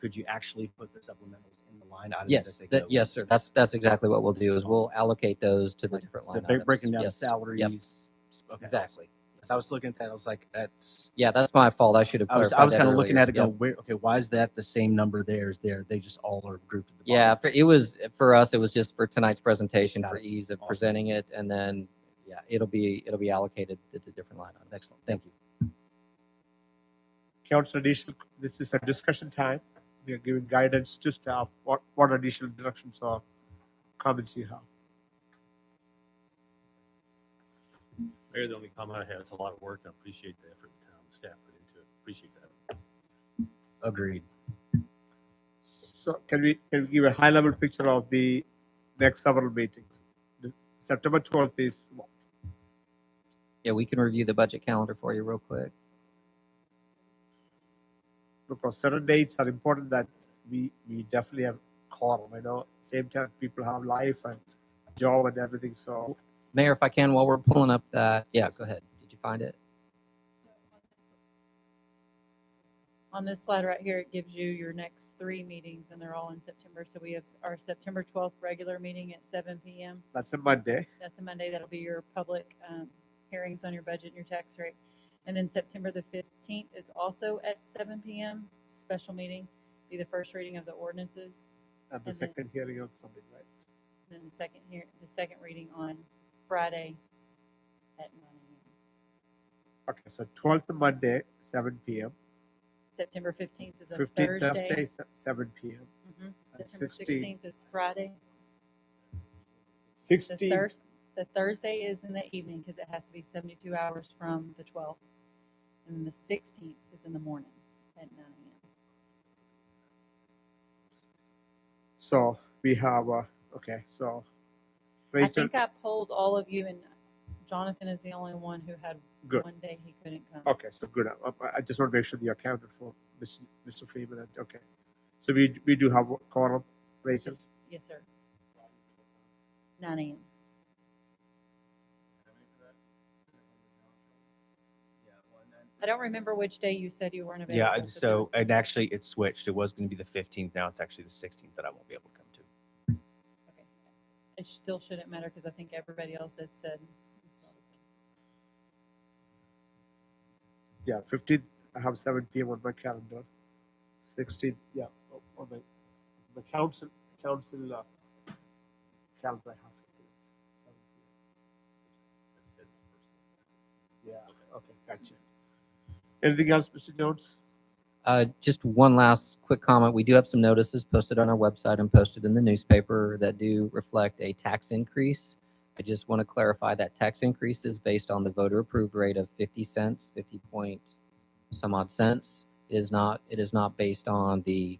[SPEAKER 5] could you actually put the supplementals in the line items?
[SPEAKER 2] Yes, yes, sir. That's exactly what we'll do. Is we'll allocate those to the different line items.
[SPEAKER 5] Breaking down
[SPEAKER 2] Yes.
[SPEAKER 5] salaries.
[SPEAKER 2] Yep.
[SPEAKER 5] Okay,
[SPEAKER 2] Exactly.
[SPEAKER 5] awesome. I was looking at that. I was like, that's.
[SPEAKER 2] Yeah, that's my fault. I should have
[SPEAKER 5] I was
[SPEAKER 2] clarified that
[SPEAKER 5] kind of looking
[SPEAKER 2] earlier.
[SPEAKER 5] at it
[SPEAKER 2] Yep.
[SPEAKER 5] going, okay, why is that the same number there as there? They just all are grouped at the
[SPEAKER 2] Yeah,
[SPEAKER 5] bottom.
[SPEAKER 2] for us, it was just for tonight's presentation
[SPEAKER 5] Got
[SPEAKER 2] for
[SPEAKER 5] it.
[SPEAKER 2] ease of
[SPEAKER 5] Awesome.
[SPEAKER 2] presenting it, and then it'll be allocated to the different line items.
[SPEAKER 5] Excellent. Thank you.
[SPEAKER 1] Council additional, this is a discussion time. We are giving guidance to staff, what additional directions or comments you have.
[SPEAKER 4] Mayor, the only comment I have, it's a lot of work. I appreciate the effort the town staff put into it. Appreciate that.
[SPEAKER 5] Agreed.
[SPEAKER 1] So can we give a high level picture of the next several meetings? September 12th is what?
[SPEAKER 2] Yeah, we can review the budget calendar for you real quick.
[SPEAKER 1] Because certain dates are important that we definitely have quorum. Same time people have life and job and everything. So
[SPEAKER 2] Mayor, if I can, while we're pulling up that, yeah, go ahead. Did you find it?
[SPEAKER 8] On this slide right here, it gives you your next 3 meetings, and they're all in September. So we have our September 12th regular meeting at 7 p.m.
[SPEAKER 1] that's a Monday.
[SPEAKER 8] That's a Monday. That'll be your public hearings on your budget and your tax rate. And then September the 15th is also at 7 p.m. Special meeting, be the first reading of the ordinances.
[SPEAKER 1] And the
[SPEAKER 8] And then-
[SPEAKER 1] second hearing of something, right?
[SPEAKER 8] And then the second reading on Friday at 9 a.m.
[SPEAKER 1] Okay, so 12th Monday, 7 p.m.
[SPEAKER 8] September 15th is a
[SPEAKER 1] 15th
[SPEAKER 8] Thursday.
[SPEAKER 1] Thursday, 7 p.m.
[SPEAKER 8] Mhm.
[SPEAKER 1] And
[SPEAKER 8] September
[SPEAKER 1] 16th.
[SPEAKER 8] 16th is Friday.
[SPEAKER 1] 16th.
[SPEAKER 8] The Thursday is in the evening because it has to be 72 hours from the 12th. And then the 16th is in the morning at 9 a.m.
[SPEAKER 1] So we have, okay, so
[SPEAKER 8] I
[SPEAKER 1] Rachel,
[SPEAKER 8] think I polled all of you, and Jonathan is the only one who had
[SPEAKER 1] Good.
[SPEAKER 8] one day he couldn't come.
[SPEAKER 1] Okay, so good. I just want to make sure that you accounted for Mr. Freeman. Okay. So we do have a quorum, Rachel?
[SPEAKER 8] Yes, sir. 9 a.m. I don't remember which day you said you weren't available.
[SPEAKER 5] Yeah,
[SPEAKER 8] but
[SPEAKER 5] so, and actually it switched. It was going to be the 15th. Now it's actually the 16th that I won't be able to come to.
[SPEAKER 8] Okay. It still shouldn't matter because I think everybody else had said.
[SPEAKER 1] Yeah, 15th, I have 7 p.m. on my calendar. 16th, yeah, on the council calendar, I have 15th, 7 p.m. Yeah, okay, gotcha. Anything else, Mr. Jones?
[SPEAKER 2] Just one last quick comment. We do have some notices posted on our website and posted in the newspaper that do reflect a tax increase. I just want to clarify that tax increase is based on the voter approved rate of 50 cents, 50 point some odd cents. It is not based on the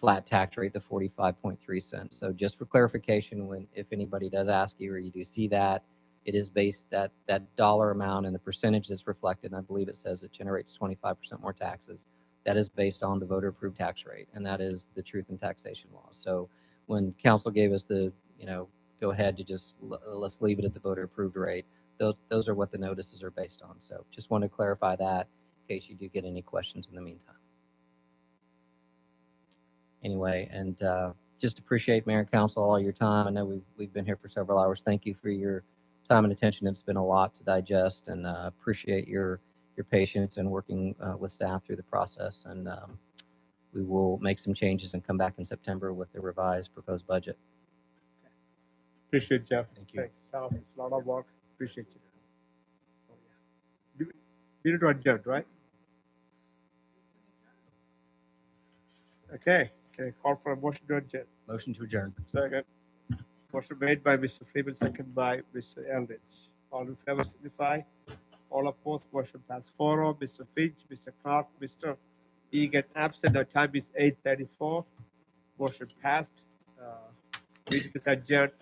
[SPEAKER 2] flat tax rate, the 45.3 cents. So just for clarification, if anybody does ask you or you do see that, it is based that dollar amount and the percentage that's reflected, and I believe it says it generates 25% more taxes. That is based on the voter approved tax rate, and that is the truth in taxation law. So when council gave us the, go ahead to just let's leave it at the voter approved rate, those are what the notices are based on. So just want to clarify that in case you do get any questions in the meantime. Anyway, and just appreciate Mayor and Council all your time. I know we've been here for several hours. Thank you for your time and attention. It's been a lot to digest, and appreciate your patience and working with staff through the process. And we will make some changes and come back in September with the revised proposed budget.
[SPEAKER 1] Appreciate it, Jeff.
[SPEAKER 2] Thank you.
[SPEAKER 1] Thanks, Sal. It's a lot of work. Appreciate you. Oh, yeah. We need to adjourn, right? Okay, call for a motion to adjourn.
[SPEAKER 5] Motion to adjourn.
[SPEAKER 1] Second. Motion made by Mr. Freeman, second by Mr. Eldridge. All in favor signify. All opposed, motion passed 4-0. Mr. Finch, Mr. Clark, Mr. Egan absent. The time is 8:34. Motion passed. Meeting is adjourned at